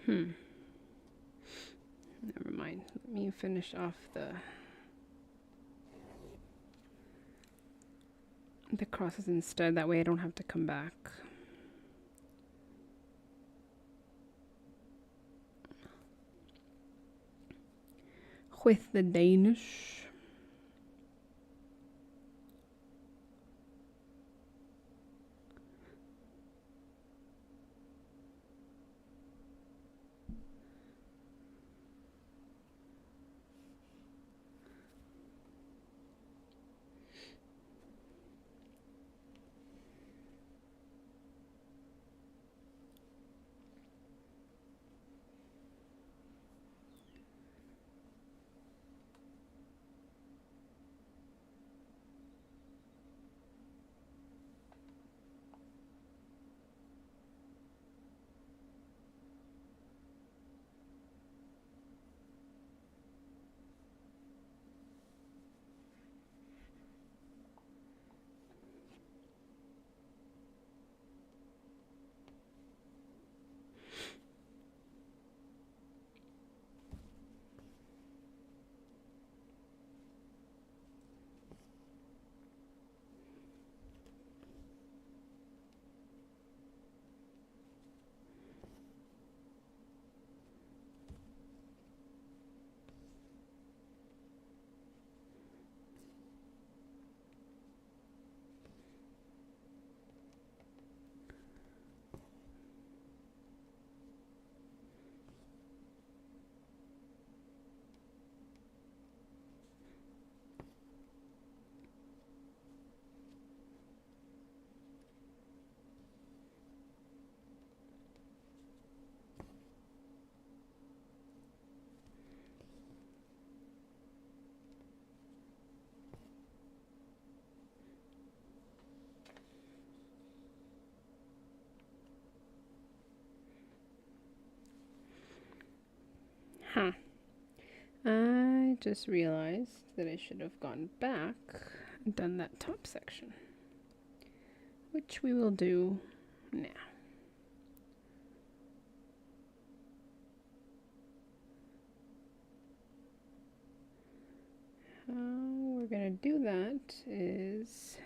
Never mind. Let me finish off the crosses instead. That way I don't have to come back. with the Danish. Huh. I just realized that I should have gone back and done that top section, which we will do now. How we're gonna do that is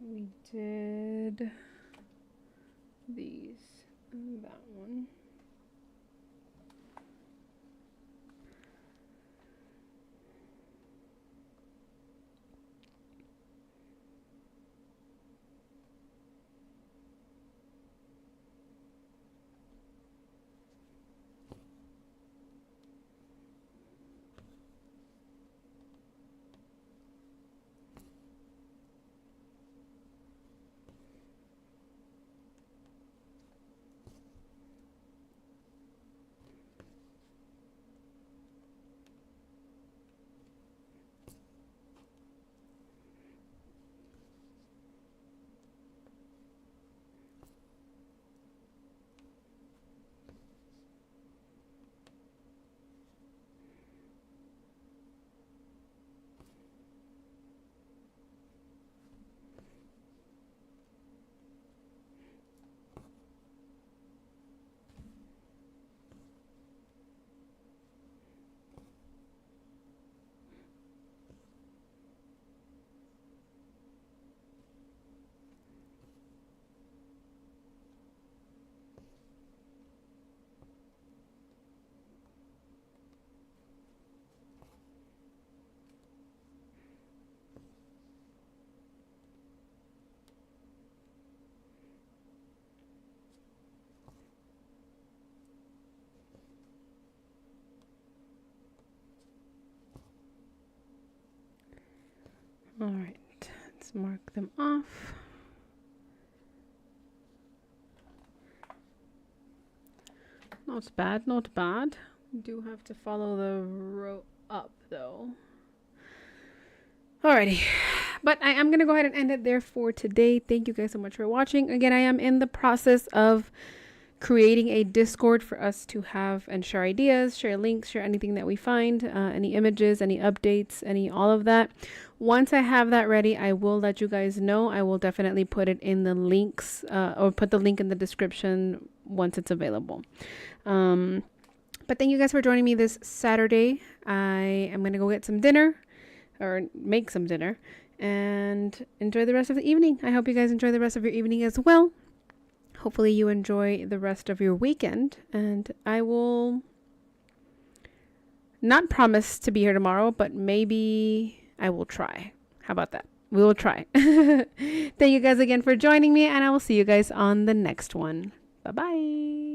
we did these and that one. All right, let's mark them off. Not bad, not bad. We do have to follow the row up though. Alrighty, but I am going to go ahead and end it there for today. Thank you guys so much for watching. Again, I am in the process of creating a Discord for us to have and share ideas, share links, share anything that we find, any images, any updates, all of that. Once I have that ready, I will let you guys know. I will definitely put it in the links, or put the link in the description once it's available. But thank you guys for joining me this Saturday. I am going to go get some dinner, or make some dinner, and enjoy the rest of the evening. I hope you guys enjoy the rest of your evening as well. Hopefully you enjoy the rest of your weekend, and I will not promise to be here tomorrow, but maybe I will try. How about that? We will try. Thank you guys again for joining me, and I will see you guys on the next one. Bye-bye.